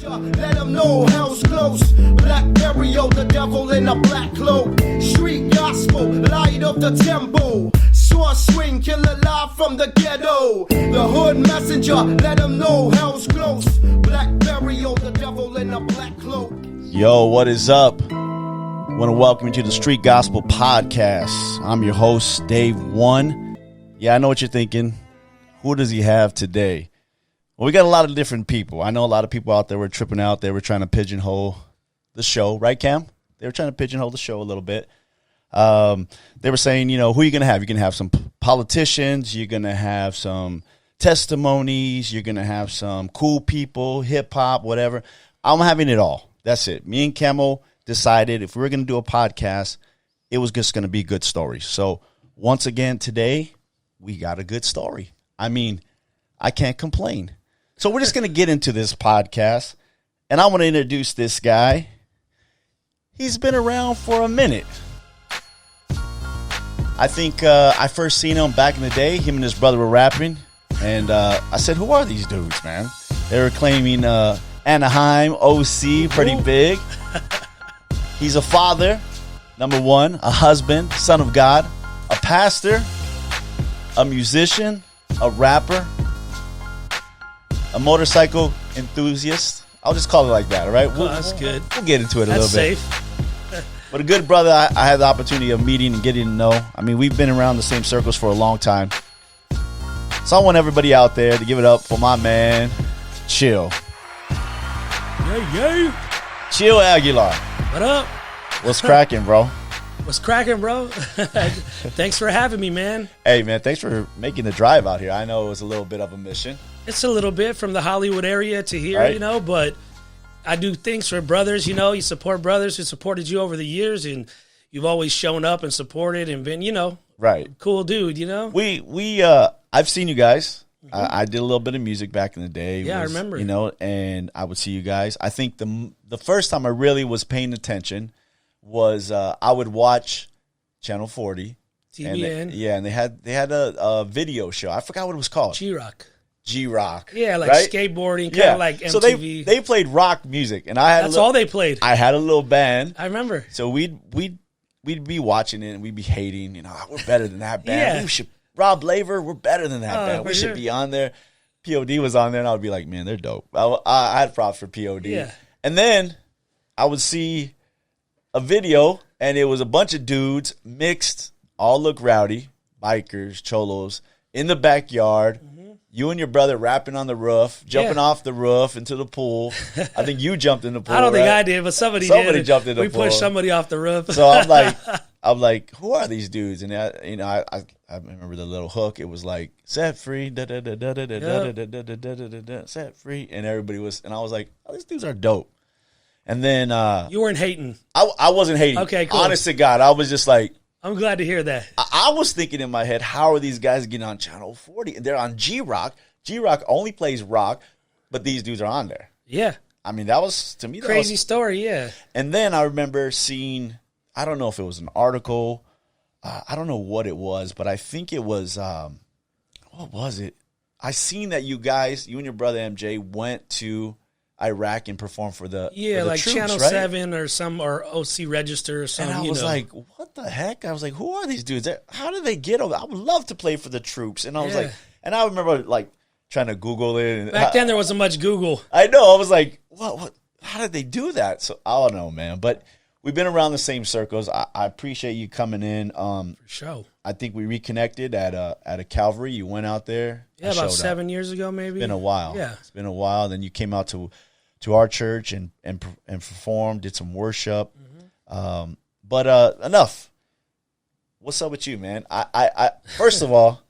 messenger, let them know hell's close. Black burial, the devil in a black cloak. Street gospel, light of the temple. Sword swing, killer live from the ghetto. The hood messenger, let them know hell's close. Black burial, the devil in a black cloak. Yo, what is up? I want to welcome you to the Street Gospel Podcast. I'm your host, Dave One. Yeah, I know what you're thinking. Who does he have today? Well, we got a lot of different people. I know a lot of people out there were tripping out. They were trying to pigeonhole the show. Right, Cam? They were trying to pigeonhole the show a little bit. They were saying, you know, who are you going to have? You're going to have some politicians. You're going to have some testimonies. You're going to have some cool people, hip-hop, whatever. I'm having it all. That's it. Me and Camo decided if we were going to do a podcast, it was just going to be good stories. So once again, today, we got a good story. I mean, I can't complain. So we're just going to get into this podcast, and I want to introduce this guy. He's been around for a minute. I think I first seen him back in the day. Him and his brother were rapping, and I said, who are these dudes, man? They were claiming Anaheim, OC, pretty big. He's a father, number one, a husband, son of God, a pastor, a musician, a rapper, a motorcycle enthusiast. I'll just call it like that, all right? That's good. We'll get into it a little bit. That's safe. But a good brother I had the opportunity of meeting and getting to know. I mean, we've been around the same circles for a long time. So I want everybody out there to give it up for my man, Chill. Yeah. Chill Aguilar. What up? What's cracking, bro? What's cracking, bro? Thanks for having me, man. Hey, man, thanks for making the drive out here. I know it was a little bit of a mission. It's a little bit from the Hollywood area to here, Right. you know, but I do things for brothers, you know. You support brothers who supported you over the years, and you've always shown up and supported and been, you know, Right. cool dude, you know. I've seen you guys. I did a little bit of music back in the day. Yeah, I remember. You know, and I would see you guys. I think the first time I really was paying attention was I would watch Channel 40. TBN. And they had a video show. I forgot what it was called. G-Rock. Yeah, like right? skateboarding, kind Yeah. of like MTV. So they played rock music, and That's all they played. I had a little band. I remember. So we'd be watching it, and we'd be hating. You know, we're better than that band. Yeah. We should Rob Laver. We're better than that band. for We sure. should be on there. POD was on there, and I would be like, man, they're dope. I had props for POD. Yeah. And then I would see a video, and it was a bunch of dudes mixed, all look rowdy, bikers, cholos, in the backyard. You and your brother rapping on the roof, jumping off the roof into the pool. I think you jumped in the pool. I don't think right? I did, but somebody Somebody did. jumped in the We pool. pushed somebody off the roof. So I'm like, who are these dudes? And I remember the little hook. It was like set free, da da da da da da da da da da da da, set free, and everybody was, and I was like, oh, these dudes are dope. And then You weren't hating. I wasn't hating. Okay, cool. Honest to God, I was just like, I'm glad to hear that. I was thinking in my head, how are these guys getting on Channel 40? And they're on G-Rock. G-Rock only plays rock, but these dudes are on there. Yeah. I mean, that was, to me, that Crazy was, story, yeah. And then I remember seeing, I don't know if it was an article, I don't know what it was, but I think it was, what was it? I seen that you guys, you and your brother MJ, went to Iraq and performed for the Yeah, for the like troops, Channel right? 7 or OC Register or something. And I was like, what the heck? I was like, who are these dudes? How did they get over? I would love to play for the troops. And I was like, and I remember like trying to Google it. And back then there wasn't much Google. I know. I was like, what? How did they do that? So I don't know, man. But we've been around the same circles. I appreciate you coming in. For sure. I think we reconnected at a Calvary. You went out there. Yeah, about 7 years ago, maybe. It's been a while. Yeah. It's been a while. Then you came out to our church and performed, did some worship. But enough. What's up with you, man? I first of all,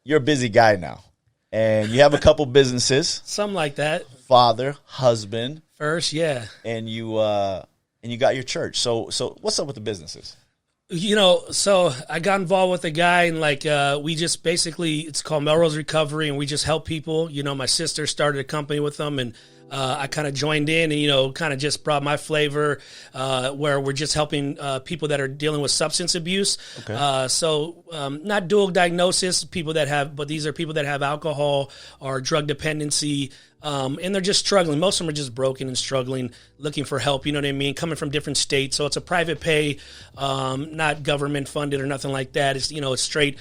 you're a busy guy now. And you have a couple businesses. Something like that. Father, husband. First, yeah. And you got your church. So what's up with the businesses? You know, so I got involved with a guy, and like we just basically, it's called Melrose Recovery, and we just help people. You know, my sister started a company with them, and I kind of joined in and, kind of just brought my flavor where we're just helping people that are dealing with substance abuse. Okay. So not dual diagnosis, but these are people that have alcohol or drug dependency. And they're just struggling. Most of them are just broken and struggling, looking for help, you know what I mean? Coming from different states. So it's a private pay, not government funded or nothing like that. It's, it's straight.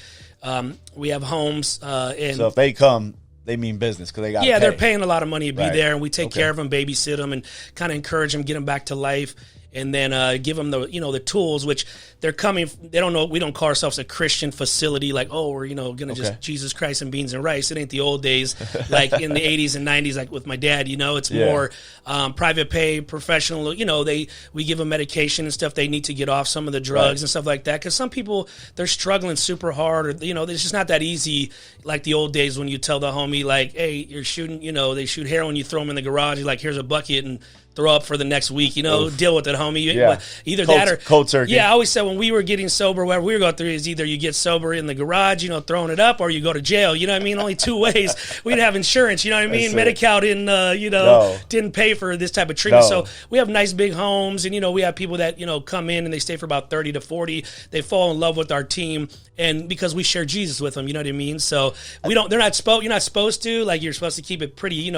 We have homes. And so if they come, they mean business because they got they're paying a lot of money to be Right. there, and we take care of them, babysit them, and kind of encourage them, get them back to life, and then give them the tools, which they're coming. They don't know. We don't call ourselves a Christian facility, like we're gonna just Jesus Christ and beans and rice. It ain't the old days like in the 80s and 90s, like with my dad. It's more private pay, professional. We give them medication and stuff they need to get off some of the drugs and stuff like that. Because some people, they're struggling super hard, or it's just not that easy like the old days when you tell the homie like, hey, you're shooting. They shoot heroin, you throw them in the garage. You're like, here's a bucket and throw up for the next week, deal with it, homie. Yeah. Either cold, that or cold turkey. Yeah, I always said when we were getting sober, whatever we were going through is either you get sober in the garage, throwing it up, or you go to jail. You know what I mean? Only two ways. We didn't have insurance. You know what I mean? Medi-Cal didn't, didn't pay for this type of treatment. No. So we have nice big homes, and we have people that come in and they stay for about 30 to 40. They fall in love with our team, and because we share Jesus with them, you know what I mean? So we don't. They're not supposed. You're not supposed to. Like you're supposed to keep it pretty.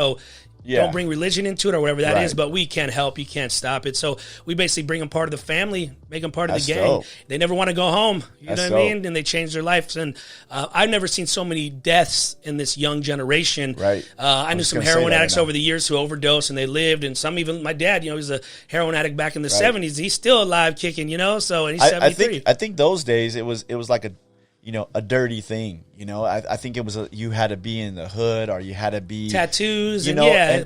Don't bring religion into it or whatever that is, but we can't help. You can't stop it. So we basically bring them part of the family, make them part of the gang. Dope. They never want to go home. You That's know what I dope. mean? And they change their lives. And I've never seen so many deaths in this young generation. Right. I knew some heroin addicts over the years who overdosed and they lived. And some even, my dad, he was a heroin addict back in the 70s. He's still alive kicking, so, and he's 73. I think those days it was like a dirty thing. I think it was you had to be in the hood or you had to be tattoos and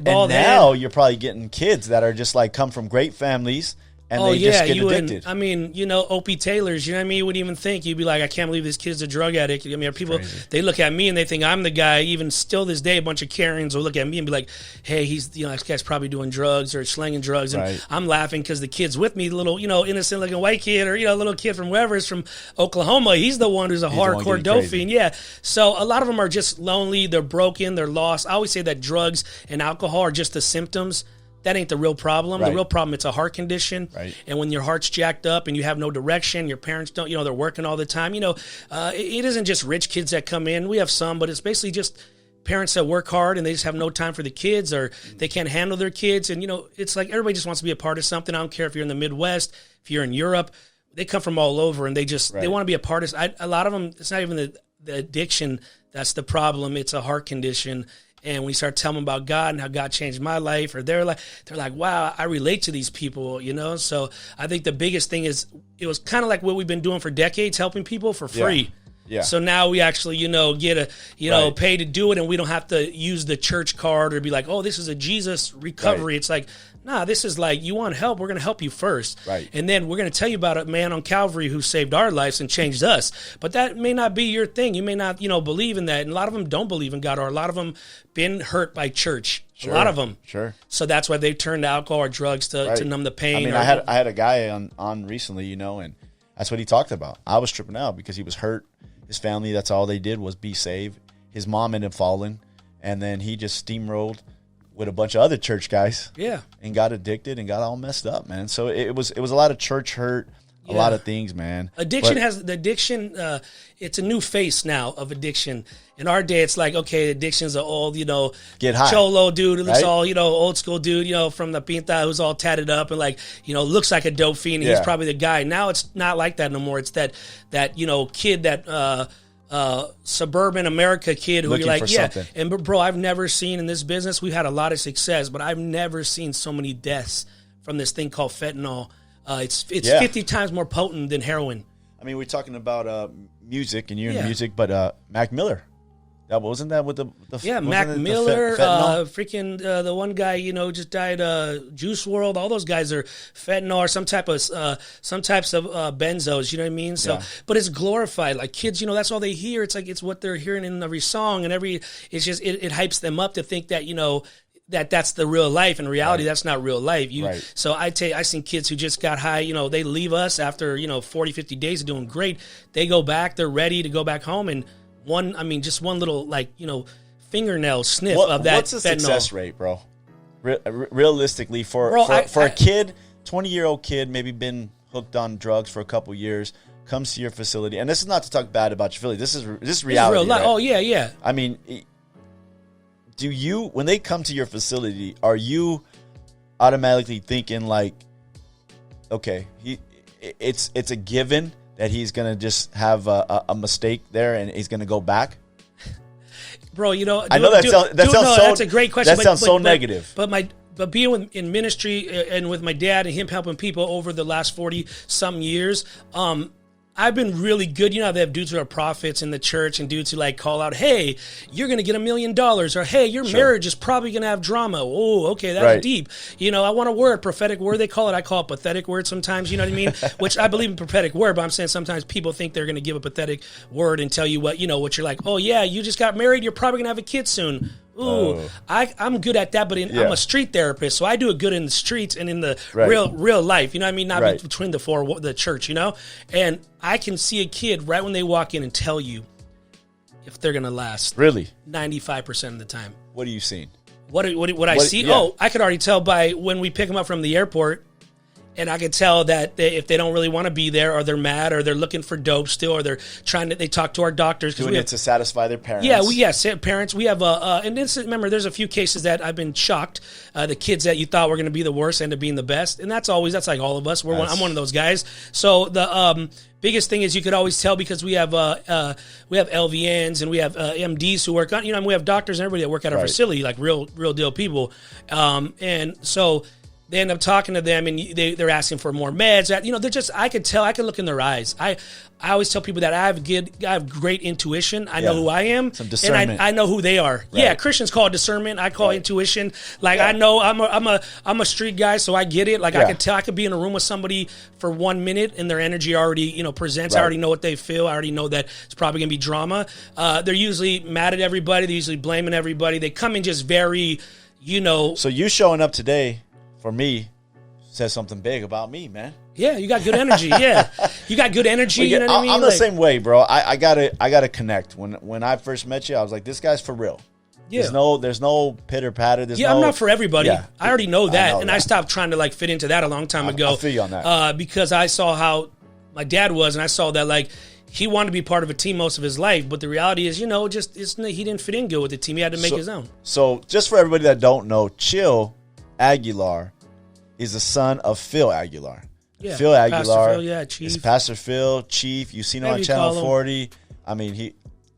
bald now head. You're probably getting kids that are just like come from great families and they just get addicted. Opie Taylors, you know what I mean? You wouldn't even think. You'd be like, I can't believe this kid's a drug addict. I mean, people, they look at me and they think I'm the guy. Even still this day, a bunch of Karens will look at me and be like, hey, he's, this guy's probably doing drugs or slanging drugs. And I'm laughing because the kid's with me, little, innocent looking white kid or, little kid from wherever is from Oklahoma. He's the one who's a hardcore dope fiend. Yeah. So a lot of them are just lonely. They're broken. They're lost. I always say that drugs and alcohol are just the symptoms. That ain't the real problem. The real problem, it's a heart condition. Right. And when your heart's jacked up and you have no direction, your parents don't, they're working all the time. It isn't just rich kids that come in. We have some, but it's basically just parents that work hard and they just have no time for the kids or they can't handle their kids. And, it's like everybody just wants to be a part of something. I don't care if you're in the Midwest, if you're in Europe. They come from all over and they just, they want to be a part of a lot of them, it's not even the addiction that's the problem. It's a heart condition. And when you start telling them about God and how God changed my life or their life, they're like, wow, I relate to these people, So I think the biggest thing is it was kind of like what we've been doing for decades, helping people for free. Yeah. So now we actually, get pay to do it, and we don't have to use the church card or be like, oh, this is a Jesus recovery. It's like, nah, this is like, you want help, we're going to help you first. Right. And then we're going to tell you about a man on Calvary who saved our lives and changed us. But that may not be your thing. You may not, believe in that. And a lot of them don't believe in God, or a lot of them been hurt by church. Sure. A lot of them. Sure. So that's why they've turned to alcohol or drugs to numb the pain. I mean, I had a guy on recently, and that's what he talked about. I was tripping out because he was hurt. His family, that's all they did was be saved. His mom ended up falling, and then he just steamrolled with a bunch of other church guys. Yeah. And got addicted and got all messed up, man. So it was a lot of church hurt, a lot of things, man. Addiction it's a new face now of addiction. In our day, it's like, okay, addiction's an old, get high. Cholo dude who looks all, old school dude, from the Pinta who's all tatted up and like, looks like a dope fiend. And he's probably the guy. Now it's not like that no more. It's that kid, that suburban America kid who looking you're like, something. And bro, I've never seen in this business, we've had a lot of success, but I've never seen so many deaths from this thing called fentanyl. It's 50 times more potent than heroin. I mean, we're talking about music, and you're in music, but Mac Miller. That wasn't that with the Mac Miller, fentanyl? the one guy just died. Juice WRLD, all those guys are fentanyl or some types of benzos. You know what I mean? So, but it's glorified. Like kids, that's all they hear. It's like it's what they're hearing in every song and It's just it hypes them up to think that that's the real life. In reality, that's not real life. So I seen kids who just got high, they leave us after, 40, 50 days of doing great. They go back, they're ready to go back home. And just one little, fingernail sniff of that What's the fentanyl. success rate, bro? realistically, for a kid, 20-year-old kid, maybe been hooked on drugs for a couple years, comes to your facility, and this is not to talk bad about your facility. This is reality. Real, right? Oh yeah. I mean, when they come to your facility, are you automatically thinking like, okay, it's a given that he's gonna just have a mistake there and he's gonna go back? Bro, you know, I know that's a great question. That sounds so negative. But being in ministry and with my dad and him helping people over the last 40-something years, I've been really good. You know how they have dudes who are prophets in the church and dudes who like call out, hey, you're going to get $1 million, or hey, your marriage is probably going to have drama. Oh, okay, that's deep. You know, I want a word, prophetic word they call it. I call it pathetic word sometimes, you know what I mean? Which I believe in prophetic word, but I'm saying sometimes people think they're going to give a pathetic word and tell you what you're like, oh yeah, you just got married, you're probably going to have a kid soon. Ooh, I'm good at that, but I'm a street therapist, so I do it good in the streets and in the real life. You know what I mean? Not between the church, you know? And I can see a kid right when they walk in and tell you if they're going to last. Really? 95% of the time. What are you seeing? What I see? Yeah. Oh, I could already tell by when we pick them up from the airport. And I could tell that if they don't really want to be there, or they're mad, or they're looking for dope still, or they're they talk to our doctors. Doing it to satisfy their parents. Yeah, parents. We have, and this, remember, there's a few cases that I've been shocked. The kids that you thought were going to be the worst end up being the best. And that's like all of us. I'm one of those guys. So the biggest thing is you could always tell because we have LVNs and we have MDs who work on, and we have doctors and everybody that work at our facility, like real deal people. And so they end up talking to them, and they're asking for more meds. They're just, I could look in their eyes. I always tell people that I have great intuition. I know who I am, some discernment, and I know who they are. Right. Yeah, Christians call it discernment. I call it intuition. Like I know I'm a street guy, so I get it. Like I could tell. I could be in a room with somebody for 1 minute, and their energy already presents. Right. I already know what they feel. I already know that it's probably gonna be drama. They're usually mad at everybody. They're usually blaming everybody. They come in just very, So you showing up today, for me, says something big about me, man. Yeah, you got good energy. Yeah, you got good energy. You know what I mean? I'm the same way, bro. I gotta connect. When I first met you, I was like, this guy's for real. Yeah. There's no pitter patter. I'm not for everybody. Yeah. I already know that, and I stopped trying to fit into that a long time ago. I feel you on that. Because I saw how my dad was, and I saw that he wanted to be part of a team most of his life, but the reality is, he didn't fit in good with the team. He had to make his own. So just for everybody that don't know, Chill Aguilar is the son of Phil Aguilar. Yeah, Phil Aguilar. Pastor Phil, Chief. Is Pastor Phil, Chief. You've seen him on Channel 40. I mean,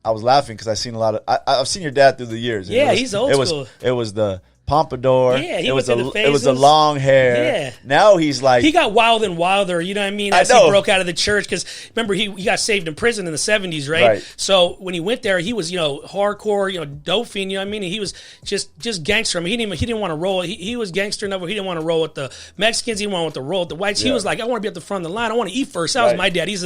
I was laughing because I've seen a lot of. I've seen your dad through the years. Yeah, he's old school. It was the pompadour. Yeah, it was the long hair. Yeah. Now he's like, he got wild and wilder. You know what I mean? As he broke out of the church, because remember he got saved in prison in the 70s, right? So when he went there, he was hardcore, dope fiend. You know what I mean? And he was just gangster. I mean, he didn't want to roll. He was gangster enough where he didn't want to roll with the Mexicans. He didn't want to roll with the whites. He was like, I want to be at the front of the line. I want to eat first. That was my dad. He's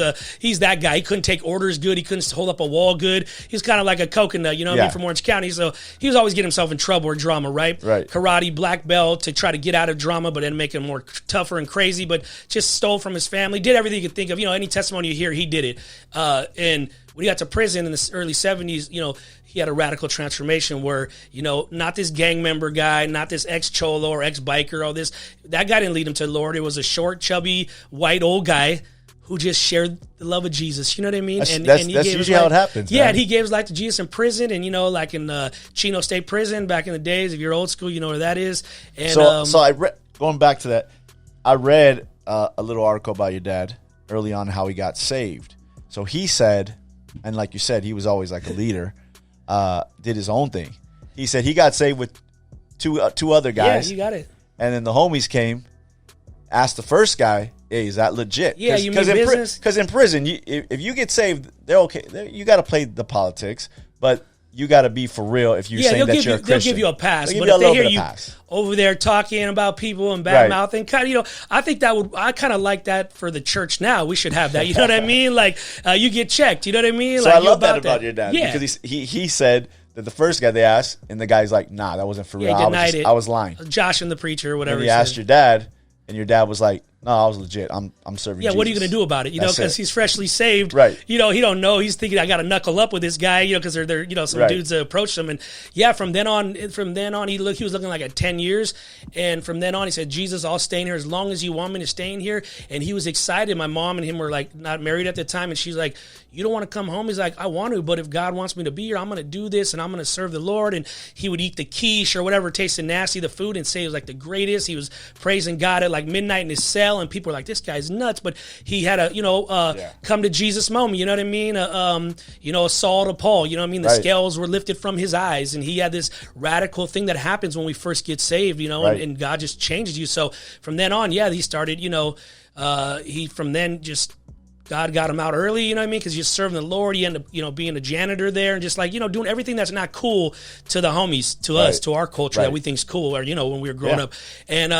that guy. He couldn't take orders good. He couldn't hold up a wall good. He's kind of like a coconut. You know what I mean? From Orange County. So he was always getting himself in trouble or drama, right? Karate, black belt to try to get out of drama, but then make him more tougher and crazy, but just stole from his family, did everything you could think of. Any testimony you hear, he did it. And when he got to prison in the early 70s, he had a radical transformation where, not this gang member guy, not this ex-cholo or ex-biker, all this. That guy didn't lead him to the Lord. It was a short, chubby, white old guy who just shared the love of Jesus. You know what I mean? That's usually how it happens. Yeah, man. And he gave his life to Jesus in prison, and like in Chino State Prison back in the days. If you're old school, you know where that is. And so I read, going back to that, I read a little article about your dad early on how he got saved. So he said, and like you said, he was always like a leader, did his own thing. He said he got saved with two other guys. Yeah, you got it. And then the homies came, asked the first guy, hey, is that legit? Yeah, you mean business? Because in prison, if you get saved, they're okay. You got to play the politics, but you got to be for real if you're saying that you're a Christian. They'll give you a pass. But if they hear you over there talking about people and bad mouthing, kind of, I think I kind of like that for the church now. We should have that. You know what I mean? Like, you get checked. You know what I mean? So I love that about your dad. Yeah. Because he said that the first guy they asked, and the guy's like, nah, that wasn't for real. He denied it. I was lying. Josh and the preacher or whatever. And he asked your dad, and your dad was like, No, I was legit. I'm serving. Yeah, Jesus. what are you going to do about it? You know, That's because it. he's freshly saved. Right. You know, he don't know. He's thinking I got to knuckle up with this guy. You know, because they're you know some Right. dudes approached him, and yeah, from then on, he was looking like at 10 years, and from then on, he said, Jesus, I'll stay in here as long as you want me to stay in here, and he was excited. My mom and him were like not married at the time, and she's like, you don't want to come home? He's like, I want to, but if God wants me to be here, I'm going to do this, and I'm going to serve the Lord. And he would eat the quiche or whatever tasted nasty, the food, and say it was like the greatest. He was praising God at like midnight in his cell, and people were like, this guy's nuts. But he had a, come to Jesus moment, you know what I mean? A Saul to Paul, you know what I mean? The scales were lifted from his eyes, and he had this radical thing that happens when we first get saved, you know, and God just changes you. So from then on, he started, God got him out early, you know what I mean? Because you're serving the Lord. You end up, being a janitor there and just like, doing everything that's not cool to the homies, to us, to our culture that we think's cool, or, when we were growing up. And,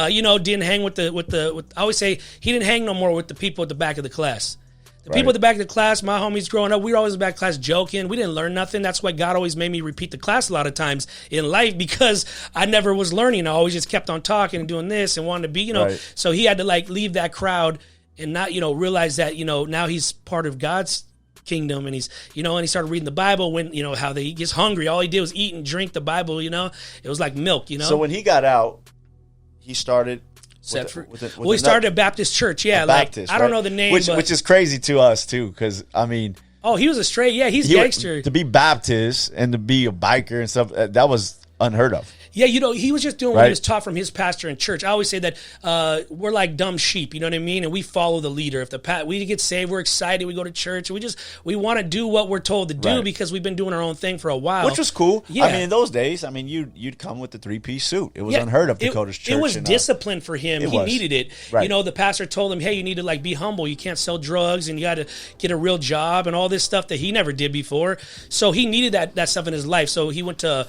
didn't hang with I always say he didn't hang no more with the people at the back of the class. The people at the back of the class, my homies growing up, we were always in the back of the class joking. We didn't learn nothing. That's why God always made me repeat the class a lot of times in life, because I never was learning. I always just kept on talking and doing this and wanted to be, So he had to like leave that crowd and not, realize that, now he's part of God's kingdom, and he's, and he started reading the Bible when, how he gets hungry. All he did was eat and drink the Bible, it was like milk, So when he got out, he started... he started a Baptist church, Baptist, I don't know the name. Which is crazy to us, too, because, I mean... Oh, he was a straight, he's gangster. To be Baptist and to be a biker and stuff, that was unheard of. Yeah, he was just doing what he was taught from his pastor in church. I always say that we're like dumb sheep, you know what I mean? And we follow the leader. If we get saved, we're excited, we go to church, we want to do what we're told to do because we've been doing our own thing for a while. Which was cool. Yeah. I mean, in those days, you'd come with the 3-piece suit. It was unheard of to go to church. It was discipline for him. He needed it. Right. The pastor told him, hey, you need to like be humble. You can't sell drugs, and you got to get a real job and all this stuff that he never did before. So he needed that stuff in his life. So he went to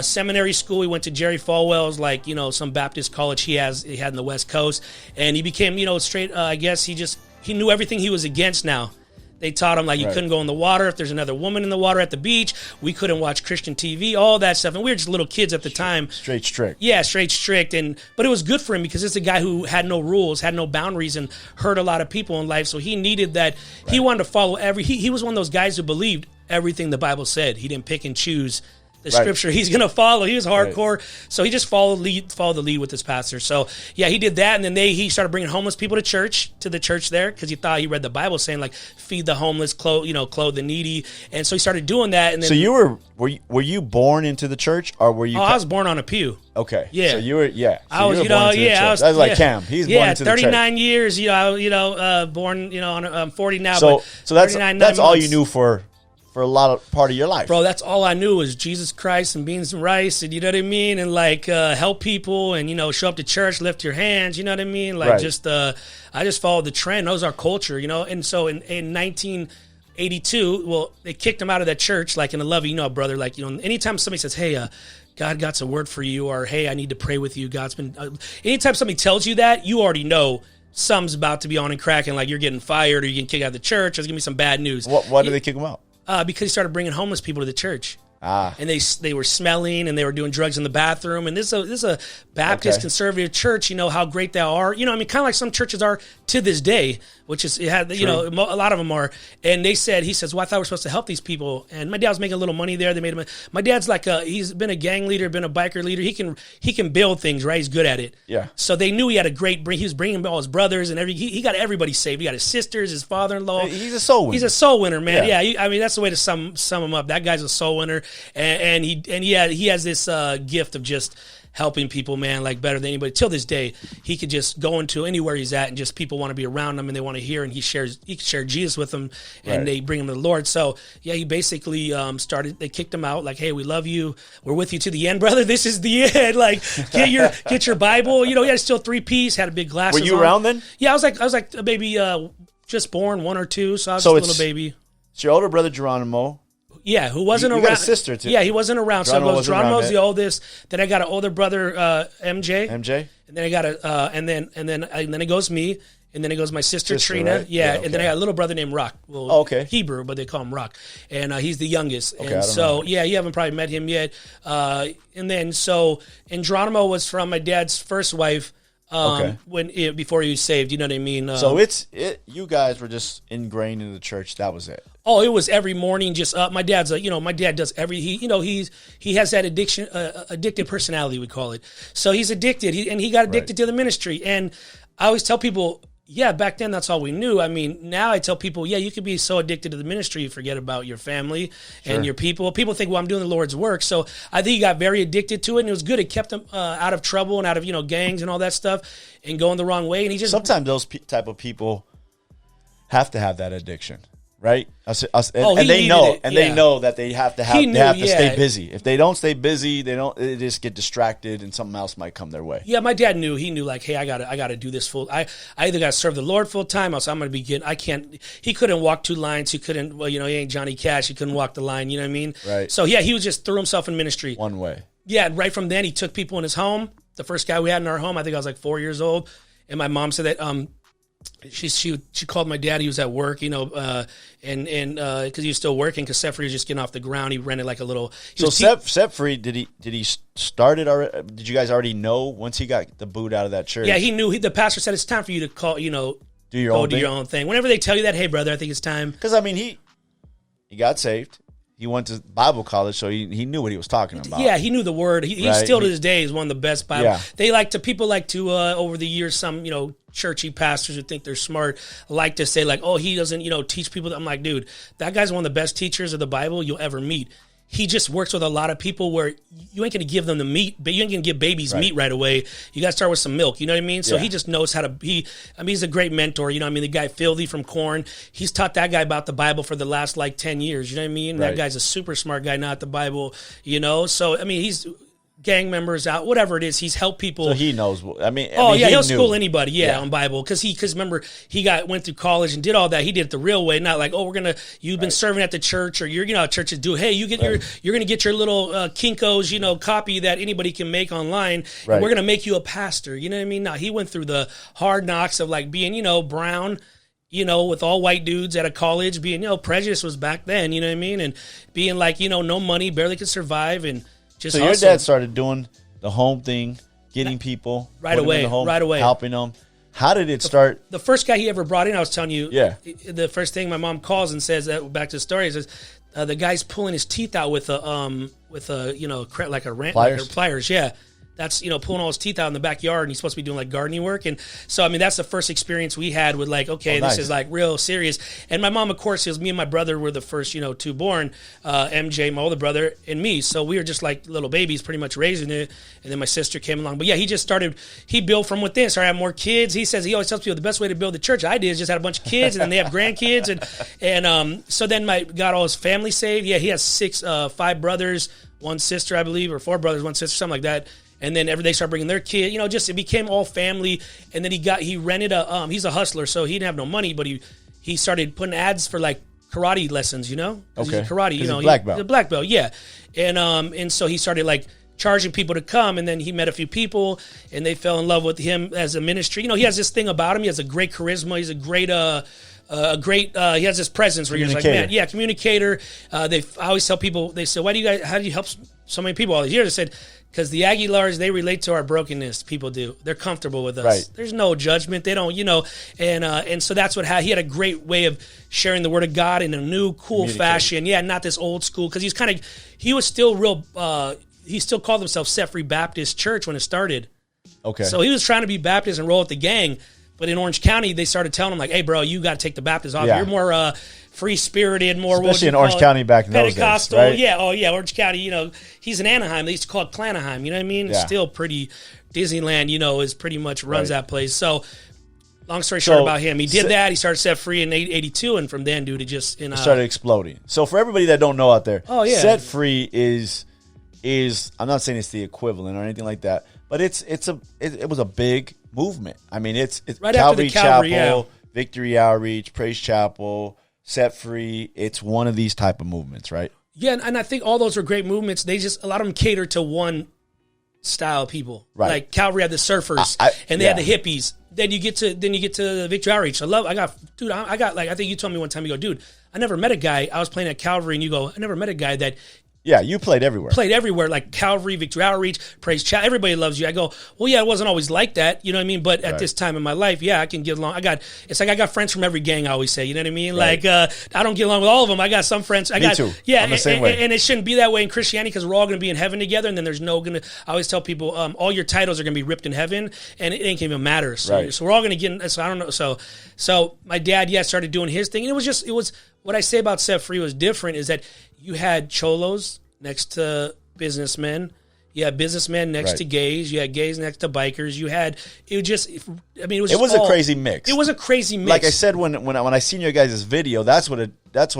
seminary school. He went to Jerry Falwell's, some Baptist college he had in the West Coast, and he became, straight. I guess he knew everything he was against now. They taught him you couldn't go in the water if there's another woman in the water at the beach. We couldn't watch Christian TV, all that stuff. And we were just little kids at the time. Straight strict. Yeah, straight strict. But it was good for him because it's a guy who had no rules, had no boundaries, and hurt a lot of people in life. So he needed that. Right. He wanted to follow he was one of those guys who believed everything the Bible said. He didn't pick and choose the scripture he's going to follow. He was hardcore. So he just followed the lead with his pastor. So yeah, he did that. And then he started bringing homeless people to the church there, because he thought he read the Bible saying feed the homeless, clothe the needy. And so he started doing that. And then, so were you born into the church, or were you? I was born on a pew. Okay. Yeah. So you were, So I was, I was like Cam. He's born into the church. 39 years, born, I'm 40 now. So that's all months. you knew for a lot of part of your life. Bro, that's all I knew was Jesus Christ and beans and rice, and you know what I mean? And help people, and show up to church, lift your hands, you know what I mean? I just followed the trend. That was our culture, and so in 1982, well, they kicked him out of that church, in a loving, brother, anytime somebody says, hey, God got some word for you, or hey, I need to pray with you, God's been, anytime somebody tells you that, you already know something's about to be on and cracking, you're getting fired, or you're getting kicked out of the church, there's going to be some bad news. Why did they kick him out? Because he started bringing homeless people to the church. And they were smelling, and they were doing drugs in the bathroom. And this is a Baptist conservative church. How great they are. Kind of like some churches are to this day, which is a lot of them are. And he says, well, I thought we were supposed to help these people. And my dad was making a little money there. They made him. My dad's he's been a gang leader, been a biker leader. He can build things, right? He's good at it. Yeah. So they knew he had he was bringing all his brothers and he got everybody saved. He got his sisters, his father-in-law. He's a soul winner. He's a soul winner, man. Yeah. That's the way to sum him up. That guy's a soul winner. And he has this gift of just helping people, man, better than anybody. Till this day, he could just go into anywhere he's at, and just people want to be around him, and they want to hear, and he can share Jesus with them, and they bring him to the Lord. So yeah, he basically they kicked him out, hey, we love you, we're with you to the end, brother. This is the end. Get your Bible. He had still 3-piece, had a big glasses. Were you on. Around then? Yeah, I was like a baby, just born, 1 or 2, so I was just a little baby. It's your older brother Geronimo. Yeah, who wasn't around. You got a sister too. Yeah, he wasn't around. Geronimo's the oldest. Then I got an older brother, MJ. MJ. And then I got and then it goes me, and then it goes my sister Trina. Right? Yeah, and then I got a little brother named Rock. Well, Hebrew, but they call him Rock, and he's the youngest. Okay, and so you haven't probably met him yet. And Geronimo was from my dad's first wife. Before he was saved. You know what I mean? So you guys were just ingrained in the church. That was it. Oh, it was every morning. Just my dad's my dad does he has that addicted personality, we call it. So he's addicted, he got addicted to the ministry. And I always tell people, yeah, back then that's all we knew. I mean, now I tell people, yeah, you could be so addicted to the ministry you forget about your family and your people. People think, well, I'm doing the Lord's work. So I think he got very addicted to it, and it was good. It kept him out of trouble and out of gangs and all that stuff and going the wrong way. And he just sometimes those type of people have to have that addiction. Right, they know that they have to stay busy. If they don't stay busy, they just get distracted, and something else might come their way. Yeah, my dad knew. He knew, like, hey, I gotta do this full. I either gotta serve the Lord full time, else I'm gonna be getting. I can't. He couldn't walk 2 lines. He couldn't. Well, he ain't Johnny Cash. He couldn't walk the line. You know what I mean? Right. So yeah, he was just threw himself in ministry one way. Yeah, right from then he took people in his home. The first guy we had in our home, I think I was like 4 years old, and my mom said that she called my dad. He was at work, and because he was still working, because Set Free was just getting off the ground. He rented like a little. Set Free, did he start it already? Did you guys already know once he got the boot out of that church? Yeah, he knew. The pastor said it's time for you to call. Do your own thing. Whenever they tell you that, hey brother, I think it's time. Because I mean, he got saved. He went to Bible college, so he knew what he was talking about. Yeah, he knew the word. He still to this day is one of the best Bible. Yeah. People like to over the years, some churchy pastors who think they're smart like to say like, oh, he doesn't teach people. I'm like, dude, that guy's one of the best teachers of the Bible you'll ever meet. He just works with a lot of people where you ain't going to give them the meat, but you ain't going to give babies meat right away. You got to start with some milk. You know what I mean? So he just knows how to. He's a great mentor. The guy Filthy from Korn. He's taught that guy about the Bible for the last 10 years. You know what I mean? Right. That guy's a super smart guy, not the Bible. So he's gang members out, whatever it is, he's helped people. So he knows. He'll school anybody, on Bible, because remember he went through college and did all that. He did it the real way, not like, oh, you've been serving at the church, or you're how churches do. Hey, you're gonna get your little Kinko's copy that anybody can make online, and we're gonna make you a pastor. You know what I mean? No, he went through the hard knocks of being brown. With all white dudes at a college, being prejudice was back then. You know what I mean? And being no money, barely could survive, and so your dad started doing the home thing, getting people right away, helping them. How did it start? The first guy he ever brought in, I was telling you, the first thing my mom calls and says that back to the story is the guy's pulling his teeth out with a pliers. Yeah. That's, pulling all his teeth out in the backyard, and he's supposed to be doing gardening work. And so, that's the first experience we had with this is real serious. And my mom, of course, me and my brother were the first, 2 born, MJ, my older brother, and me. So we were just like little babies, pretty much raising it. And then my sister came along. But yeah, he built from within, started having more kids. He says, he always tells people the best way to build the church I did is just had a bunch of kids, and then they have grandkids. And so then got all his family saved. Yeah, he has 5 brothers, 1 sister, I believe, or 4 brothers, 1 sister, something like that. And then they started bringing their kid, it became all family. And then he rented he's a hustler, so he didn't have no money, but he started putting ads for karate lessons, Okay. He's karate, he's black belt. He's a black belt, yeah. And so he started charging people to come, and then he met a few people, and they fell in love with him as a ministry. He has this thing about him. He has a great charisma. He's a great he has this presence where you're just like, man, yeah, communicator. I always tell people, they say, how do you help so many people all these years? I said, because the Aguilars, they relate to our brokenness. People do. They're comfortable with us. Right. There's no judgment. They don't, and so that's what he had a great way of sharing the word of God in a new, cool fashion. Yeah, not this old school, because he was still real, he still called himself Set Free Baptist Church when it started. Okay. So he was trying to be Baptist and roll with the gang, but in Orange County, they started telling him hey, bro, you got to take the Baptist off. Yeah. You're more free-spirited, more especially in Orange County back in those days, Pentecostal. Right? Yeah, Orange County. He's in Anaheim. They used to call it Planaheim. You know what I mean? Yeah. Still pretty Disneyland. Is pretty much runs that place. So, long story short about him, he did that. He started Set Free in 82, and from then, dude, it started exploding. So, for everybody that don't know out there, Set Free is I'm not saying it's the equivalent or anything like that, but it was a big movement. It's right Calvary, after the Calvary Chapel, Victory Outreach, Praise Chapel, Set Free. It's one of these type of movements, right? Yeah, and I think all those were great movements. They just, a lot of them cater to one style of people. Right. Like Calvary had the surfers, and they had the hippies. Then you get to the Victory Outreach. I got I think you told me one time, you go, dude, I never met a guy. I was playing at Calvary, and you go, I never met a guy that Yeah, you played everywhere. Played everywhere, like Calvary, Victory Outreach, Praise Child. Everybody loves you. I go, well, yeah, it wasn't always like that. You know what I mean? But at this time in my life, yeah, I can get along. It's like I got friends from every gang, I always say. You know what I mean? Right. Like, I don't get along with all of them. I got some friends. Me too. Yeah, I'm the same way. And it shouldn't be that way in Christianity because we're all going to be in heaven together. And then there's no going to, I always tell people, all your titles are going to be ripped in heaven and it ain't going to even matter. So, so we're all going to get in. So I don't know. So my dad, started doing his thing. And it was what I say about Set Free was different is that you had cholos next to businessmen. You had businessmen next to gays. You had gays next to bikers. It was a crazy mix. It was a crazy mix. Like I said, when I seen your guys' video, that's what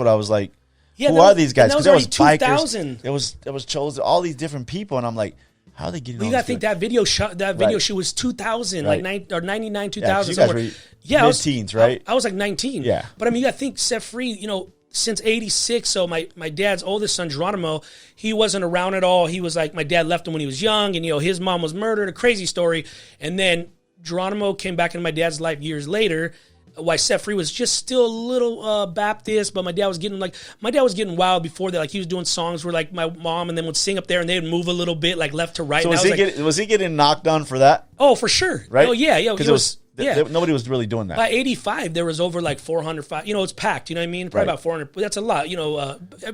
I was like. Yeah, who are these guys? Because there was 2000. bikers. It was cholos, all these different people, and I'm like, how are they getting? You got to think that video shoot was 2000, like 99, 2000. Yeah, you guys were mid-teens, right? I was like 19. Yeah, but I mean, you got to think Set Free. Since 86, so my dad's oldest son, Geronimo, he wasn't around at all. He was like, my dad left him when he was young, and, his mom was murdered, a crazy story. And then Geronimo came back into my dad's life years later, why Set Free was just still a little Baptist, but my dad was getting wild before that. Like, he was doing songs where, like, my mom and them would sing up there, and they would move a little bit, like, left to right. So was he getting knocked on for that? Oh, for sure. Right? Oh, yeah. Because nobody was really doing that. By 85, there was over like 400. It's packed. You know what I mean? Probably about 400. But that's a lot.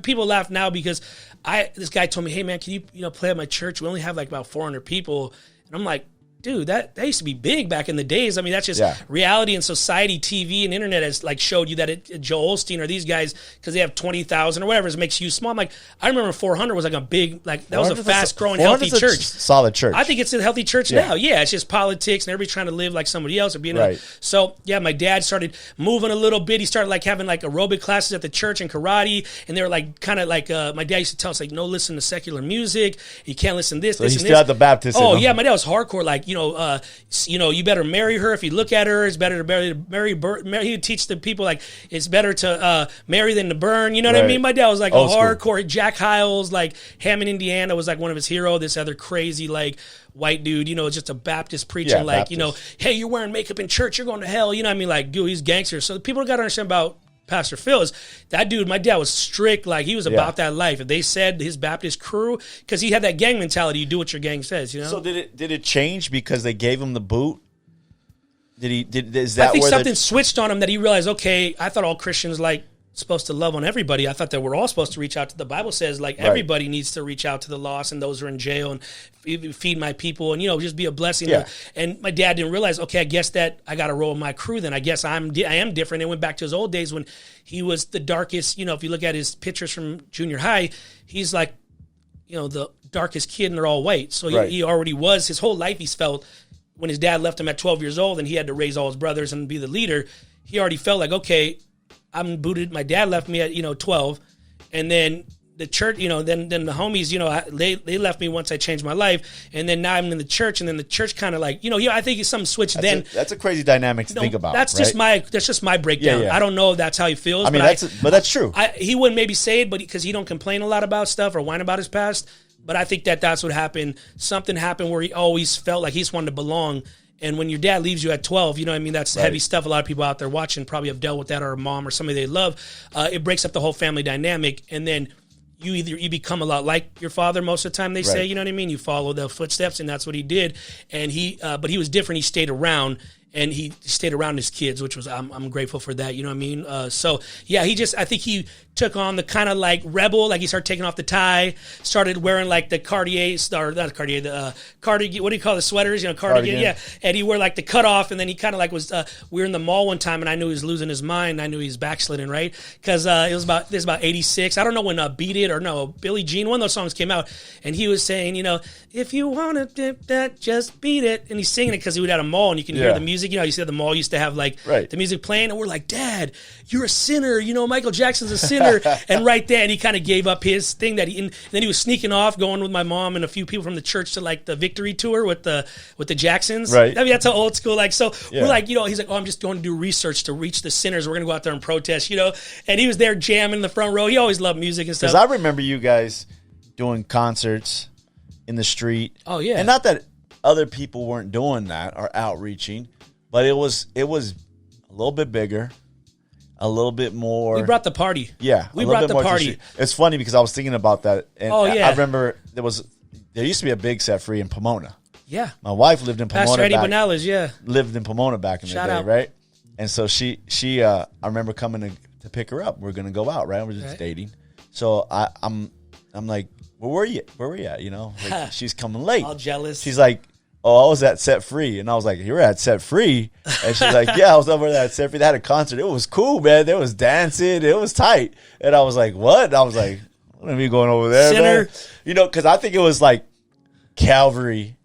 People laugh now because this guy told me, "Hey man, can you play at my church? We only have like about 400 people." And I'm like, dude, that used to be big back in the days. I mean, that's just reality and society, TV and internet has like showed you that Joel Osteen or these guys, because they have 20,000 or whatever, it makes you small. I'm like, I remember 400 was like a big, like that was a fast growing, healthy church. Solid church. I think it's a healthy church now. Yeah, it's just politics and everybody's trying to live like somebody else or being So yeah, my dad started moving a little bit. He started like having like aerobic classes at the church and karate, and they were like kind of like my dad used to tell us like, no, listen to secular music. You can't listen to this. So he still had the Baptist. Oh yeah, my dad was hardcore. Like you better marry her. If you look at her, it's better to marry. He would teach the people like it's better to marry than to burn. You know what I mean? My dad was like Old a hardcore. School. Jack Hyles, like Hammond, Indiana, was like one of his heroes. This other crazy like white dude, just a Baptist preaching like Baptist. Hey, you're wearing makeup in church, you're going to hell. You know what I mean? Like, dude, he's gangster. So people got to understand about Pastor Phil is that dude. My dad was strict, like he was about that life. If they said his Baptist crew, because he had that gang mentality, you do what your gang says. So did it change because they gave him the boot? I think something switched on him that he realized, okay, I thought all Christians like supposed to love on everybody. I thought that we're all supposed to reach out to the Bible says like everybody needs to reach out to the lost and those who are in jail and feed my people and just be a blessing. And my dad didn't realize, okay, I guess that I got to roll with my crew then. I guess I am different. And went back to his old days when he was the darkest. If you look at his pictures from junior high, he's like the darkest kid and they're all white. So he already was his whole life. He's felt when his dad left him at 12 years old and he had to raise all his brothers and be the leader. He already felt like, okay, I'm booted. My dad left me at 12, and then the church, then the homies, they left me once I changed my life, and then now I'm in the church, and then the church kind of like, I think something switched. That's a crazy dynamic to think about. That's just my breakdown. Yeah. I don't know if that's how he feels. I mean, but that's true. He wouldn't maybe say it, but because he don't complain a lot about stuff or whine about his past. But I think that's what happened. Something happened where he always felt like he just wanted to belong. And when your dad leaves you at 12, that's heavy stuff. A lot of people out there watching probably have dealt with that, or a mom or somebody they love. It breaks up the whole family dynamic. And then you become a lot like your father most of the time, they say, you know what I mean? You follow the footsteps, and that's what he did. And but he was different. He stayed around. And he stayed around his kids, which was, I'm grateful for that. You know what I mean? I think he took on the kind of like rebel, like he started taking off the tie, started wearing like the Cartier, or not Cartier, the cardigan, what do you call the sweaters? Cardigan, yeah. And he wore like the cutoff, and then he kind of like was, we were in the mall one time, and I knew he was losing his mind. I knew he was backsliding, right? Because it was about 86. I don't know when Beat It or Billie Jean, one of those songs came out, and he was saying, if you want to dip that, just beat it. And he's singing it because he was at a mall, and you can hear the music. You said the mall used to have like the music playing, and we're like, Dad, you're a sinner. Michael Jackson's a sinner. And right there, and he kind of gave up his thing and then he was sneaking off, going with my mom and a few people from the church to like the Victory tour with the Jacksons. Right. I mean, that's how old school. Like, so we're like, he's like, oh, I'm just going to do research to reach the sinners. We're going to go out there and protest, And he was there jamming in the front row. He always loved music and stuff. Because I remember you guys doing concerts in the street. Oh yeah. And not that other people weren't doing that or outreaching. But it was a little bit bigger, a little bit more. We brought the party. Yeah, we brought the party. It's funny because I was thinking about that, and yeah. I remember there used to be a big set free in Pomona. Yeah, my wife lived in Pomona. Pastor Eddie Bonales, lived in Pomona back in the day, out. right? And so she I remember coming to pick her up. We're gonna go out, right? We're just dating. So I'm like, where were you? Where were you at? You know, like, she's coming late. All jealous. She's like, oh, I was at Set Free. And I was like, you were at Set Free? And she's like, yeah, I was over there at Set Free. They had a concert. It was cool, man. There was dancing. It was tight. And I was like, what? And I was like, what are we going over there, man? You know, because I think it was like Calvary.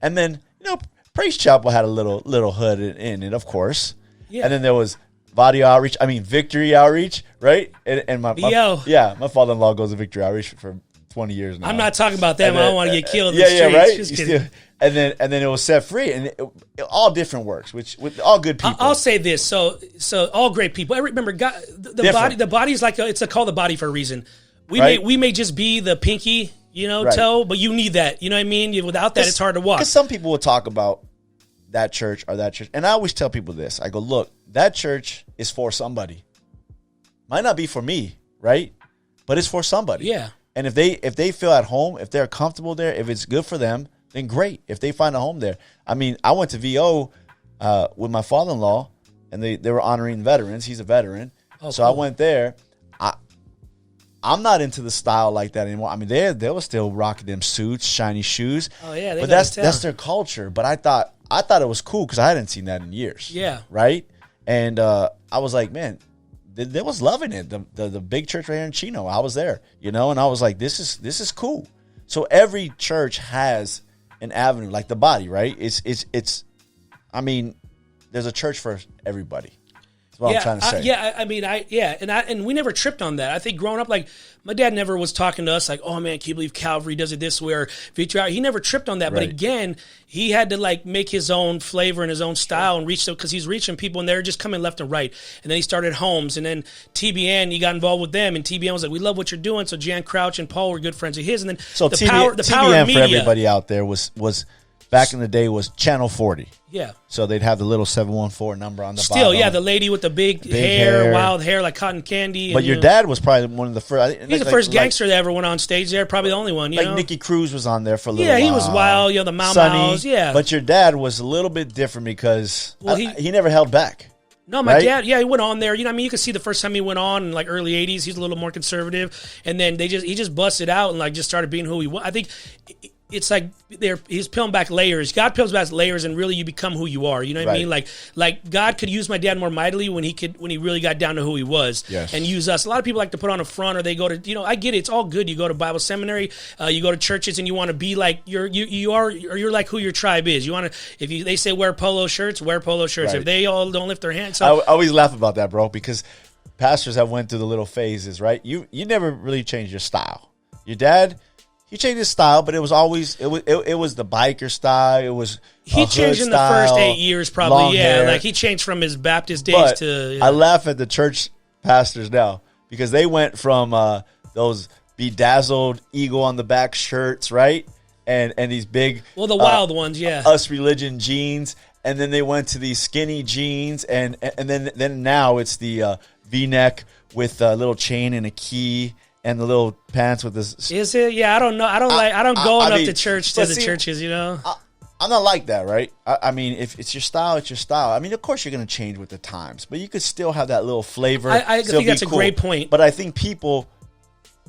And then, you know, Praise Chapel had a little hood in it, of course. Yeah. And then there was Victory Outreach, right? And my father-in-law goes to Victory Outreach for 20 years now. I'm not talking about them. I don't want to get killed in the streets. Yeah, right? Just kidding. And then it was Set Free, and it all different works, with all good people. I'll say this: so all great people. I remember, God, the body is like it's called the body for a reason. We may just be the pinky, toe, but you need that. You know what I mean? Without that, it's hard to walk. Because some people will talk about that church or that church, and I always tell people this: I go, look, that church is for somebody. Might not be for me, right? But it's for somebody. Yeah. And if they feel at home, if they're comfortable there, if it's good for them, then great. If they find a home there. I mean, I went to VO with my father-in-law, and they were honoring veterans. He's a veteran. Oh, so cool. I went there. I'm not into the style like that anymore. I mean, they were still rocking them suits, shiny shoes. Oh, yeah. But that's their culture. But I thought it was cool because I hadn't seen that in years. Yeah. Right? And I was like, man, they was loving it. The big church right here in Chino, I was there, and I was like, this is cool. So every church has an avenue, like the body, right? It's I mean, there's a church for everybody. That's what I'm trying to say. And we never tripped on that. I think growing up, like, my dad never was talking to us like, oh man, can you believe Calvary does it this way or Victory? He never tripped on that. Right. But again, he had to like make his own flavor and his own style and reach them because he's reaching people and they're just coming left and right. And then he started Homes and then TBN, he got involved with them and TBN was like, we love what you're doing. So Jan Crouch and Paul were good friends of his. And then the power of TBN media for everybody out there was back in the day was Channel 40. Yeah. So they'd have the little 714 number on the bottom. Still, yeah, the lady with the big hair, wild hair, like cotton candy. But your dad was probably one of the first. He's the first gangster that ever went on stage there, probably the only one. Like Nicky Cruz was on there for a little while. Yeah, he was wild, the Mau Maus, yeah. But your dad was a little bit different because he never held back. No, my dad, he went on there. You could see the first time he went on in like early 80s, he's a little more conservative. And then he just busted out and like just started being who he was. I think it's like he's peeling back layers. God peels back layers, and really you become who you are. You know what I mean? Like God could use my dad more mightily when he really got down to who he was, and use us. A lot of people like to put on a front, or they go to I get it. It's all good. You go to Bible seminary, you go to churches, and you want to be like you're like who your tribe is. You want to they say wear polo shirts, wear polo shirts. Right. If they all don't lift their hands, I always laugh about that, bro, because pastors have went through the little phases, right? You never really changed your style. Your dad. He changed his style, but it was always it was the biker style. It was he changed in the first 8 years, probably. Like he changed from his Baptist days to. I laugh at the church pastors now because they went from those bedazzled eagle on the back shirts, right, and these big the wild ones, Us Religion jeans, and then they went to these skinny jeans, and then now it's the V-neck with a little chain and a key. And the little pants with this. Is it? Yeah, I don't know. I don't go enough to church to the churches, I'm not like that, right? I mean, if it's your style, it's your style. I mean, of course you're going to change with the times, but you could still have that little flavor. I think that's a great point. But I think people,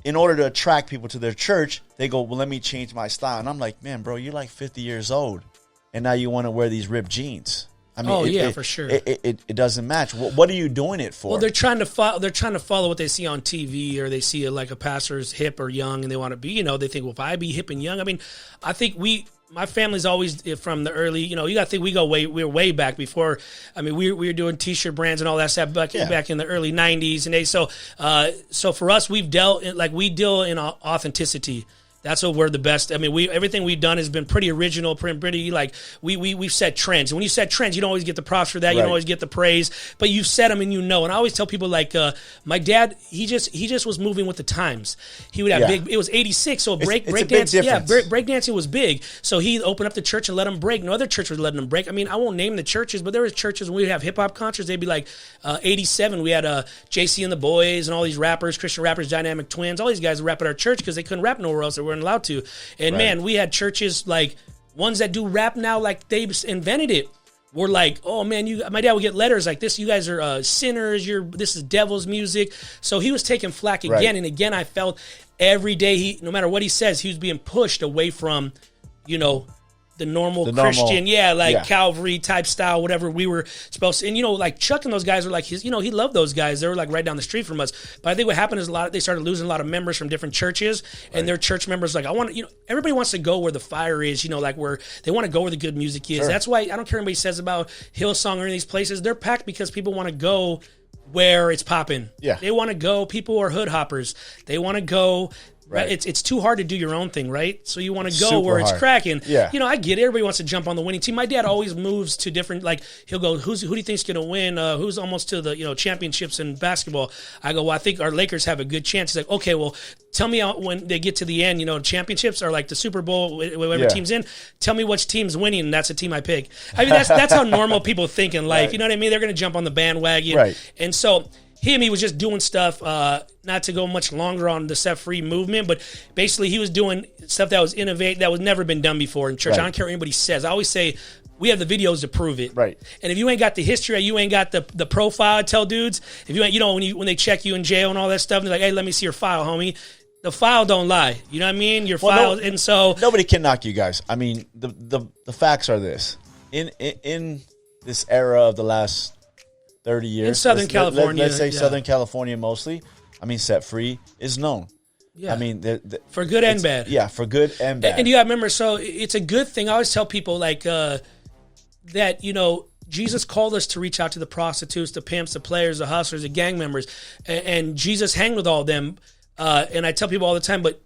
in order to attract people to their church, they go, well, let me change my style. And I'm like, man, bro, you're like 50 years old, and now you want to wear these ripped jeans. I mean, for sure. It doesn't match. What are you doing it for? Well, they're trying to follow what they see on TV, or they see like a pastor's hip or young, and they want to be. They think, well, if I be hip and young, I mean, I think my family's always from the early. You got to think we're way back before. I mean, we were doing T-shirt brands and all that stuff back in the early '90s, and so for us, we deal in authenticity. That's what we're the best. I mean, everything we've done has been pretty original, pretty like we've set trends. And when you set trends, you don't always get the props for that. You don't always get the praise, but you've set them and you know. And I always tell people like my dad, he just was moving with the times. He would have big. It was '86, so breakdancing. Yeah, breakdancing was big. So he opened up the church and let them break. No other church was letting them break. I mean, I won't name the churches, but there was churches when we'd have hip hop concerts. They'd be like '87. We had JC and the Boys and all these rappers, Christian rappers, Dynamic Twins. All these guys would rap at our church because they couldn't rap nowhere else. They weren't allowed to. And man, we had churches like ones that do rap now, like they invented it. We're like, oh man, my dad would get letters like this. You guys are sinners. This is devil's music. So he was taking flack again and again. I felt every day no matter what he says, he was being pushed away from, the normal Christian, Calvary type style, whatever we were supposed to. And, like Chuck and those guys were like, he loved those guys. They were like right down the street from us. But I think what happened is they started losing a lot of members from different churches. And their church members like, everybody wants to go where the fire is, like where they want to go where the good music is. Sure. That's why I don't care what anybody says about Hillsong or any of these places. They're packed because people want to go where it's popping. Yeah. They want to go. People are hood hoppers. They want to go. Right. It's too hard to do your own thing, right? So you want to go where it's cracking. Yeah. I get it. Everybody wants to jump on the winning team. My dad always moves to different, like, he'll go, who do you think's going to win? Who's almost to the, championships in basketball? I go, well, I think our Lakers have a good chance. He's like, okay, well, tell me when they get to the end, championships are like the Super Bowl, whatever team's in. Tell me which team's winning, and that's the team I pick. I mean, that's how normal people think in life. Right. You know what I mean? They're going to jump on the bandwagon. Right. And so he was just doing stuff, not to go much longer on the set free movement, but basically he was doing stuff that was innovative, that was never been done before in church. Right. I don't care what anybody says. I always say, we have the videos to prove it. Right. And if you ain't got the history, you ain't got the profile, I tell dudes, if you ain't, when they check you in jail and all that stuff, and they're like, hey, let me see your file, homie. The file don't lie. You know what I mean? Your file, and so nobody can knock you guys. I mean, the facts are this. In this era of the last 30 years. In Southern California. Let's say Southern California mostly. I mean, Set Free is known. Yeah. I mean, for good and bad. Yeah, for good and bad. And you got to remember, so it's a good thing. I always tell people like that, Jesus called us to reach out to the prostitutes, the pimps, the players, the hustlers, the gang members. And Jesus hanged with all of them. And I tell people all the time, but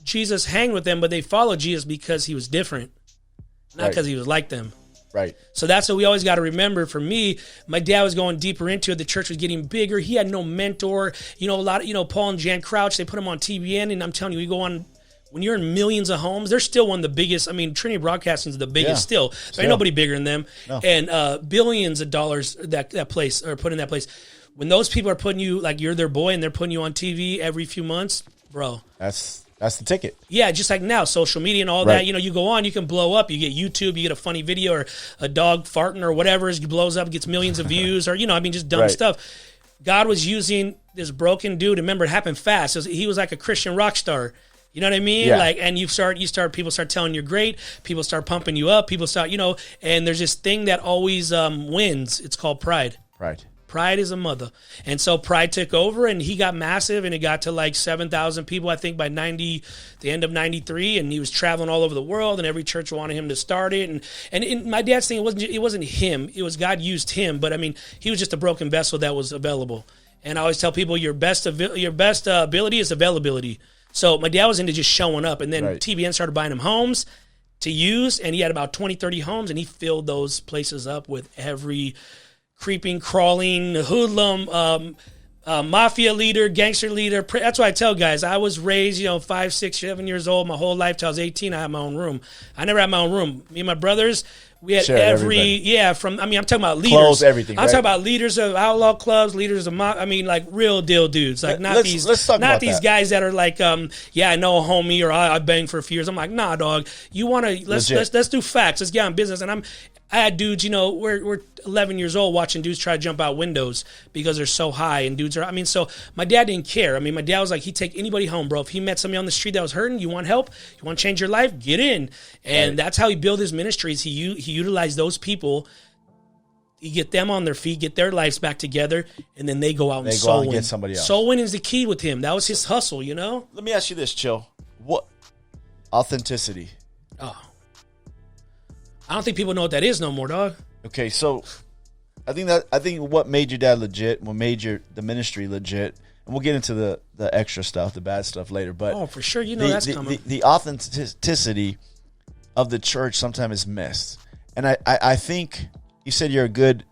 Jesus hanged with them, but they followed Jesus because he was different, not because he was like them. Right. So that's what we always got to remember. For me, my dad was going deeper into it. The church was getting bigger. He had no mentor. A lot of, Paul and Jan Crouch, they put him on TBN. And I'm telling you, we go on, when you're in millions of homes, they're still one of the biggest. I mean, Trinity Broadcasting is the biggest still. There ain't nobody bigger than them. No. And billions of dollars that place are put in that place. When those people are putting you, like you're their boy, and they're putting you on TV every few months, bro. That's the ticket. Yeah, just like now, social media and all that. You go on, you can blow up. You get YouTube, you get a funny video or a dog farting or whatever. It blows up, gets millions of views or, just dumb stuff. God was using this broken dude. Remember, it happened fast. He was like a Christian rock star. You know what I mean? Yeah. Like, and people start telling you're great. People start pumping you up. People start, and there's this thing that always wins. It's called pride. Pride is a mother. And so Pride took over, and he got massive, and it got to like 7,000 people, I think, by the end of 93, and he was traveling all over the world, and every church wanted him to start it. And in my dad's thing, it wasn't him. It was God used him, but I mean, he was just a broken vessel that was available. And I always tell people your best ability is availability. So my dad was into just showing up, and then TBN started buying him homes to use, and he had about 20, 30 homes, and he filled those places up with every creeping, crawling, hoodlum, mafia leader, gangster leader. That's why I tell guys, I was raised, 5, 6, 7 years old. My whole life till I was 18, I had my own room. I never had my own room. Me and my brothers, we had I'm talking about leaders. Clothes, everything. I'm talking about leaders of outlaw clubs, leaders of like real deal dudes. Like not these guys that are like, I know a homie or I banged for a few years. I'm like, nah, dog. You want to let's do facts. Let's get on business. And I had dudes, we're 11 years old watching dudes try to jump out windows because they're so high, and dudes are, so my dad didn't care. I mean, my dad was like, he'd take anybody home, bro. If he met somebody on the street that was hurting, you want help? You want to change your life? Get in. And that's how he built his ministries. He utilized those people. You get them on their feet, get their lives back together, and then they go out and soul win. Get somebody else. Soul win is the key with him. That was his hustle, Let me ask you this, Chill. What? Authenticity. Oh. I don't think people know what that is no more, dog. Okay, so I think what made your dad legit, what made the ministry legit, and we'll get into the extra stuff, the bad stuff later. But for sure, that's coming. The authenticity of the church sometimes is missed. And I think you said you're a good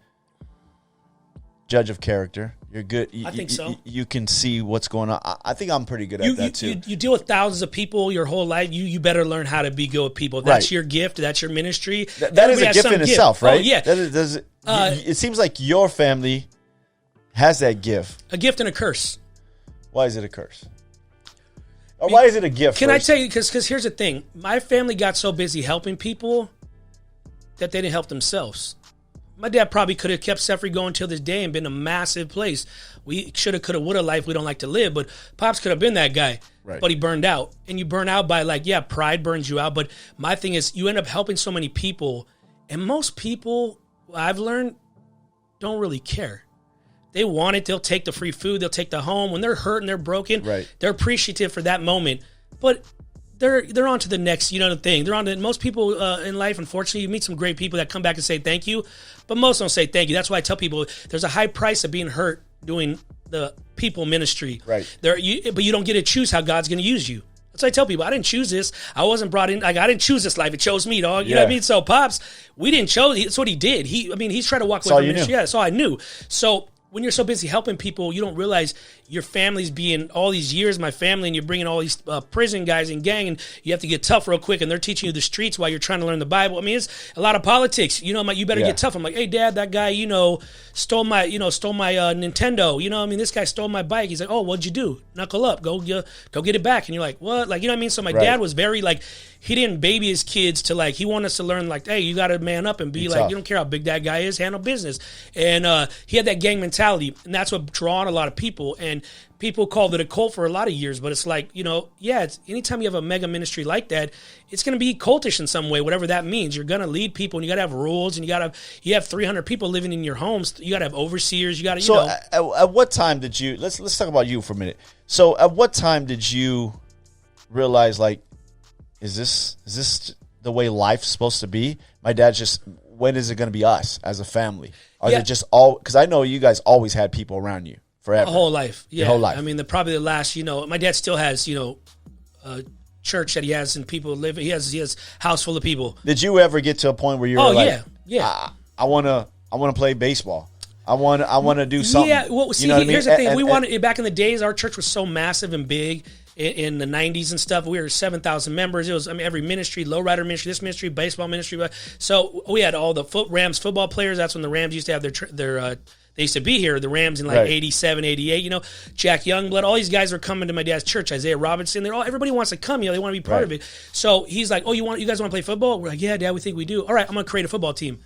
judge of character. You're good. I think so. You can see what's going on. I think I'm pretty good at that too. You deal with thousands of people your whole life. You better learn how to be good with people. That's your gift. That's your ministry. That is a gift in itself, right? Oh, yeah. It seems like your family has that gift. A gift and a curse. Why is it a curse? Or why is it a gift? Can I tell you? Because here's the thing. My family got so busy helping people that they didn't help themselves. My dad probably could have kept Sefri going till this day and been a massive place. We shoulda, coulda, woulda life we don't like to live, but Pops could have been that guy. Right. But he burned out. And you burn out by pride burns you out. But my thing is you end up helping so many people. And most people, I've learned, don't really care. They want it. They'll take the free food. They'll take the home. When they're hurt and they're broken, they're appreciative for that moment. But they're on to the next, thing. They're on to most people in life. Unfortunately, you meet some great people that come back and say thank you, but most don't say thank you. That's why I tell people there's a high price of being hurt doing the people ministry. Right. But you don't get to choose how God's going to use you. That's why I tell people I didn't choose this. I wasn't brought in. I didn't choose this life. It chose me, dog. You know what I mean? So Pops, we didn't choose. That's what he did. He's trying to walk away from ministry. Yeah, that's all I knew. So when you're so busy helping people, you don't realize your family's being all these years, my family, and you're bringing all these prison guys and gang, and you have to get tough real quick, and they're teaching you the streets while you're trying to learn the Bible. I mean, it's a lot of politics. You better get tough. I'm like, hey, Dad, that guy, stole my Nintendo. This guy stole my bike. He's like, oh, what'd you do? Knuckle up. Go get it back. And you're like, what? So my dad was very he didn't baby his kids to he wanted us to learn hey, you got to man up and be tough. You don't care how big that guy is, handle business. And he had that gang mentality, and that's what drawn a lot of people. And people called it a cult for a lot of years, but it's it's anytime you have a mega ministry like that, it's going to be cultish in some way, whatever that means. You're going to lead people, and you got to have rules, and you have 300 people living in your homes. You got to have overseers. You got to, So at what time did you, let's talk about you for a minute. So at what time did you realize is this the way life's supposed to be? My dad's when is it going to be us as a family? Are they just because I know you guys always had people around you forever. A whole life. Yeah. Your whole life. Probably the last, my dad still has, a church that he has and people live. He has a house full of people. Did you ever get to a point where you were I want to play baseball. I want to do something. Yeah. Well, see, here's the thing. We wanted back in the days, our church was so massive and big. In the 90s and stuff, we were 7,000 members. It was, every ministry, lowrider ministry, this ministry, baseball ministry. So we had all the Rams football players. That's when the Rams used to have their they used to be here, the Rams in 87, 88, Jack Youngblood. All these guys were coming to my dad's church, Isaiah Robinson. Everybody wants to come, they want to be part of it. So he's like, oh, you guys want to play football? We're like, yeah, Dad, we think we do. All right, I'm going to create a football team.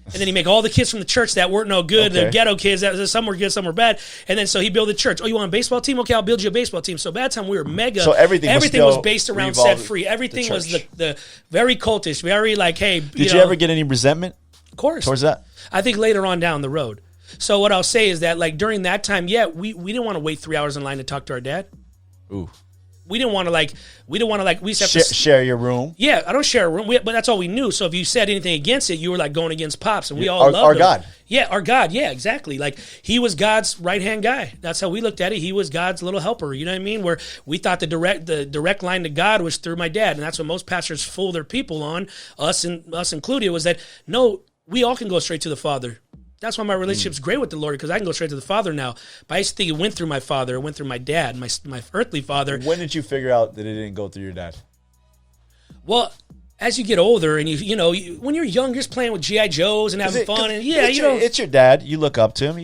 And then he make all the kids from the church that weren't no good, the ghetto kids, some were good, some were bad. And then so he built a church. Oh, you want a baseball team? Okay, I'll build you a baseball team. So by that time we were mega. So everything was based around set free. Everything was the very cultish, very hey. Did you ever get any resentment? Of course. Towards that? I think later on down the road. So what I'll say is that during that time, we didn't want to wait 3 hours in line to talk to our dad. Ooh. We didn't want to we used to have to share your room. Yeah, I don't share a room, but that's all we knew. So if you said anything against it, you were going against Pops, and we all loved our him. God. Yeah, our God. Yeah, exactly. He was God's right-hand guy. That's how we looked at it. He was God's little helper. You know what I mean? Where we thought the direct line to God was through my dad, and that's what most pastors fool their people on, us included, was that no, we all can go straight to the Father. That's why my relationship's great with the Lord, because I can go straight to the Father now. But I used to think it went through my father, it went through my dad, my earthly father. When did you figure out that it didn't go through your dad? Well, as you get older and when you're young, you're just playing with G.I. Joes and having fun. And it's your dad. You look up to him.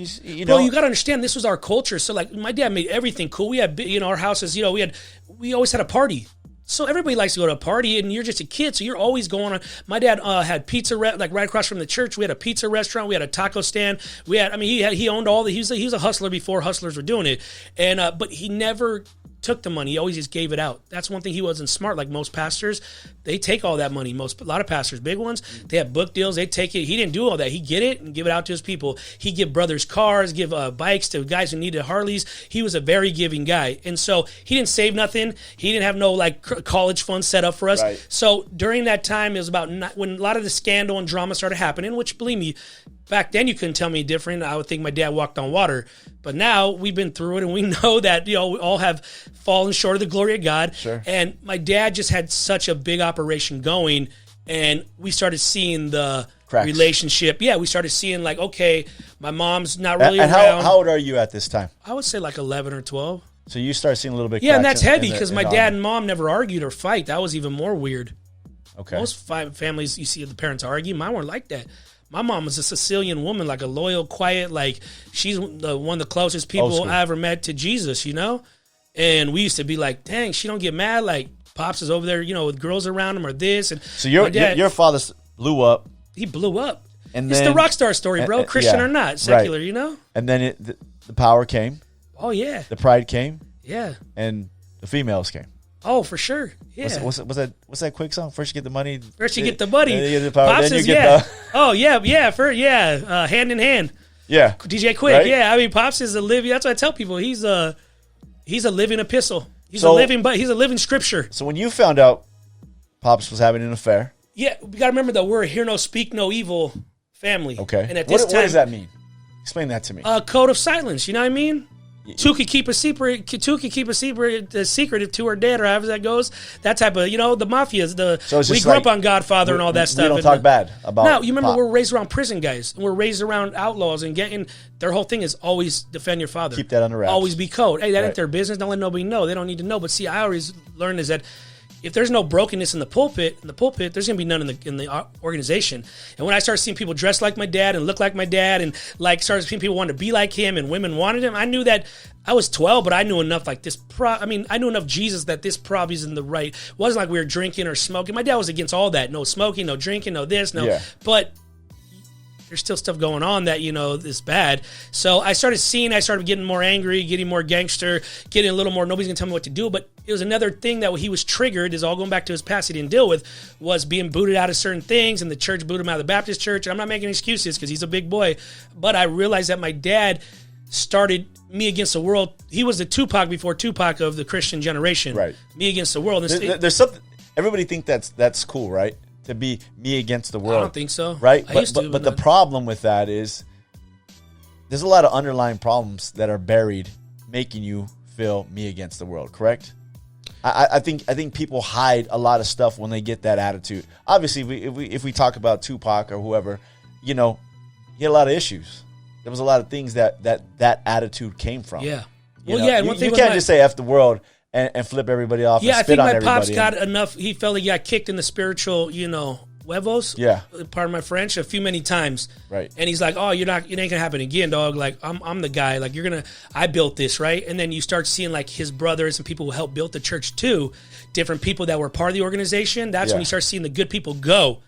Well, you got to understand, this was our culture. So my dad made everything cool. We had, our houses, we always had a party. So everybody likes to go to a party, and you're just a kid, so you're always going on. My dad had pizza, right across from the church. We had a pizza restaurant. We had a taco stand. He owned all the. He was a hustler before hustlers were doing it, and but he never took the money. He always just gave it out. That's one thing. He wasn't smart like most pastors. They take all that money. A lot of pastors, big ones, they have book deals. They take it. He didn't do all that. He get it and give it out to his people. He give brothers cars, give bikes to guys who needed Harleys. He was a very giving guy, and so he didn't save nothing. He didn't have no college fund set up for us. Right. So during that time, it was about when a lot of the scandal and drama started happening. Which, believe me, back then you couldn't tell me different. I would think my dad walked on water. But now we've been through it, and we know that, we all have fallen short of the glory of God. Sure. And my dad just had such a big operation going, and we started seeing the cracks. Relationship. Yeah, we started seeing like, okay, my mom's not really and around. how old are you at this time? I would say like 11 or 12. So you start seeing a little bit. Yeah, and cracks that's heavy in because my dad and mom never argued or fight. That was even more weird. Okay. Most families you see the parents argue. Mine weren't like that. My mom was a Sicilian woman, like a loyal, quiet, like she's one of the closest people I ever met to Jesus, And we used to be like, dang, she don't get mad. Like Pops is over there, with girls around him or this. And so your father blew up. He blew up. And it's then, the rock star story, bro. Christian or not, secular, right. And then the power came. Oh, yeah. The pride came. Yeah. And the females came. Oh, for sure. Yeah. What's that quick song? First you get the money. First you get the money. Then you get the power. Pops then you is, get the. Oh, yeah. Hand in hand. Yeah. DJ Quick. Right? Yeah. I mean, Pops is a living. That's what I tell people. He's a living epistle. He's a living scripture. So when you found out Pops was having an affair. Yeah. We got to remember that we're a hear no, speak no evil family. Okay. And at this time, what does that mean? Explain that to me. Code of silence. You know what I mean? Two can keep a secret. Two can keep a secret if two are dead, or however that goes. That type of, the mafia. We grew up on Godfather and all that stuff. We don't talk bad about. No, you remember Pop. we're raised around prison guys, and we're raised around outlaws, and their whole thing is always defend your father. Keep that under wraps. Always be code. Hey, that ain't their business. Don't let nobody know. They don't need to know. But see, I always learned is that if there's no brokenness in the pulpit, there's gonna be none in the organization. And when I started seeing people dress like my dad and look like my dad, and like started seeing people wanted to be like him, and women wanted him, I knew that I was 12, but I knew enough like this. I knew enough Jesus that this probably isn't the right. It wasn't like we were drinking or smoking. My dad was against all that. No smoking, no drinking, no this, no. Yeah. But there's still stuff going on that, is bad. So I started getting more angry, getting more gangster, getting a little more, nobody's going to tell me what to do. But it was another thing that he was triggered, is all going back to his past he didn't deal with, was being booted out of certain things, and the church booted him out of the Baptist church. And I'm not making excuses because he's a big boy. But I realized that my dad started me against the world. He was the Tupac before Tupac of the Christian generation. Right. Me against the world. There's something, everybody think that's cool, right? To be me against the world. I don't think so. Right? But the problem with that is there's a lot of underlying problems that are buried making you feel me against the world, correct? I think people hide a lot of stuff when they get that attitude. Obviously, if we talk about Tupac or whoever, he had a lot of issues. There was a lot of things that attitude came from. Yeah. And one thing you can't just say F the world and flip everybody off and spit on everybody. Yeah, I think my pops got enough. He felt like he got kicked in the spiritual, huevos. Yeah. Pardon my French, a few many times. Right. And he's like, oh, it ain't going to happen again, dog. Like, I'm the guy. Like, I built this, right? And then you start seeing, like, his brothers and people who helped build the church, too. Different people that were part of the organization. That's when you start seeing the good people go.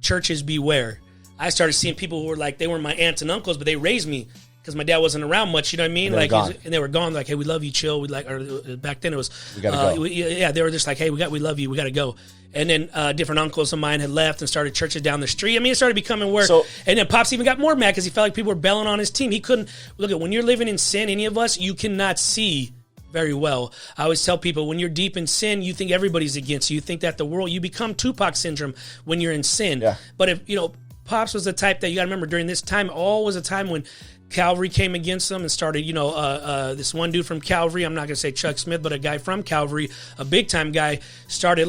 Churches beware. I started seeing people who were like, they were my aunts and uncles, but they raised me because my dad wasn't around much. You know what I mean? And they were gone. Like, hey, we love you, Chill. Or back then it was, we gotta go. They were just like, hey, we love you. We got to go. And then different uncles of mine had left and started churches down the street. I mean, it started becoming work. And then Pops even got more mad because he felt like people were bailing on his team. He couldn't look at when you're living in sin. Any of us, you cannot see very well. I always tell people, when you're deep in sin, you think everybody's against you. You think that the world, you become Tupac syndrome when you're in sin. Yeah. But if Pops was the type that you got to remember during this time, all was a time when Calvary came against them and started, this one dude from Calvary, I'm not going to say Chuck Smith, but a guy from Calvary, a big-time guy, started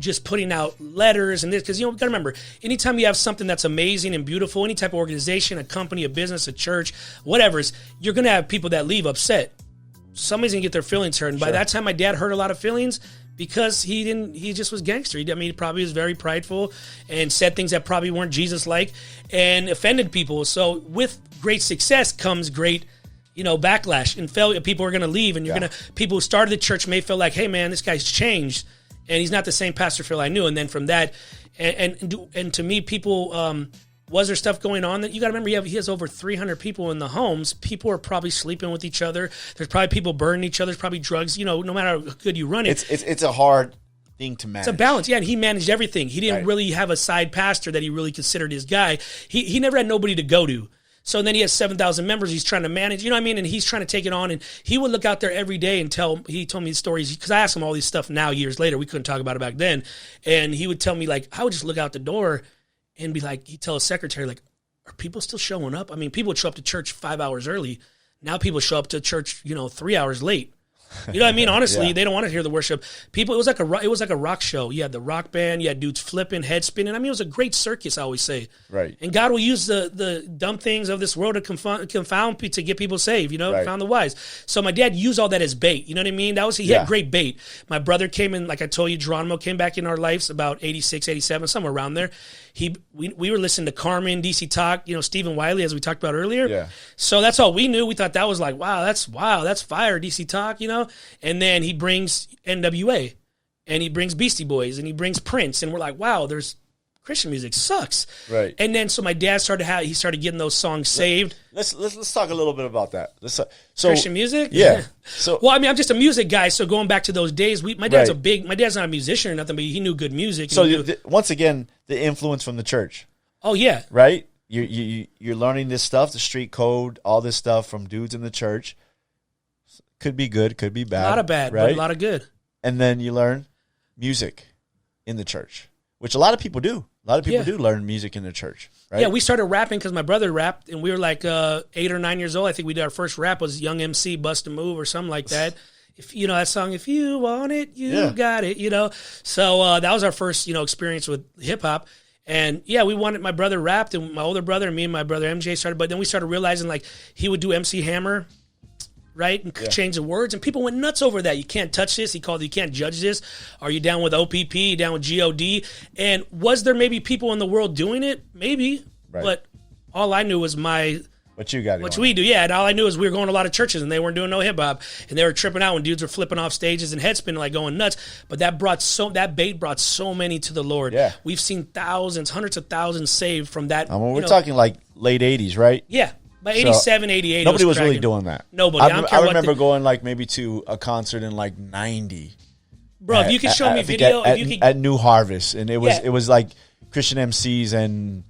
just putting out letters and this, because, you got to remember, anytime you have something that's amazing and beautiful, any type of organization, a company, a business, a church, whatever, you're going to have people that leave upset. Somebody's going to get their feelings hurt. And by that time, my dad hurt a lot of feelings because he just was gangster. He probably was very prideful and said things that probably weren't Jesus-like and offended people. So with great success comes great, backlash and failure. People are going to leave, and people who started the church may feel like, hey man, this guy's changed and he's not the same Pastor Phil I knew. And then from that, and to me, people, was there stuff going on that you got to remember? He has over 300 people in the homes. People are probably sleeping with each other. There's probably people burning each other. There's probably drugs. No matter how good you run it, it's a hard thing to manage. It's a balance. Yeah, and he managed everything. He didn't really have a side pastor that he really considered his guy. He never had nobody to go to. So then he has 7,000 members he's trying to manage, you know what I mean? And he's trying to take it on. And he would look out there every day and he told me stories, because I asked him all these stuff now, years later. We couldn't talk about it back then. And he would tell me, like, I would just look out the door and be like, he'd tell his secretary, like, are people still showing up? I mean, people would show up to church 5 hours early. Now people show up to church, 3 hours late. You know what I mean? Honestly, they don't want to hear the worship. People, it was like a rock show. You had the rock band, you had dudes flipping, head spinning. I mean, it was a great circus, I always say. Right. And God will use the dumb things of this world to confound people, to get people saved, found the wise. So my dad used all that as bait. You know what I mean? He had great bait. My brother came in, like I told you, Geronimo came back in our lives about 86, 87, somewhere around there. We were listening to Carmen, DC Talk, Stephen Wiley, as we talked about earlier. Yeah. So that's all we knew. We thought that was like, wow, that's fire, DC Talk, And then he brings NWA, and he brings Beastie Boys, and he brings Prince, and we're like, wow, there's Christian music sucks. Right. And then so my dad started getting those songs saved. Let's talk a little bit about that. So Christian music? Yeah. So well, I mean, I'm just a music guy, so going back to those days, my dad's not a musician or nothing, but he knew good music. So once again, the influence from the church. Oh yeah. Right? You're learning this stuff, the street code, all this stuff from dudes in the church. Could be good, could be bad. A lot of bad, right? but a lot of good. And then you learn music in the church, which a lot of people do. A lot of people do learn music in the church, right? Yeah, we started rapping because my brother rapped, and we were like 8 or 9 years old. I think we did our first rap was Young MC, Bust a Move, or something like that. If that song, if you want it, you got it, So that was our first, experience with hip hop. And we wanted, my brother rapped, and my older brother and me and my brother MJ started, but then we started realizing like he would do MC Hammer, right, and change the words, and people went nuts over that. You can't touch this. He called it, you can't judge this. Are you down with OPP? You down with GOD? And was there maybe people in the world doing it? Maybe, but all I knew was what you got, what we do, and all I knew is we were going to a lot of churches, and they weren't doing no hip hop, and they were tripping out when dudes were flipping off stages and head spinning, like going nuts. But that bait brought so many to the Lord. Yeah, we've seen thousands, hundreds of thousands saved from that. I mean, we're talking like late '80s, right? Yeah. By 87, 88, nobody was really doing that. Nobody. I remember going like maybe to a concert in like '90. Bro, if you could show me video, at New Harvest, and it was like Christian MCs and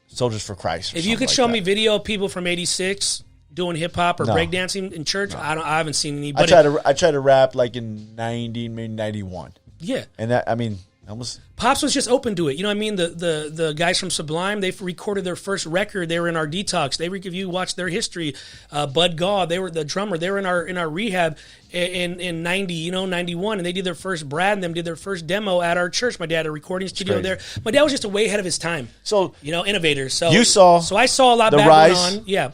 Soldiers for Christ. If you could show me video of people from '86 doing hip hop or breakdancing in church, I haven't seen any. But I tried to rap like in '90, maybe '91. Yeah, and that, I mean, almost. Pops was just open to it. You know what I mean? The guys from Sublime, they recorded their first record. They were in our detox. If you watch their history, Bud Gaw, they were the drummer. They were in our rehab in 90, 91, and they did their first, Brad and them did their first demo at our church. My dad had a recording studio there. My dad was just way ahead of his time. So, innovator. So I saw a lot back going on. Yeah.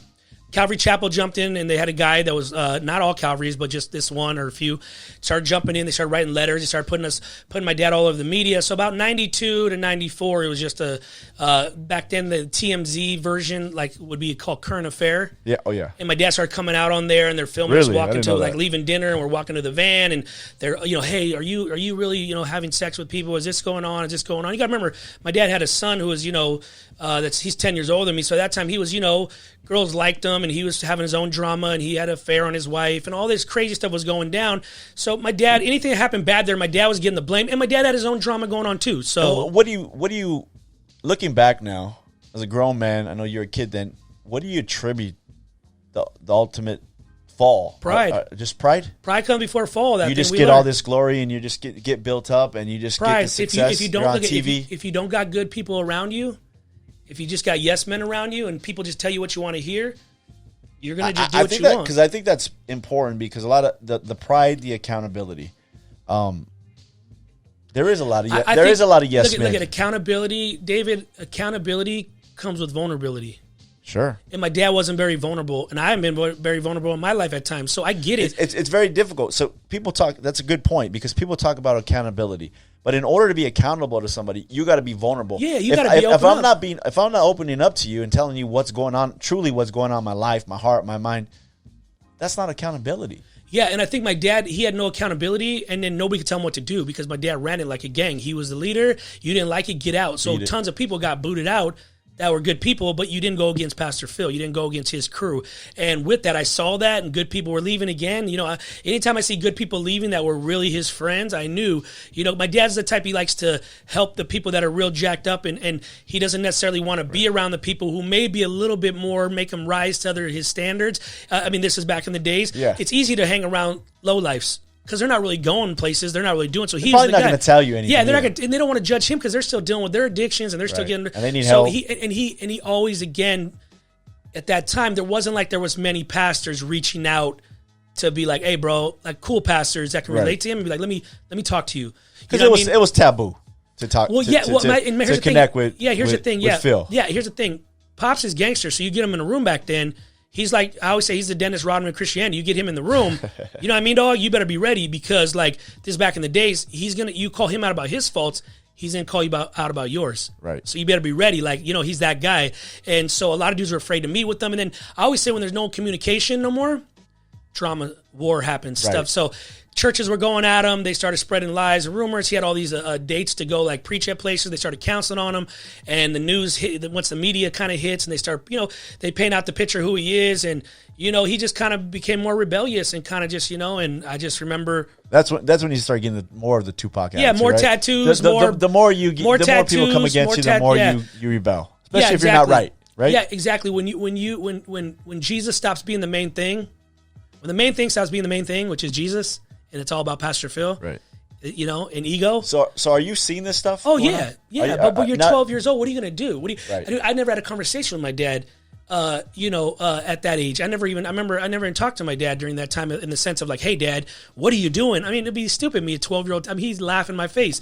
Calvary Chapel jumped in, and they had a guy that was not all Calvaries, but just this one or a few. Started jumping in. They started writing letters. They started putting my dad all over the media. So about 92 to 94, it was just back then the TMZ version, like would be called Current Affair. Yeah, oh yeah. And my dad started coming out on there, and they're filming us walking to like leaving dinner, and we're walking to the van, and they're hey, are you really having sex with people? Is this going on? Is this going on? You got to remember, my dad had a son who was he's 10 years older than me. So at that time he was girls liked him, and he was having his own drama, and he had an affair on his wife, and all this crazy stuff was going down. So my dad, anything that happened bad there, my dad was getting the blame, and my dad had his own drama going on too. So what do you looking back now as a grown man? I know you're a kid then. What do you attribute the ultimate fall? Pride. Just pride. Pride comes before fall. You just get all this glory, and you just get built up, and you just get the success. If you don't you're on TV. If you don't got good people around you. If you just got yes men around you and people just tell you what you want to hear, you're going to just do what you want. Because I think that's important, because a lot of the pride, the accountability, there is a lot of yes men. Look at accountability, David. Accountability comes with vulnerability. Sure. And my dad wasn't very vulnerable, and I haven't been very vulnerable in my life at times. So I get it. It's very difficult. So people talk. That's a good point, because people talk about accountability. But in order to be accountable to somebody, you got to be vulnerable. Yeah, you got to be open up. If I'm not opening up to you and telling you what's going on, truly what's going on in my life, my heart, my mind, that's not accountability. Yeah, and I think my dad, he had no accountability, and then nobody could tell him what to do, because my dad ran it like a gang. He was the leader. You didn't like it, get out. So tons of people got booted out that were good people, but you didn't go against Pastor Phil. You didn't go against his crew. And with that, I saw that, and good people were leaving again. Anytime I see good people leaving that were really his friends, I knew, my dad's the type, he likes to help the people that are real jacked up, and he doesn't necessarily want to be around the people who may be a little bit more, make him rise to his standards. This is back in the days. Yeah. It's easy to hang around lowlifes, because they're not really going places. They're not really doing. So he's probably the not guy. going to tell you anything. Yeah, they're not going to, and they don't want to judge him because they're still dealing with their addictions and they're still getting. And they need help. He always, again, at that time, there wasn't like there was many pastors reaching out to be like, hey, bro, like cool pastors that can relate to him and be like, let me talk to you. Because it was taboo to talk. Well, to connect with. Here's the thing. Yeah, Phil. Yeah, here's the thing. Pops is gangster, so you get him in a room back then. He's like, I always say, he's the Dennis Rodman of Christianity. You get him in the room, you know what I mean, dog? You better be ready because, like, this is back in the days, you call him out about his faults, he's going to call you out about yours. Right. So you better be ready. Like, you know, he's that guy. And so a lot of dudes are afraid to meet with them. And then I always say when there's no communication no more, drama, war happens, stuff. So churches were going at him. They started spreading lies and rumors. He had all these dates to go like preach at places. They started counseling on him. And the news hit, once the media kind of hits and they start, you know, they paint out the picture of who he is. And, you know, he just kind of became more rebellious and kind of just, you know, and I just remember. That's when you start getting more of the Tupac attitude. Yeah, more right? tattoos, the more you get, the more people come against you, the more you rebel. Especially if you're not right. Yeah, exactly. When Jesus stops being the main thing, when the main thing stops being the main thing, which is Jesus, and it's all about Pastor Phil, right? You know, and ego. So are you seeing this stuff? Oh yeah, yeah. But you're 12 years old. What are you gonna do? I never had a conversation with my dad. At that age, I never even talked to my dad during that time in the sense of like, hey, Dad, what are you doing? I mean, it'd be stupid me, a 12-year-old. I mean, he's laughing in my face.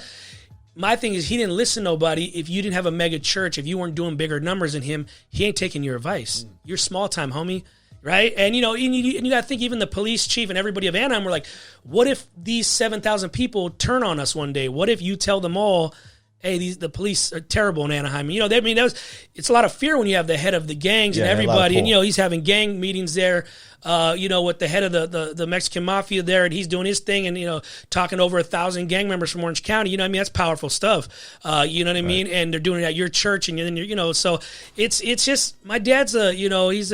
My thing is, he didn't listen to nobody. If you didn't have a mega church, if you weren't doing bigger numbers than him, he ain't taking your advice. You're small time, homie. Right? And, you know, you got to think even the police chief and everybody of Anaheim were like, what if these 7,000 people turn on us one day? What if you tell them all, hey, the police are terrible in Anaheim? You know, it's a lot of fear when you have the head of the gangs and everybody. And, you know, he's having gang meetings there, with the head of the Mexican mafia there, and he's doing his thing and, you know, talking over 1,000 gang members from Orange County. You know what I mean? That's powerful stuff. You know what I mean? And they're doing it at your church. And then, you know, so it's just, my dad's he's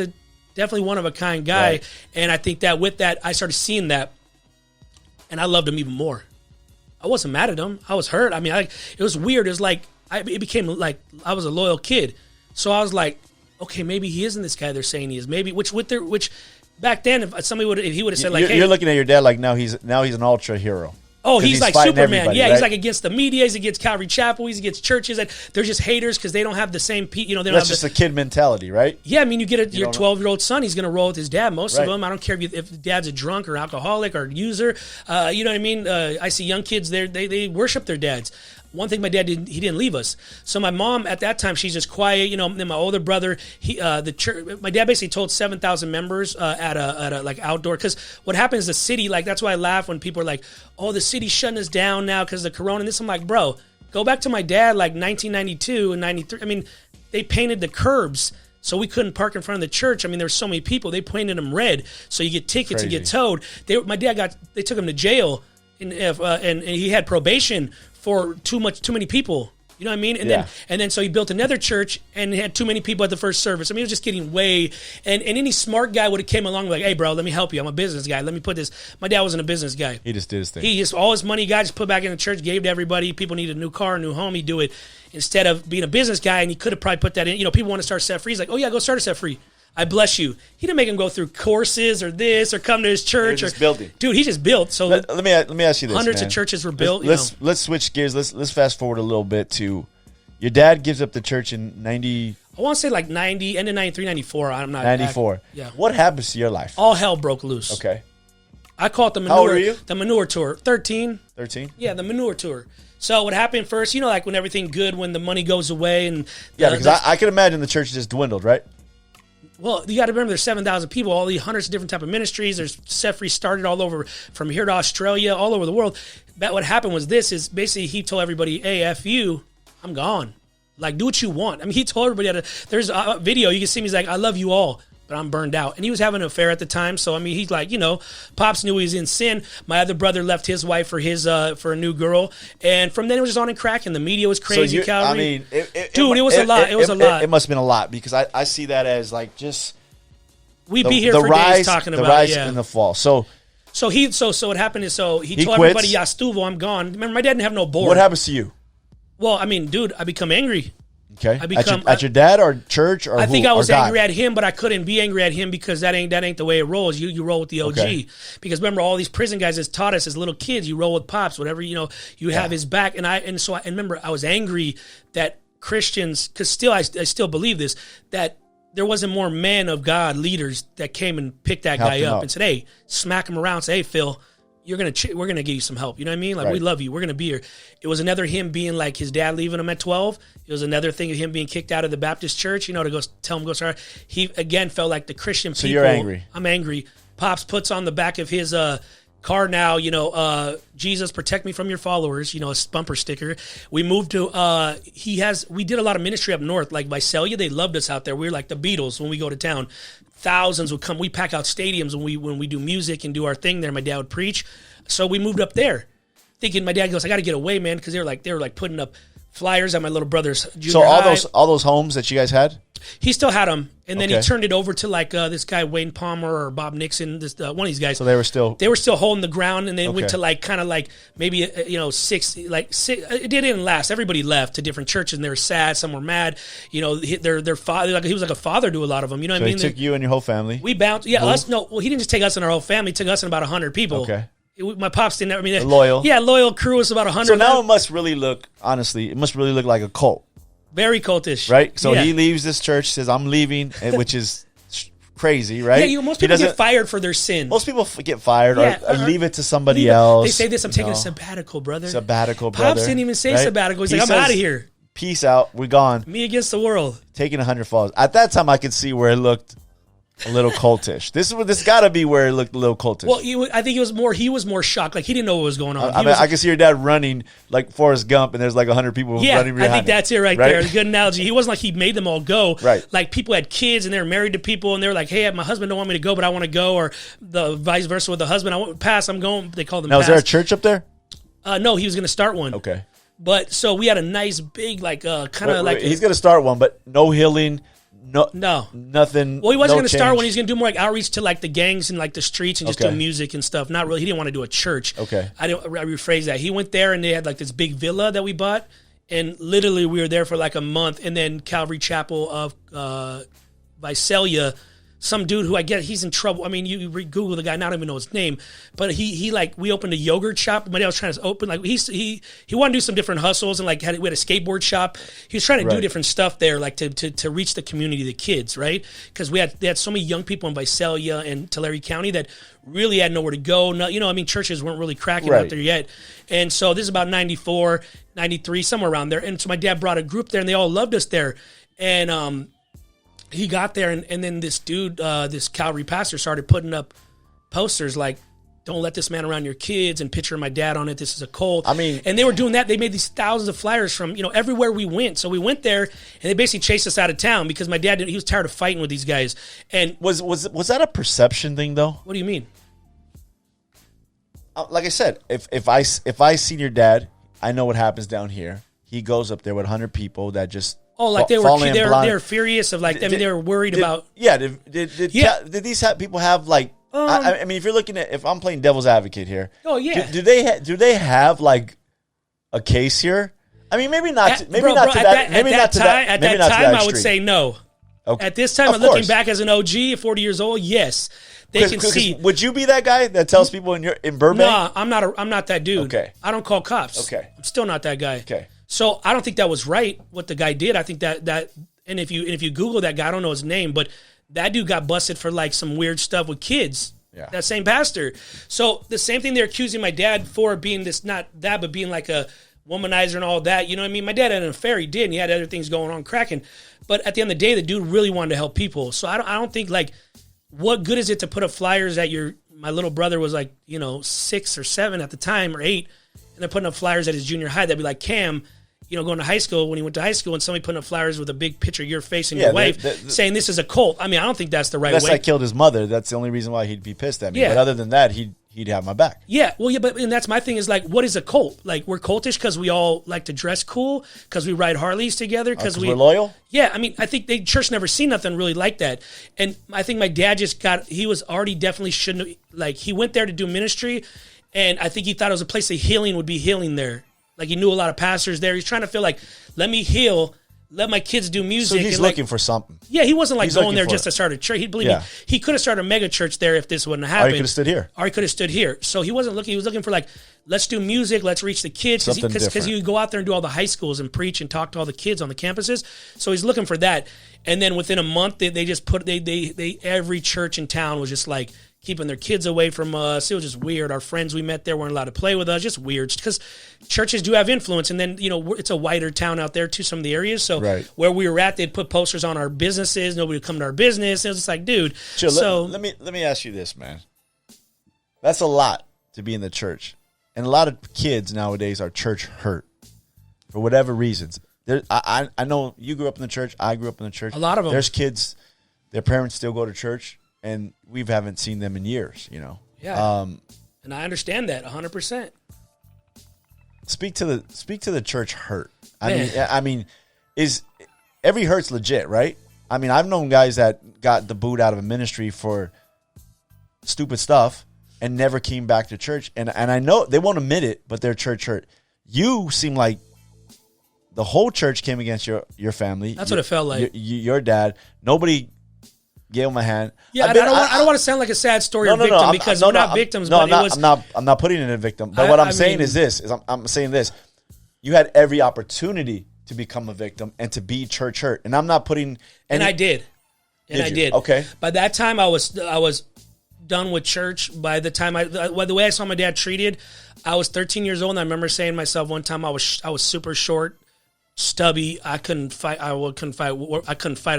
definitely one of a kind guy. Right. And I think that with that, I started seeing that and I loved him even more. I wasn't mad at him. I was hurt. I mean, it was weird. It was like, it became like I was a loyal kid. So I was like, okay, maybe he isn't this guy they're saying he is. Maybe, which back then, if he would have said like, hey. You're looking at your dad like now he's an ultra hero. Oh, he's like Superman. Yeah, right? He's like against the media. He's against Calvary Chapel. He's against churches. And they're just haters because they don't have the same, you know. That's just a kid mentality, right? Yeah, I mean, you get your 12-year-old son. He's going to roll with his dad. Most of them, I don't care if dad's a drunk or alcoholic or user. You know what I mean? I see young kids there. They worship their dads. One thing my dad didn't, he didn't leave us. So my mom at that time, she's just quiet, you know. And my older brother, the church, my dad basically told 7,000 members at a like outdoor. Because what happens, the city, like that's why I laugh when people are like, oh, the city's shutting us down now because of the corona. And this, I'm like, bro, go back to my dad like 1992 and 93. I mean, they painted the curbs so we couldn't park in front of the church. I mean, there were so many people. They painted them red so you get tickets and get towed. My dad they took him to jail and he had probation for too many people. You know what I mean? And then so he built another church and had too many people at the first service. I mean, it was just getting way, and any smart guy would have came along like, hey, bro, let me help you. I'm a business guy. Let me put this. My dad wasn't a business guy. He just did his thing. He just, all his money he got, just put back in the church, gave to everybody. People needed a new car, a new home. He'd do it instead of being a business guy, and he could have probably put that in. You know, people want to start Set Free. He's like, oh, yeah, go start a Set Free. I bless you. He didn't make him go through courses or this or come to his church. Just building. Dude, he just built. So let me ask you this. Hundreds man. of churches were built. Let's switch gears. Let's fast forward a little bit to your dad gives up the church in 90. I want to say like 90, end of 93, 94. I'm not 94. Yeah. What happens to your life? All hell broke loose. Okay. I call it the manure. How old are you? The manure tour. 13. 13? Yeah, the manure tour. So what happened first, you know, like when everything good, when the money goes away. And because I can imagine the church just dwindled, right? Well, you got to remember there's 7,000 people, all these hundreds of different type of ministries. There's Set Free started all over, from here to Australia, all over the world. But what happened was is basically he told everybody, hey, F you, I'm gone. Like, do what you want. I mean, he told everybody, there's a video, you can see me, he's like, I love you all, but I'm burned out. And he was having an affair at the time. So, I mean, he's like, you know, Pops knew he was in sin. My other brother left his wife for a new girl. And from then it was just on and cracking. The media was crazy, Calvary. I mean, it was a lot. It was a lot. It must have been a lot because I see that as like just we'd be here for days talking about the rise and the fall. So what happened is he told everybody, ya estuvo, I'm gone. Remember, my dad didn't have no board. What happens to you? Well, I mean, dude, I become angry. Okay. I become at your dad or church or I think I was or God? angry at him, but I couldn't be angry at him because that ain't the way it rolls. You roll with the OG. Okay. Because remember, all these prison guys has taught us as little kids, you roll with pops, whatever, you have his back. And so remember, I was angry that Christians, because still I still believe this, that there wasn't more men of God leaders that came and picked that guy up and said, hey, smack him around, say, hey, Phil, we're gonna give you some help. You know what I mean? Like, we love you. We're gonna be here. It was another him being like his dad leaving him at 12. It was another thing of him being kicked out of the Baptist church, to go tell him go sorry. He again felt like the Christian people. So you're angry. I'm angry. Pops puts on the back of his car now, Jesus, protect me from your followers, a bumper sticker. We moved to we did a lot of ministry up north, like Visalia. They loved us out there. We were like the Beatles when we go to town. Thousands would come. We pack out stadiums when we do music and do our thing there. My dad would preach. So we moved up there thinking, my dad goes, I got to get away, man. Cause they were like putting up flyers at my little brother's junior high. all those homes that you guys had? He still had them, and then he turned it over to like this guy Wayne Palmer or Bob Nixon, one of these guys. So they were still holding the ground, and they went to like kind of like maybe six. It didn't last. Everybody left to different churches, and they were sad. Some were mad. Their father, he was like a father to a lot of them. You know what I mean? He took you and your whole family. We bounced. Yeah, us. No, well, he didn't just take us and our whole family. He took us and about 100 people. Okay. My pops didn't. I mean, loyal. Yeah, loyal crew was about 100. So now it must really look like a cult. Very cultish. Right? So he leaves this church, says, I'm leaving, which is crazy, right? Yeah, most people get fired for their sin. Most people get fired or leave it to somebody else. They say this, I'm taking a sabbatical, brother. Brother. Pops didn't even say sabbatical. He's like, I'm out of here. Peace out. We're gone. Me against the world. Taking 100 followers. At that time, I could see where it looked a little cultish. This got to be where it looked a little cultish. Well, I think he was more shocked. Like, he didn't know what was going on. I can see your dad running like Forrest Gump, and there's like 100 people running behind him. I think that's it right there. A good analogy. He wasn't like he made them all go. Right. Like, people had kids, and they were married to people, and they were like, hey, my husband don't want me to go, but I want to go, or the vice versa with the husband. I want to pass. I'm going. They call them Now, pass. is there a church up there? No, he was going to start one. Okay. But, so we had a nice, big, like, kind of like... He's going to start one, but no healing... No, nothing. Well, he wasn't going to start one. He's going to do more like outreach to like the gangs and like the streets and just do music and stuff. Not really. He didn't want to do a church. Okay. I rephrase that. He went there and they had like this big villa that we bought, and literally we were there for like a month. And then Calvary Chapel of Visalia, some dude who I get, he's in trouble. I mean, you Google the guy, not even know his name, but he like, we opened a yogurt shop. My dad was trying to open, like, he wanted to do some different hustles, and like we had a skateboard shop. He was trying to do different stuff there, like to reach the community, the kids, right? Because they had so many young people in Visalia and Tulare County that really had nowhere to go. Churches weren't really cracking out there yet. And so this is about 94, 93, somewhere around there. And so my dad brought a group there, and they all loved us there. And, he got there, and then this dude, this Calvary pastor, started putting up posters like, don't let this man around your kids, and picture my dad on it. This is a cult. I mean, and they were doing that. They made these thousands of flyers from, everywhere we went. So we went there, and they basically chased us out of town because my dad, he was tired of fighting with these guys. And was that a perception thing, though? What do you mean? Like I said, if I seen your dad, I know what happens down here. He goes up there with 100 people that just... Oh, like they were furious of like, they were worried about. Yeah. Did these people have like, I mean, if you're looking at, if I'm playing devil's advocate here. Oh yeah. Do they have like a case here? I mean, maybe not to that. At that time, I would say no. Okay. At this time, looking back as an OG, 40 years old, yes. They can see. Would you be that guy that tells people in Burbank? Nah, I'm not that dude. Okay. I don't call cops. Okay. I'm still not that guy. Okay. So I don't think that was right what the guy did. I think that and if you Google that guy, I don't know his name, but that dude got busted for like some weird stuff with kids. Yeah. That same pastor. So the same thing they're accusing my dad for, being this, not that, but being like a womanizer and all that. You know what I mean? My dad had an affair. He did. And he had other things going on, cracking. But at the end of the day, the dude really wanted to help people. So I don't think, like, what good is it to put up flyers that my little brother was like, 6 or 7 at the time, or 8, and they're putting up flyers at his junior high. That'd be like Cam, going to high school, when he went to high school, and somebody putting up flyers with a big picture of your face and your wife saying this is a cult. I mean, I don't think that's the right way. Unless I killed his mother, that's the only reason why he'd be pissed at me. Yeah. But other than that, he'd have my back. Yeah, well, yeah, and that's my thing is like, what is a cult? Like, we're cultish because we all like to dress cool, because we ride Harleys together, because we're loyal? Yeah, I mean, I think the church never seen nothing really like that. And I think my dad he was already definitely shouldn't have, like, he went there to do ministry, and I think he thought it was a place of healing would be healing there. Like, he knew a lot of pastors there. He's trying to feel like, let me heal. let my kids do music. So he's and looking for something. Yeah, he wasn't like He's going there looking just for to start a church. Believe Yeah. me, he could have started a mega church there if this wouldn't have Or happened. he could have stood here. Or he could have stood here. So he wasn't looking. He was looking for like, let's do music, let's reach the kids, Something because different. he would go out there and do all the high schools and preach and talk to all the kids on the campuses. So he's looking for that. And then within a month, they just put they every church in town was just like keeping their kids away from us. It was just weird. Our friends we met there weren't allowed to play with us. Just weird, because churches do have influence. And then, it's a whiter town out there too, some of the areas. So Right. where we were at, they'd put posters on our businesses. Nobody would come to our business. It was just like, dude. Chill, so let me ask you this, man. That's a lot to be in the church. And a lot of kids nowadays are church hurt for whatever reasons. I know you grew up in the church. I grew up in the church. A lot of them. There's kids, their parents still go to church, and we haven't seen them in years, Yeah. And I understand that 100%. Speak to the church hurt. Man. I mean, is every hurt's legit, right? I mean, I've known guys that got the boot out of a ministry for stupid stuff and never came back to church. And I know they won't admit it, but they're church hurt. You seem like the whole church came against your family. That's what it felt like. Your dad. Nobody gave him a hand. Yeah, I don't want to sound like a sad story or victim, because we're not victims. No, but I'm not putting it in a victim. But what I'm saying is this: I'm saying this. You had every opportunity to become a victim and to be church hurt, and I'm not putting. And I did. I did. Okay. By that time, I was done with church. By the time the way I saw my dad treated, I was 13 years old, and I remember saying to myself one time, I was super short, stubby. I couldn't fight. I couldn't fight.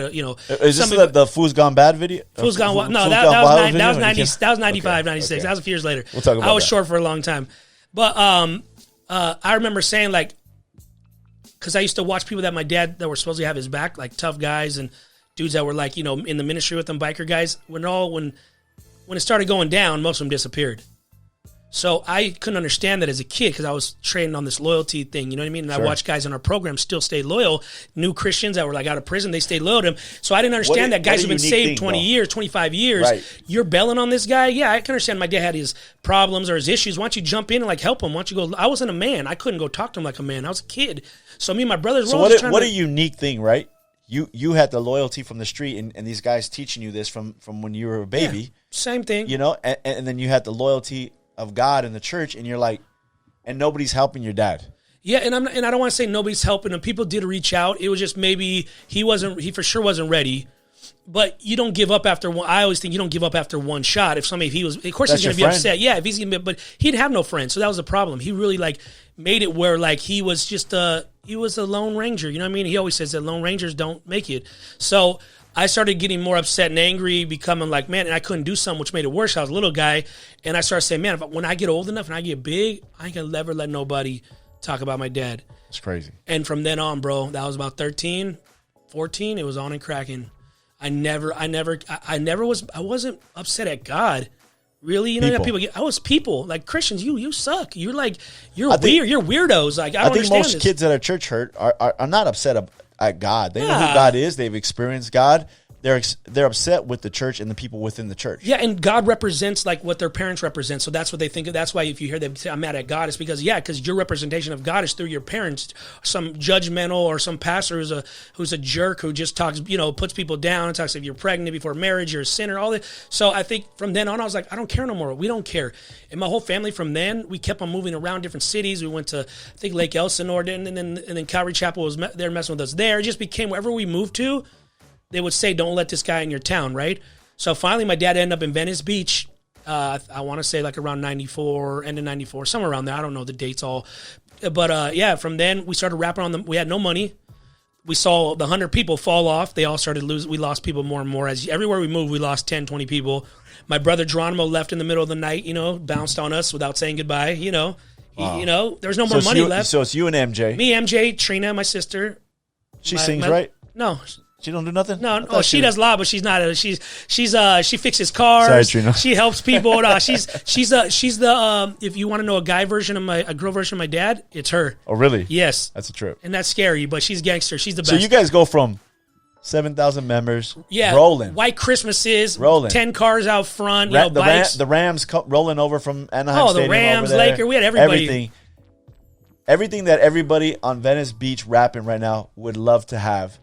Is this the Fool's Gone Bad video? Fool's Gone Wild. No, that was 95, Okay. 96. That was a few years later. We'll talk about I was that. short for a long time, but I remember saying, like, because I used to watch people that my dad that were supposed to have his back, like tough guys and dudes that were like, in the ministry with them, biker guys. When it started going down, most of them disappeared. So I couldn't understand that as a kid, because I was trained on this loyalty thing, you know what I mean? And Sure. I watched guys in our program still stay loyal. New Christians that were like out of prison, they stayed loyal to him. So I didn't understand that guys who've been saved 20 years, 25 years, Right. You're bailing on this guy? Yeah, I can understand my dad had his problems or his issues. Why don't you jump in and like help him? Why don't you go? I wasn't a man. I couldn't go talk to him like a man. I was a kid. So me and my brothers were all just trying what to... a unique thing, right? You had the loyalty from the street, and these guys teaching you this from when you were a baby. Yeah, same thing. And then you had the loyalty of God in the church, and you're like, and nobody's helping your dad. Yeah, and I don't want to say nobody's helping him. People did reach out. It was just maybe he for sure wasn't ready. But you don't give up after one. I always think you don't give up after one shot. If he was, of course That's he's going to your be friend. upset. Yeah, if he's going to be, but he'd have no friends, so that was the problem. He really like made it where like he was just he was a lone ranger. You know what I mean? He always says that lone rangers don't make it. So I started getting more upset and angry, becoming like, man, and I couldn't do something, which made it worse. I was a little guy, and I started saying, man, when I get old enough and I get big, I ain't gonna never let nobody talk about my dad. It's crazy. And from then on, bro, that was about 13, 14. It was on and cracking. I wasn't upset at God. Really, you know, people get. I was people like Christians. You suck. You're weird. You're weirdos. Like I don't think understand most this. kids that are church hurt are not upset at God. They know who God is. They've experienced God. They're upset with the church and the people within the church. Yeah, and God represents like what their parents represent. So that's what they think. That's why if you hear them say, I'm mad at God, it's because your representation of God is through your parents. Some judgmental or some pastor who's a jerk who just talks, puts people down and talks if you're pregnant before marriage, you're a sinner, all that. So I think from then on, I was like, I don't care no more. We don't care. And my whole family from then, we kept on moving around different cities. We went to, I think, Lake Elsinore, and then Calvary Chapel was there messing with us there. It just became wherever we moved to, they would say, don't let this guy in your town, right? So finally, my dad ended up in Venice Beach. I want to say like around 94, end of 94, somewhere around there. I don't know the dates all. But from then, we started rapping on them. We had no money. We saw the 100 people fall off. They all started losing. We lost people more and more. As everywhere we moved, we lost 10, 20 people. My brother Geronimo left in the middle of the night, bounced on us without saying goodbye, Wow. There was no more money left. So it's you and MJ. Me, MJ, Trina, my sister. She sings, right? No. She don't do nothing? No, she does a lot, but she's not. She fixes cars. Sorry, Trina. She helps people. No, she's the if you want to know a girl version of my dad, it's her. Oh, really? Yes. That's a trip. And that's scary, but she's gangster. She's the best. So you guys go from 7,000 members, rolling. White Christmases, rolling. 10 cars out front, bikes. The Rams rolling over from Anaheim Stadium. The Rams, over there, Lakers, we had everybody. Everything. everything that everybody on Venice Beach rapping right now would love to have,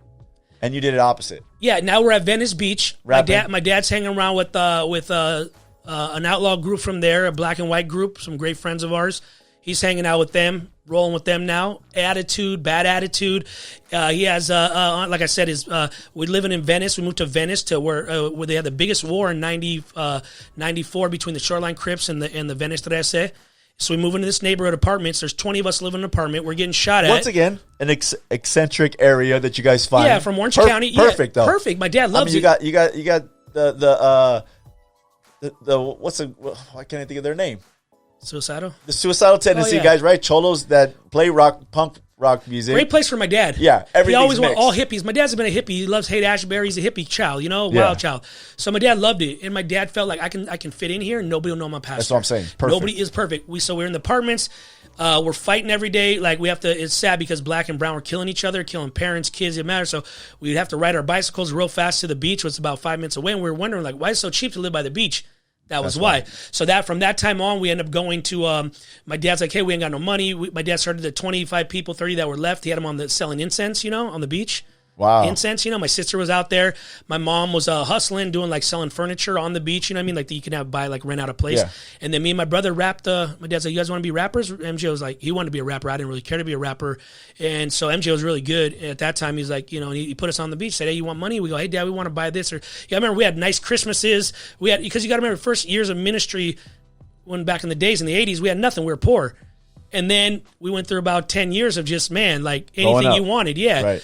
and you did it opposite. Yeah, now we're at Venice Beach. Rapping. My dad's hanging around with an outlaw group from there, a black and white group, some great friends of ours. He's hanging out with them, rolling with them now. Attitude, bad attitude. He has, like I said, we're living in Venice. We moved to Venice to where they had the biggest war in 94 between the Shoreline Crips and the Venice 13. So we move into this neighborhood apartments. There's 20 of us living in an apartment. We're getting shot at. Once again, an eccentric area that you guys find. Yeah, from Orange County. Perfect, though. Perfect. My dad loves it. You got the why can't I think of their name? Suicidal? The suicidal tendency guys, right? Cholos that play punk rock music. Great place for my dad. Yeah, everything's he always mixed. all hippies. My dad's been a hippie. He loves Haight-Ashbury. He's a hippie child, wild child. So my dad loved it, and my dad felt like I can fit in here, and nobody will know my past. That's what I'm saying. Perfect. Nobody is perfect. We're in the apartments. We're fighting every day. Like we have to. It's sad because black and brown were killing each other, killing parents, kids. It matters. So we'd have to ride our bicycles real fast to the beach, which is about 5 minutes away. And we were wondering like, why is it so cheap to live by the beach? That was why. So from that time on, we ended up going to, my dad's like, hey, we ain't got no money. My dad started the 25 people, 30 that were left. He had them on selling incense, on the beach. Wow. Incense, my sister was out there. My mom was hustling, doing like selling furniture on the beach, like that you can rent out a place. Yeah. And then me and my brother rapped. My dad's like, you guys want to be rappers? MJ was like, he wanted to be a rapper. I didn't really care to be a rapper. And so MJ was really good. At that time, he was like, and he put us on the beach, said, hey, you want money? We go, hey, Dad, we want to buy this. I remember we had nice Christmases. Because you got to remember, first years of ministry, when back in the days, in the 80s, we had nothing. We were poor. And then we went through about 10 years of just, like anything you wanted. Yeah. Right.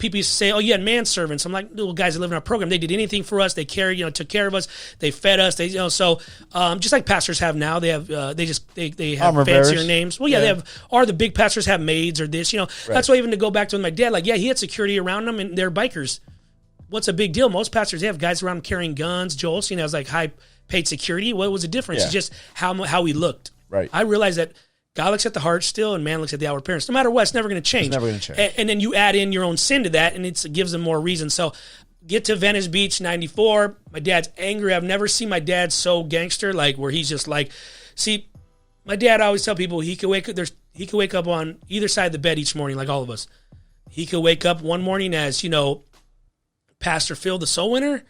People used to say, oh, you had manservants. I'm like, little guys that live in our program. They did anything for us. They carried, took care of us. They fed us. They, so just like pastors have now, they have, they have Armor fancier bearers. names. Well, they have, or the big pastors have maids or this, Right. That's why even to go back to my dad, like, he had security around them and they're bikers. What's a big deal? Most pastors, they have guys around them carrying guns. Joel Osteen has like high paid security. What was the difference? Yeah. It's just how we looked. Right. I realized that God looks at the heart still, and man looks at the outward appearance. No matter what, it's never going to change. It's never going to change. And then you add in your own sin to that, and it gives them more reason. So get to Venice Beach, 94. My dad's angry. I've never seen my dad so gangster, like where he's just like, see, my dad, I always tell people he could wake up on either side of the bed each morning, like all of us. He could wake up one morning as, Pastor Phil, the soul winner,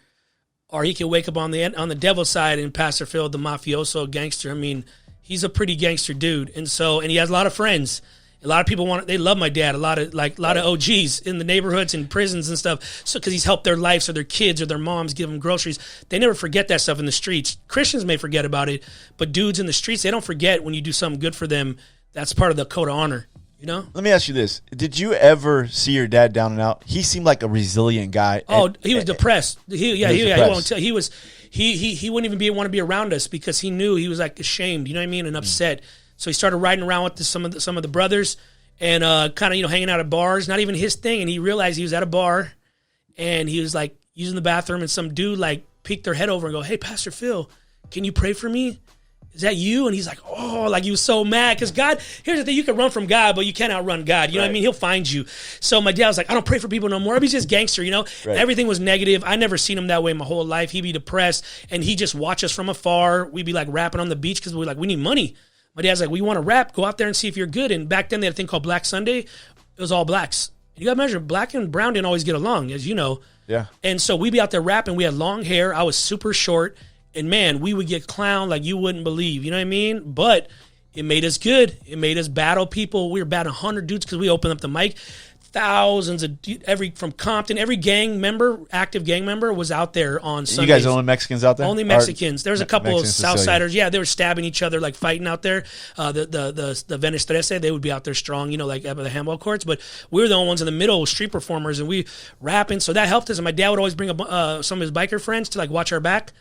or he could wake up on the devil's side and Pastor Phil, the mafioso gangster. I mean, he's a pretty gangster dude, and he has a lot of friends. A lot of people they love my dad. A lot of OGs in the neighborhoods and prisons and stuff. So because he's helped their lives or their kids or their moms give them groceries, they never forget that stuff in the streets. Christians may forget about it, but dudes in the streets, they don't forget when you do something good for them. That's part of the code of honor. Let me ask you this: did you ever see your dad down and out? He seemed like a resilient guy. Oh, he was depressed. He won't tell. He wouldn't even want to be around us because he knew he was like ashamed, and upset. So he started riding around with some of the brothers and kind of hanging out at bars. Not even his thing. And he realized he was at a bar and he was like using the bathroom, and some dude like peeked their head over and go, "Hey, Pastor Phil, can you pray for me? Is that you?" And he's like, oh, like he was so mad because God, here's the thing, you can run from God, but you can't outrun God. You know what I mean? He'll find you. So my dad was like, I don't pray for people no more. He's just gangster, Right. Everything was negative. I never seen him that way my whole life. He'd be depressed and he'd just watch us from afar. We'd be like rapping on the beach because we're like, we need money. My dad's like, we want to rap. Go out there and see if you're good. And back then they had a thing called Black Sunday. It was all blacks. You got to measure, black and brown didn't always get along, as you know. Yeah. And so we'd be out there rapping. We had long hair. I was super short. And man, we would get clowned like you wouldn't believe. You know what I mean? But it made us good. It made us battle people. We were batting 100 dudes because we opened up the mic. Thousands of from Compton, every active gang member was out there on Sundays. You guys are the only Mexicans out there? Only Mexicans. There was a couple of Southsiders. Yeah, they were stabbing each other, like fighting out there. The Venice 13, they would be out there strong, like at the handball courts. But we were the only ones in the middle, street performers, and we rapping. So that helped us. And my dad would always bring some of his biker friends to like watch our back.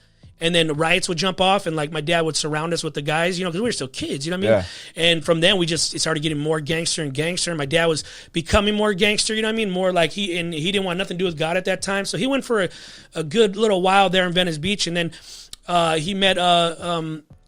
And then the riots would jump off, and like my dad would surround us with the guys, because we were still kids, you know what I mean? Yeah. And from then it started getting more gangster and gangster. And my dad was becoming more gangster, you know what I mean? More like he didn't want nothing to do with God at that time. So he went for a good little while there in Venice Beach, and then he met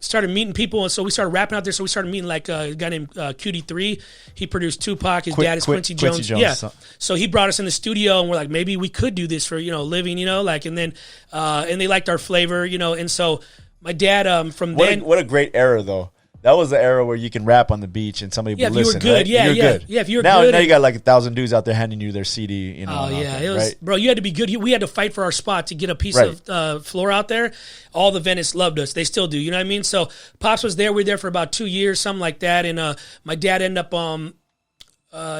started meeting people, and so we started rapping out there. So we started meeting like a guy named QD3. He produced Tupac. His dad is Quincy Jones. Yeah. So he brought us in the studio, and we're like, maybe we could do this for living, and then and they liked our flavor, and so my dad from then. What a great era though. That was the era where you can rap on the beach and somebody would listen. If you were good, right? yeah, You're yeah. good. Yeah, if you were now, good. Now you got like 1,000 dudes out there handing you their CD, you know. Oh, yeah. It was, right? bro, you had to be good. We had to fight for our spot to get a piece of floor out there. All the Venice loved us. They still do, you know what I mean? So Pops was there. We were there for about 2 years, something like that. And my dad ended up,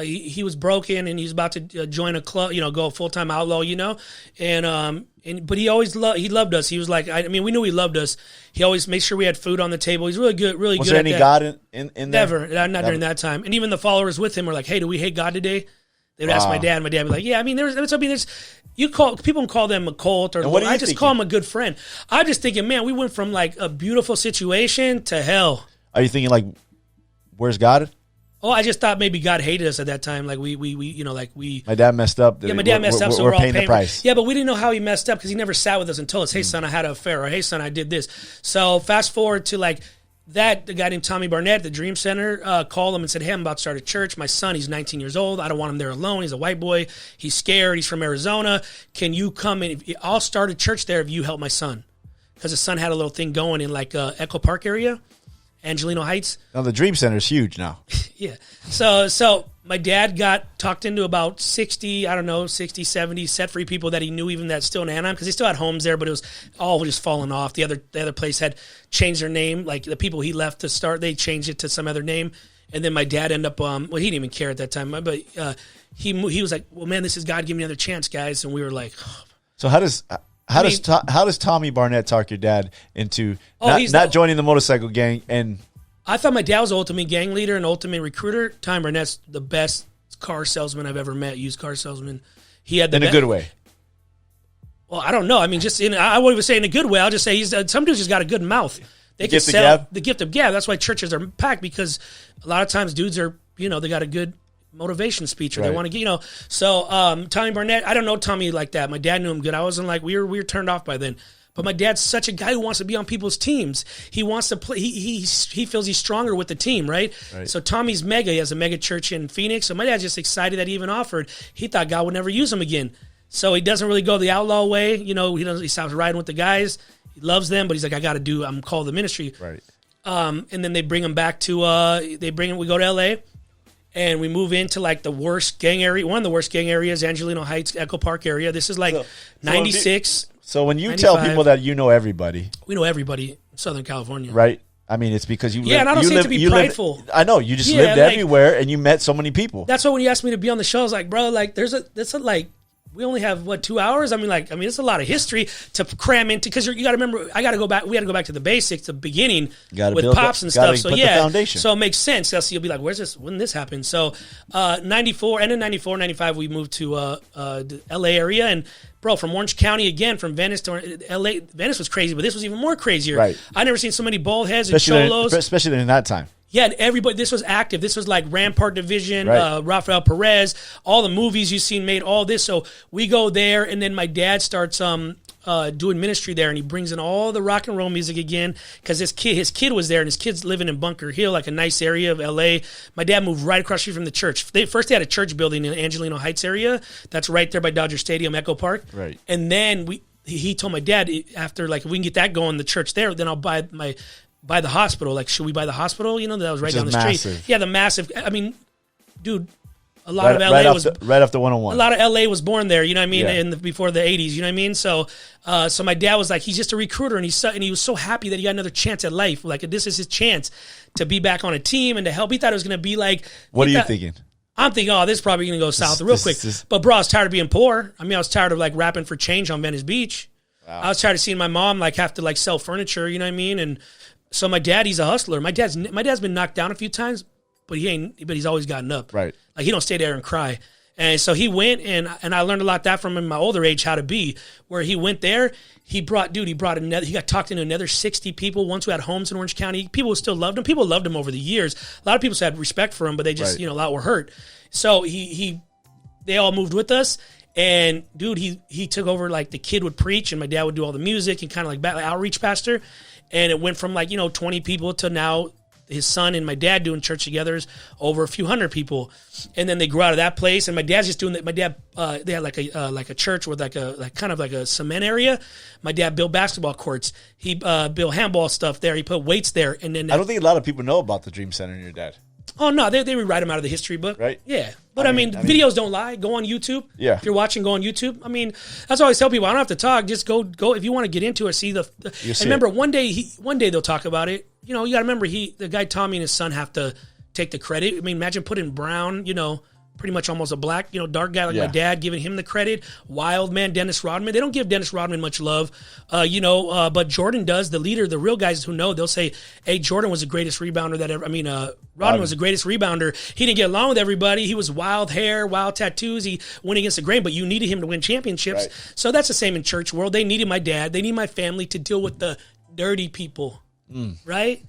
he was broken and he was about to join a club, you know, go full-time outlaw, you know. But he always he loved us. He was like, we knew he loved us. He always made sure we had food on the table. He's really good, really was good. Was there any God in there? Never, not during that time. And even the followers with him were like, "Hey, do we hate God today?" They would ask my dad. And my dad would be like, "Yeah, there's people call them a cult, or I just call him a good friend." I'm just thinking, man, we went from like a beautiful situation to hell. Are you thinking like, where's God? Oh, I just thought maybe God hated us at that time. Like we. My dad messed up. Yeah, my dad messed up, so we're all paying the price. Yeah, but we didn't know how he messed up because he never sat with us and told us, "Hey, son, I had an affair," or "Hey, son, I did this." So fast forward to like that, the guy named Tommy Barnett, the Dream Center, called him and said, "Hey, I'm about to start a church. My son, he's 19 years old. I don't want him there alone. He's a white boy. He's scared. He's from Arizona. Can you come in? I'll start a church there if you help my son." Because his son had a little thing going in like Echo Park area. Angelino Heights. Now the Dream Center is huge now. Yeah. So my dad got talked into about 60, 70 set-free people that he knew, even that's still in Anaheim, because he still had homes there, but it was all just falling off. The other place had changed their name. Like the people he left to start, they changed it to some other name. And then my dad ended up, he didn't even care at that time, but he was like, "Well, man, this is God giving me another chance, guys." And we were like, oh. So how does Tommy Barnett talk your dad into not joining the motorcycle gang? And I thought my dad was the ultimate gang leader and ultimate recruiter. Tommy Barnett's the best car salesman I've ever met, used car salesman. He had the a good way. Well, I don't know. I mean, I won't even say in a good way. I'll just say some dudes just got a good mouth. They can sell the gift of gab. That's why churches are packed, because a lot of times dudes are, they got a good motivation speech, or they want to get, So Tommy Barnett, I don't know Tommy like that. My dad knew him good. I wasn't like, we were turned off by then. But my dad's such a guy who wants to be on people's teams. He wants to play. He feels he's stronger with the team, right? So Tommy's mega. He has a mega church in Phoenix. So my dad's just excited that he even offered. He thought God would never use him again. So he doesn't really go the outlaw way. He stops riding with the guys. He loves them, but he's like, I'm called to the ministry. Right. And then they bring him back to, we go to L.A., and we move into like the worst gang area, one of the worst gang areas, Angelino Heights, Echo Park area. This is like 96. So when you 95, tell people that you know everybody. We know everybody in Southern California. Right? I mean, it's because you live. Yeah, and I don't say it to be prideful. I know. You just lived everywhere and you met so many people. That's why when you asked me to be on the show, I was like, bro, like we only have 2 hours. It's a lot of history to cram into, because you got to remember, we had to go back to the basics, the beginning with Pops and stuff. So yeah, foundation. So it makes sense. So you'll be like, when did this happen? So 94, end of 94, 95, we moved to the LA area, and bro, from Orange County again, from Venice to LA. Venice was crazy, but this was even more crazier. Right. I never seen so many bald heads and cholos, especially in that time. Yeah, and everybody, this was active. This was like Rampart Division, Rafael Perez, all the movies you've seen made, all this. So we go there, and then my dad starts doing ministry there, and he brings in all the rock and roll music again, because his kid was there, and his kid's living in Bunker Hill, like a nice area of L.A. My dad moved right across the street from the church. They had a church building in the Angelino Heights area. That's right there by Dodger Stadium, Echo Park. Right. And then he told my dad, after, like, if we can get that going, the church there, then I'll buy the hospital. Like, should we buy the hospital? That was right down the street. Yeah, the massive. I mean, dude, a lot of LA was right off the 101. A lot of LA was born there. You know what I mean? Yeah. Before the 80s. You know what I mean? So my dad was like, he's just a recruiter, and he was so happy that he got another chance at life. Like, this is his chance to be back on a team and to help. He thought it was going to be like. What are you thinking? I'm thinking, this is probably going to go south real quick. But bro, I was tired of being poor. I was tired of like rapping for change on Venice Beach. Wow. I was tired of seeing my mom like have to like sell furniture. You know what I mean? And so my dad, he's a hustler. My dad's been knocked down a few times, but he's always gotten up. Right. Like, he don't stay there and cry. And so he went, and I learned a lot that from him in my older age, how to be. Where he went there, he got talked into another 60 people once who had homes in Orange County. People who still loved him. People loved him over the years. A lot of people had respect for him, but they just, a lot were hurt. So they all moved with us. And dude, he took over, like, the kid would preach, and my dad would do all the music and kind of like outreach pastor. And it went from 20 people to now his son and my dad doing church together is over a few hundred people. And then they grew out of that place, and my dad's just doing that. My dad, they had like a church with like kind of like a cement area. My dad built basketball courts. He built handball stuff there. He put weights there. And then I don't think a lot of people know about the Dream Center and your dad. Oh, no, they rewrite them out of the history book. Right. Yeah. But I mean, videos don't lie. Go on YouTube. Yeah. If you're watching, go on YouTube. I mean, that's what I always tell people. I don't have to talk. Just go. If you want to get into it, see the and remember, one day they'll talk about it. You know, you got to remember, the guy Tommy and his son have to take the credit. I mean, imagine putting Brown, you know, pretty much almost a black, you know, dark guy like my dad, giving him the credit. Wild man, Dennis Rodman. They don't give Dennis Rodman much love, but Jordan does. The leader, the real guys who know, they'll say, hey, Jordan was the greatest rebounder that ever, Rodman was the greatest rebounder. He didn't get along with everybody. He was wild hair, wild tattoos. He went against the grain, but you needed him to win championships. Right. So that's the same in church world. They needed my dad. They need my family to deal with the dirty people, right?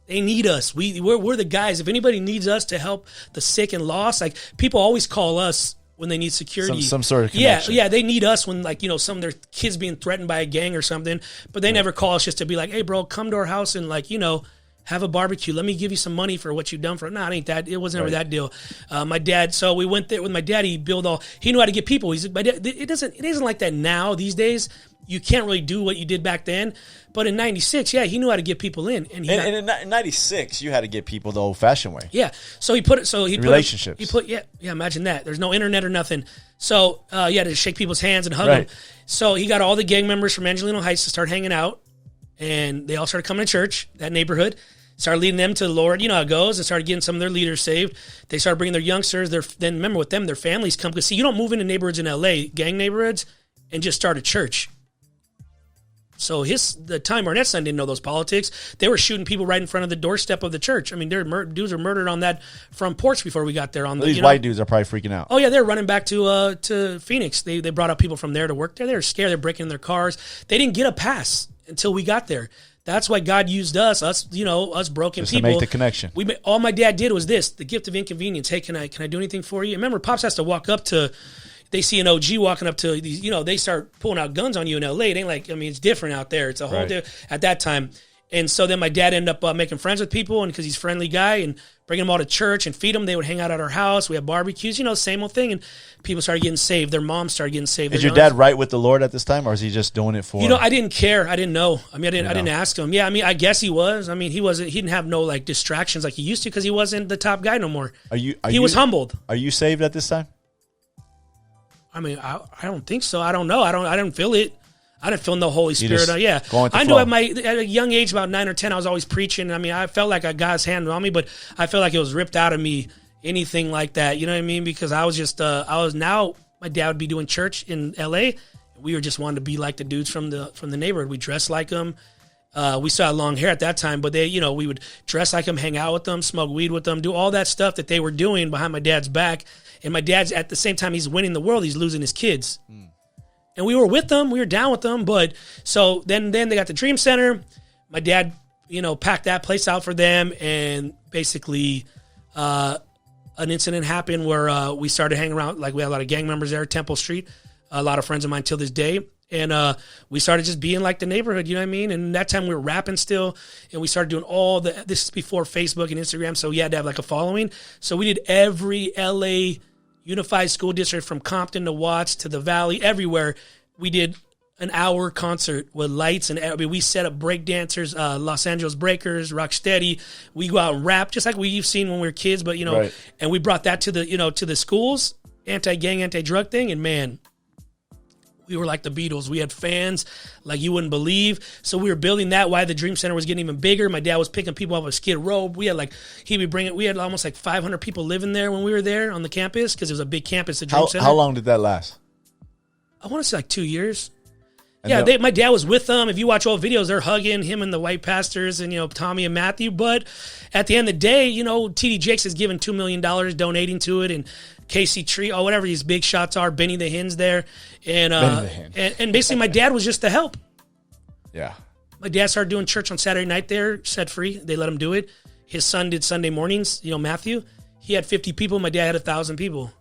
They need us. We're the guys. If anybody needs us to help the sick and lost, like people always call us when they need security. Some sort of connection. Yeah, they need us when, like, you know, some of their kids being threatened by a gang or something. But they never call us just to be like, hey, bro, come to our house and, like, you know, have a barbecue. Let me give you some money for what you've done for it. No, it ain't that. It wasn't ever that deal. My dad. So we went there with my dad. He knew how to get people. My dad, it isn't like that now these days. You can't really do what you did back then. But in 96, he knew how to get people in. And in 96, you had to get people the old-fashioned way. Yeah. So relationships. Imagine that. There's no internet or nothing. So you had to shake people's hands and hug them. So he got all the gang members from Angelino Heights to start hanging out. And they all started coming to church, that neighborhood. Started leading them to the Lord. You know how it goes. And started getting some of their leaders saved. They started bringing their youngsters. Then remember, with them, their families come. Because, see, you don't move into neighborhoods in L.A., gang neighborhoods, and just start a church. So the Tommy Barnett's son didn't know those politics. They were shooting people right in front of the doorstep of the church. I mean, dudes were murdered on that front porch before we got there. These white dudes are probably freaking out. Oh yeah, they're running back to Phoenix. They brought up people from there to work there. They were scared. They're breaking their cars. They didn't get a pass until we got there. That's why God used us broken just people. To make the connection. All my dad did was this: the gift of inconvenience. Hey, can I do anything for you? Remember, Pops has to walk up to. They see an OG walking up to these, you know, they start pulling out guns on you in LA. It ain't like, I mean, it's different out there. It's a whole different at that time. And so then my dad ended up making friends with people, and because he's a friendly guy, and bringing them all to church and feed them. They would hang out at our house. We had barbecues, you know, same old thing. And people started getting saved. Their moms started getting saved. Is your dad right with the Lord at this time, or is he just doing it for? You know, I didn't care. I didn't know. I mean, I didn't ask him. Yeah, I mean, I guess he was. I mean, he didn't have no like distractions like he used to because he wasn't the top guy no more. He was humbled. Are you saved at this time? I mean, I don't think so. I don't know. I didn't feel it. I didn't feel no Holy Spirit. I knew at a young age, about 9 or 10, I was always preaching. I mean, I felt like I got God's hand on me, but I felt like it was ripped out of me, anything like that. You know what I mean? Because I was just, now my dad would be doing church in L.A. We were just wanting to be like the dudes from the neighborhood. We dressed like them. We still had long hair at that time, but we would dress like them, hang out with them, smoke weed with them, do all that stuff that they were doing behind my dad's back. And my dad's, at the same time he's winning the world, he's losing his kids. And we were with them. We were down with them. But so then they got the Dream Center. My dad, packed that place out for them. And basically an incident happened where we started hanging around. Like, we had a lot of gang members there, Temple Street. A lot of friends of mine till this day. And we started just being like the neighborhood, you know what I mean? And that time we were rapping still. And we started doing this is before Facebook and Instagram. So you had to have like a following. So we did every LA Unified School District from Compton to Watts to the Valley, everywhere. We did an hour concert with lights, and we set up break dancers, Los Angeles Breakers, Rocksteady. We go out and rap just like we've seen when we were kids, but right. And we brought that to the schools, anti-gang, anti-drug thing, and man, we were like the Beatles. We had fans like you wouldn't believe. So we were building that. Why the Dream Center was getting even bigger. My dad was picking people up with Skid Row. We had we had almost like 500 people living there when we were there on the campus because it was a big campus, the Dream Center. How long did that last? I want to say like 2 years. And my dad was with them. If you watch old videos, they're hugging him and the white pastors and, Tommy and Matthew. But at the end of the day, TD Jakes has given $2 million donating to it, and Casey Tree, or whatever these big shots are, Benny the Hinn's there. And basically my dad was just the help. Yeah. My dad started doing church on Saturday night there, set free. They let him do it. His son did Sunday mornings, Matthew. He had 50 people. My dad had 1,000 people.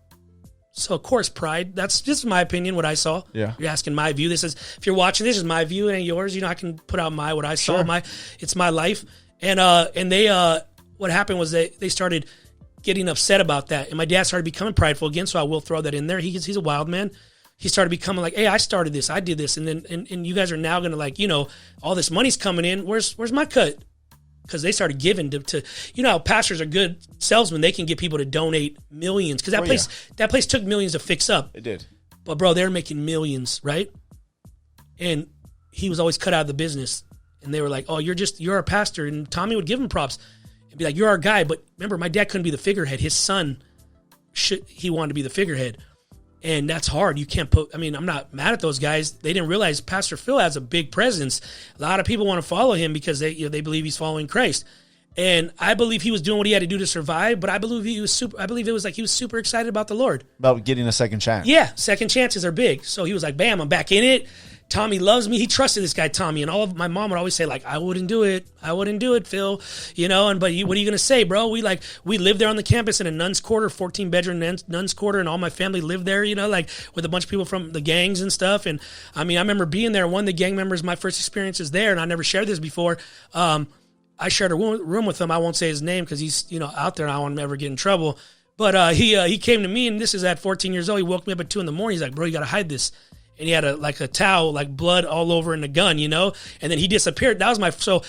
So, of course, pride. That's just my opinion, what I saw. Yeah. You're asking my view. If you're watching, this is my view and yours. I can put out what I saw. Sure. It's my life. And they what happened was they started getting upset about that. And my dad started becoming prideful again, so I will throw that in there. He's a wild man. He started becoming like, hey, I started this, I did this, and then and you guys are now gonna like, all this money's coming in. Where's my cut? Because they started giving to how pastors are good salesmen. They can get people to donate millions. Because that place took millions to fix up. It did. But bro, they're making millions, right? And he was always cut out of the business. And they were like, oh, you're a pastor. And Tommy would give him props and be like, you're our guy. But remember, my dad couldn't be the figurehead. His son, he wanted to be the figurehead. And that's hard. You can't I'm not mad at those guys. They didn't realize Pastor Phil has a big presence. A lot of people want to follow him because they believe he's following Christ. And I believe he was doing what he had to do to survive, but I believe he was super excited about the Lord. About getting a second chance. Yeah, second chances are big. So he was like, bam, I'm back in it. Tommy loves me. He trusted this guy, Tommy. And my mom would always say, like, I wouldn't do it, Phil. But what are you going to say, bro? We lived there on the campus in a nun's quarter, 14-bedroom nun's quarter, and all my family lived there, with a bunch of people from the gangs and stuff. And, I remember being there. One of the gang members, my first experiences there, and I never shared this before, I shared a room with him. I won't say his name because he's, out there and I don't want him to ever get in trouble. But he came to me, and this is at 14 years old. He woke me up at 2 a.m. He's like, bro, you got to hide this. And he had a towel, like blood all over in the gun, and then he disappeared. That was so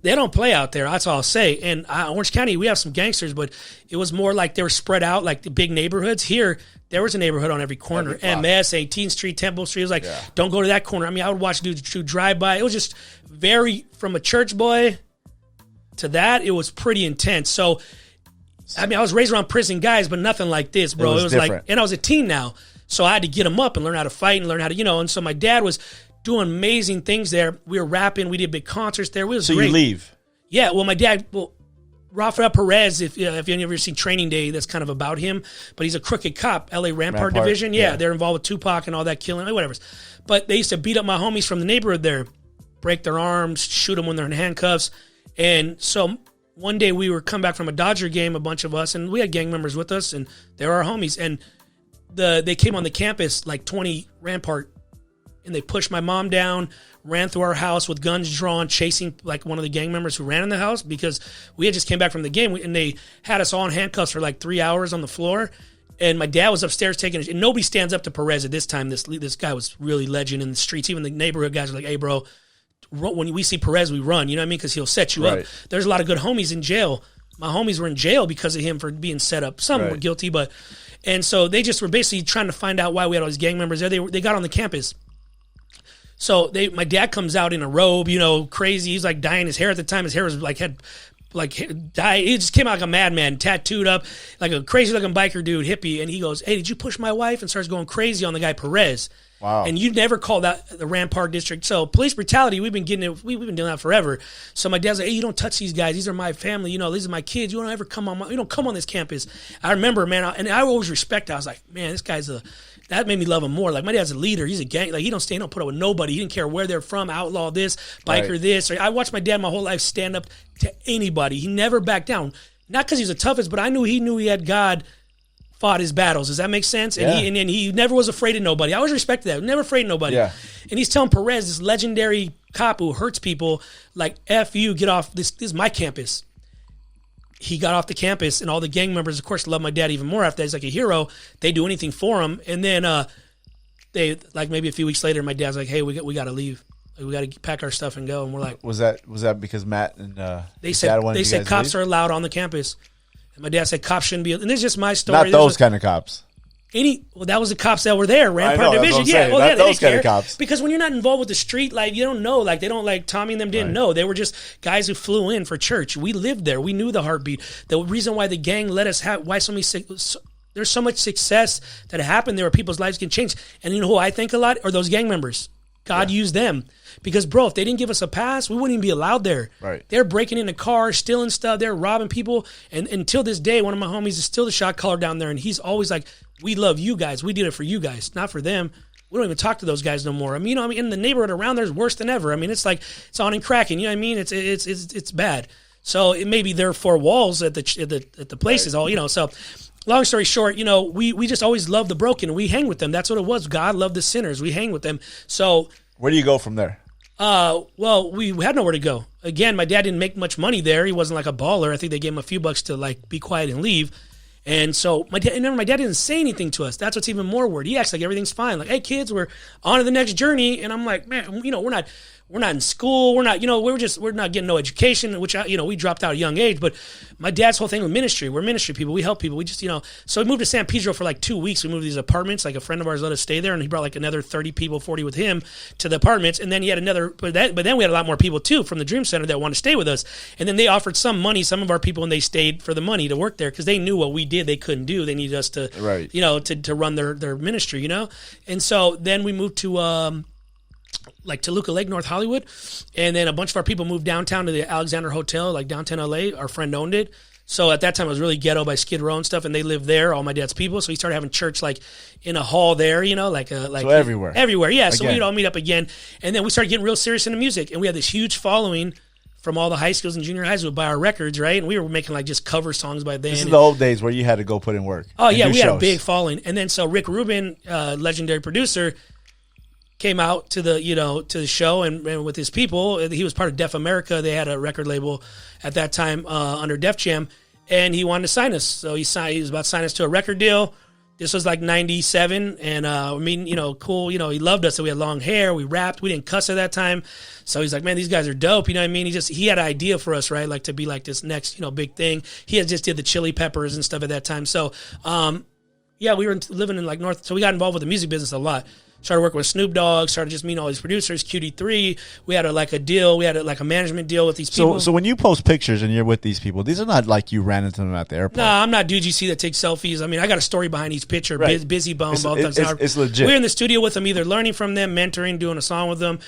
they don't play out there. That's all I'll say. And Orange County, we have some gangsters, but it was more like they were spread out, like the big neighborhoods. Here, there was a neighborhood on every corner. MS, 18th Street, Temple Street. It was like, don't go to that corner. I would watch dudes drive by. It was just from a church boy to that, it was pretty intense. So, I was raised around prison guys, but nothing like this, bro. It was like, and I was a teen now. So I had to get them up and learn how to fight and learn how to, and so my dad was doing amazing things there. We were rapping. We did big concerts there. It was great. You leave? Yeah. Well, my dad, Rafael Perez, if you've ever seen Training Day, that's kind of about him. But he's a crooked cop, LA Rampart Division. Yeah, they're involved with Tupac and all that killing, whatever. But they used to beat up my homies from the neighborhood there, break their arms, shoot them when they're in handcuffs. And so one day we were come back from a Dodger game, a bunch of us, and we had gang members with us, and they were our homies. And they came on the campus, like 20 Rampart, and they pushed my mom down, ran through our house with guns drawn, chasing like one of the gang members who ran in the house because we had just came back from the game, and they had us all in handcuffs for like 3 hours on the floor. And my dad was upstairs taking it, and nobody stands up to Perez at this time. This guy was really legend in the streets. Even the neighborhood guys are like, hey, bro, when we see Perez, we run, you know what I mean? Because he'll set you up. There's a lot of good homies in jail. My homies were in jail because of him for being set up. Some were guilty, but... And so they just were basically trying to find out why we had all these gang members there. They got on the campus. So my dad comes out in a robe, crazy. He's like dyeing his hair at the time. His hair was dye. He just came out like a madman, tattooed up, like a crazy looking biker dude, hippie. And he goes, hey, did you push my wife? And starts going crazy on the guy Perez. Wow. And you never call that the Rampart District. So police brutality, we've been getting it. We've been doing that forever. So my dad's like, hey, you don't touch these guys. These are my family. These are my kids. You don't ever come on this campus. I remember, man, and I always respect it. I was like, man, this guy's that made me love him more. Like, my dad's a leader. He's a gang. Like, he don't put up with nobody. He didn't care where they're from, outlaw this, biker this. I watched my dad my whole life stand up to anybody. He never backed down. Not because he was the toughest, but I knew he had God fought his battles. Does that make sense? And he never was afraid of nobody. I always respected that. Never afraid of nobody. Yeah. And he's telling Perez, this legendary cop who hurts people, like, F you, get off. This is my campus. He got off the campus, and all the gang members, of course, love my dad even more after that. He's like a hero. They do anything for him. And then they, like, maybe a few weeks later, my dad's like, hey, we got to leave. We got to pack our stuff and go. And we're like, was that because Matt and they said cops are allowed on the campus. And my dad said cops shouldn't be. And this is just my story. Not those kind of cops. That was the cops that were there, Rampart Division. Yeah, well, yeah, those kind of cops. Because when you're not involved with the street, like, you don't know, like, they don't, like, Tommy and them didn't know. They were just guys who flew in for church. We lived there. We knew the heartbeat. The reason why the gang let us have, why there's so much success that happened there where people's lives can change. And you know who I think a lot are those gang members. God used them. Because, bro, if they didn't give us a pass, we wouldn't even be allowed there. Right. They're breaking into cars, stealing stuff. They're robbing people. And until this day, one of my homies is still the shot caller down there. And he's always like, we love you guys. We did it for you guys, not for them. We don't even talk to those guys no more. In the neighborhood around there's worse than ever. It's like, it's on and cracking. You know what I mean? It's bad. So it may be there four walls at the places, all. So long story short, we just always love the broken. We hang with them. That's what it was. God loved the sinners. We hang with them. So where do you go from there? Well, we had nowhere to go. Again, my dad didn't make much money there. He wasn't like a baller. I think they gave him a few bucks to like be quiet and leave. And so my dad didn't say anything to us. That's what's even more weird. He acts like everything's fine. Like, hey kids, we're on to the next journey. And I'm like, man, we're not in school. We're not getting no education, which, we dropped out at a young age. But my dad's whole thing with ministry, we're ministry people. We help people. We just, so we moved to San Pedro for like 2 weeks. We moved to these apartments. Like a friend of ours let us stay there, and he brought like another 30 people, 40 with him to the apartments. And then he had but then we had a lot more people too from the Dream Center that wanted to stay with us. And then they offered some of our people, and they stayed for the money to work there because they knew what we did they couldn't do. They needed us to, right. To run their ministry, And so then we moved to like Toluca Lake, North Hollywood. And then a bunch of our people moved downtown to the Alexander Hotel, like downtown LA. Our friend owned it. So at that time, it was really ghetto by Skid Row and stuff, and they lived there, all my dad's people. So we started having church like in a hall there, so everywhere. Everywhere, yeah. Again. So we'd all meet up again. And then we started getting real serious into music. And we had this huge following from all the high schools and junior highs who would buy our records, right? And we were making like just cover songs by then. This is the old days where you had to go put in work. Oh, yeah, we had a big following. And then so Rick Rubin, legendary producer, came out to the to the show and with his people. He was part of Def America. They had a record label at that time under Def Jam, and he wanted to sign us. So he was about to sign us to a record deal. This was like 97, and cool. He loved us. So we had long hair. We rapped. We didn't cuss at that time. So he's like, man, these guys are dope. You know what I mean? He had an idea for us, right? Like to be like this next big thing. He had just did the Chili Peppers and stuff at that time. So we were living in like North. So we got involved with the music business a lot. Started working with Snoop Dogg, started just meeting all these producers, QD3. We had a deal. We had a management deal with these people. So when you post pictures and you're with these people, these are not like you ran into them at the airport. No, I'm not dude you see that takes selfies. I mean, I got a story behind each picture. Right. Busy Bum. It's legit. We were in the studio with them, either learning from them, mentoring, doing a song with them.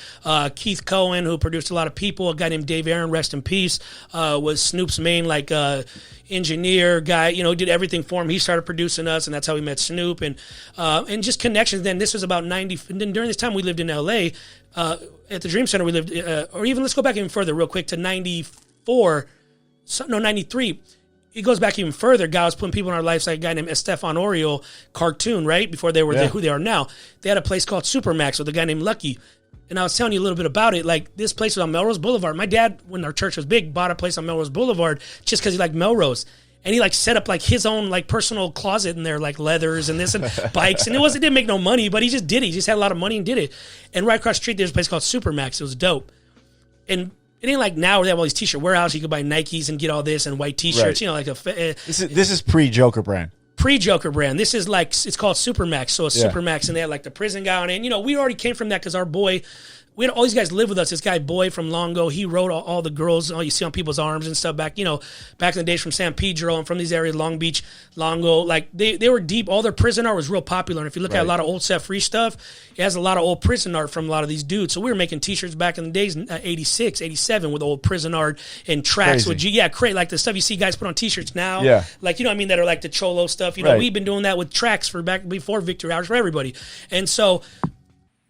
Keith Cohen, who produced a lot of people, a guy named Dave Aaron, rest in peace, was Snoop's main engineer guy, did everything for him. He started producing us, and that's how we met Snoop, and just connections. Then this was about 90, and then during this time we lived in LA at the Dream Center. We lived, or even let's go back even further real quick to 93. It goes back even further. God was putting people in our lives, like a guy named Estefan Oriol, cartoon, right? Before they were who they are now. They had a place called Supermax with a guy named Lucky. And I was telling you a little bit about it. Like, this place was on Melrose Boulevard. My dad, when our church was big, bought a place on Melrose Boulevard just because he liked Melrose. And he set up his own personal closet in there, like leathers and this and bikes. And it didn't make no money, but he just did it. He just had a lot of money and did it. And right across the street, there's a place called Supermax. It was dope. And it ain't like now where they have all these t-shirt warehouses. You could buy Nikes and get all this and white t-shirts. Right. This is pre-Joker brand. Pre-Joker brand. This is it's called Supermax. So it's Supermax, and they had the prison guy on it. And, we already came from that because our boy, we had all these guys live with us. This guy, Boy from Longo, he wrote all the girls, all you see on people's arms and stuff back in the days from San Pedro and from these areas, Long Beach, Longo. They were deep. All their prison art was real popular. And if you look at a lot of old Set Free stuff, it has a lot of old prison art from a lot of these dudes. So we were making t-shirts back in the days, 86, 87, with old prison art and tracks. Crazy. Like the stuff you see guys put on t-shirts now. Yeah. That are like the Cholo stuff. We've been doing that with tracks for back before Victory Hours for everybody. And so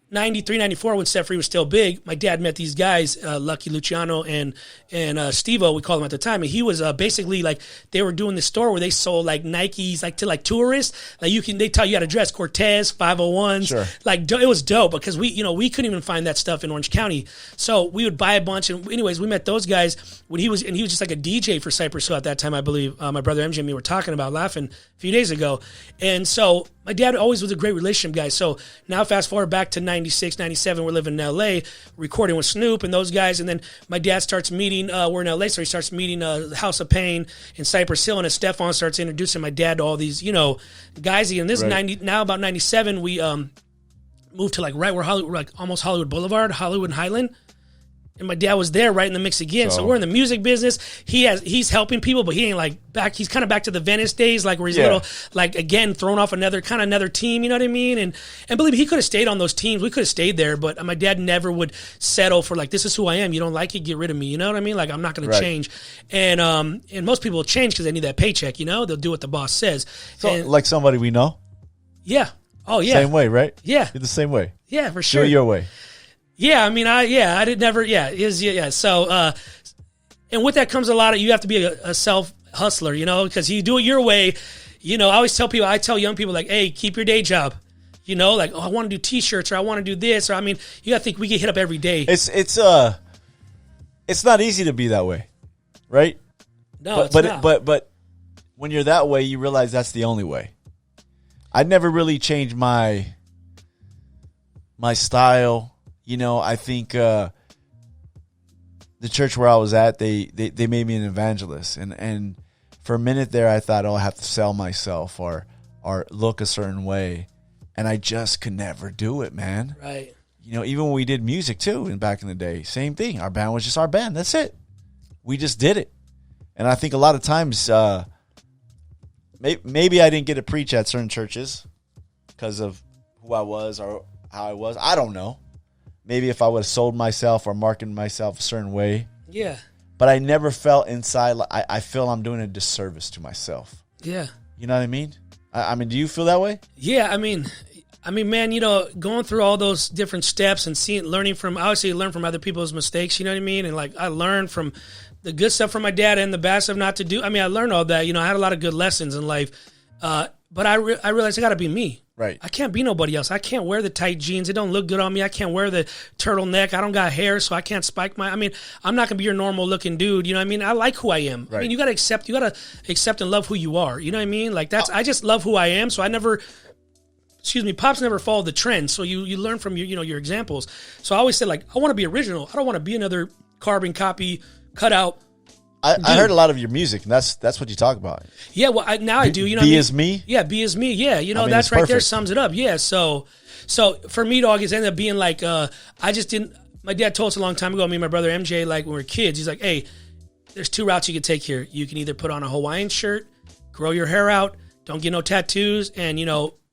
93, 94, when Set Free was still big, my dad met these guys, Lucky Luciano and Steve-O, we called him at the time. And he was basically they were doing this store where they sold Nikes to tourists. They tell you how to dress, Cortez, 501s. Sure. It was dope because we couldn't even find that stuff in Orange County. So we would buy a bunch. And anyways, we met those guys when he was just like a DJ for Cypress Hill at that time, I believe. My brother MJ and me were talking about, laughing a few days ago. And so my dad always was a great relationship guy. So now fast forward back to 96, 97, we're living in L.A., recording with Snoop and those guys. And then my dad starts meeting, we're in L.A., so he starts meeting House of Pain in Cypress Hill. And as Stefan starts introducing my dad to all these, guys. And this is now about 97, we moved to right where Hollywood, almost Hollywood Boulevard, Hollywood and Highland. And my dad was there right in the mix again. So we're in the music business. He's helping people, but he ain't back. He's kind of back to the Venice days, where he's little, again, thrown off another team, you know what I mean? And believe me, he could have stayed on those teams. We could have stayed there, but my dad never would settle for this is who I am. You don't like it, get rid of me. You know what I mean? I'm not going to change. And most people will change because they need that paycheck, they'll do what the boss says. So somebody we know? Yeah. Oh, yeah. Same way, right? Yeah. You're the same way. Yeah, for sure. Do it your way. Yeah, I did never, So, and with that comes a lot of, you have to be a self-hustler, because you do it your way. I always tell people, I tell young people, hey, keep your day job. You know, like, oh, I want to do T-shirts, or I want to do this, or I mean, you got to think we get hit up every day. It's not easy to be that way, right? No, it's not. But when you're that way, you realize that's the only way. I never really changed my style. You know, I think the church where I was at, they made me an evangelist, and for a minute there, I thought, oh, I have to sell myself or look a certain way, and I just could never do it, man. Right. You know, even when we did music too, and back in the day, same thing. Our band was just our band. That's it. We just did it, and I think a lot of times, maybe I didn't get to preach at certain churches because of who I was or how I was. I don't know. Maybe if I would have sold myself or marketed myself a certain way. Yeah. But I never felt inside, I feel I'm doing a disservice to myself. Yeah. You know what I mean? I mean, do you feel that way? Yeah, I mean, man, you know, going through all those different steps and learn from other people's mistakes, you know what I mean? And like, I learned from the good stuff from my dad and the bad stuff not to do. I mean, I learned all that, you know, I had a lot of good lessons in life. But I realized I got to be me. Right. I can't be nobody else. I can't wear the tight jeans. It don't look good on me. I can't wear the turtleneck. I don't got hair, so I can't spike I'm not going to be your normal looking dude. You know what I mean? I like who I am. Right. I mean, you got to accept and love who you are. You know what I mean? Like I just love who I am. So Pops never followed the trend. So you learn from your examples. So I always said, like, I want to be original. I don't want to be another carbon copy, cut out. I heard a lot of your music, and that's what you talk about. Yeah, well, now I do. You know, be as me. Yeah, be as me. Yeah, you know, that's right perfect. there sums it up. Yeah, so for me, dog, it's ended up being like I just didn't. My dad told us a long time ago. Me and my brother MJ, like when we were kids, he's like, "Hey, there's two routes you can take here. You can either put on a Hawaiian shirt, grow your hair out, don't get no tattoos, and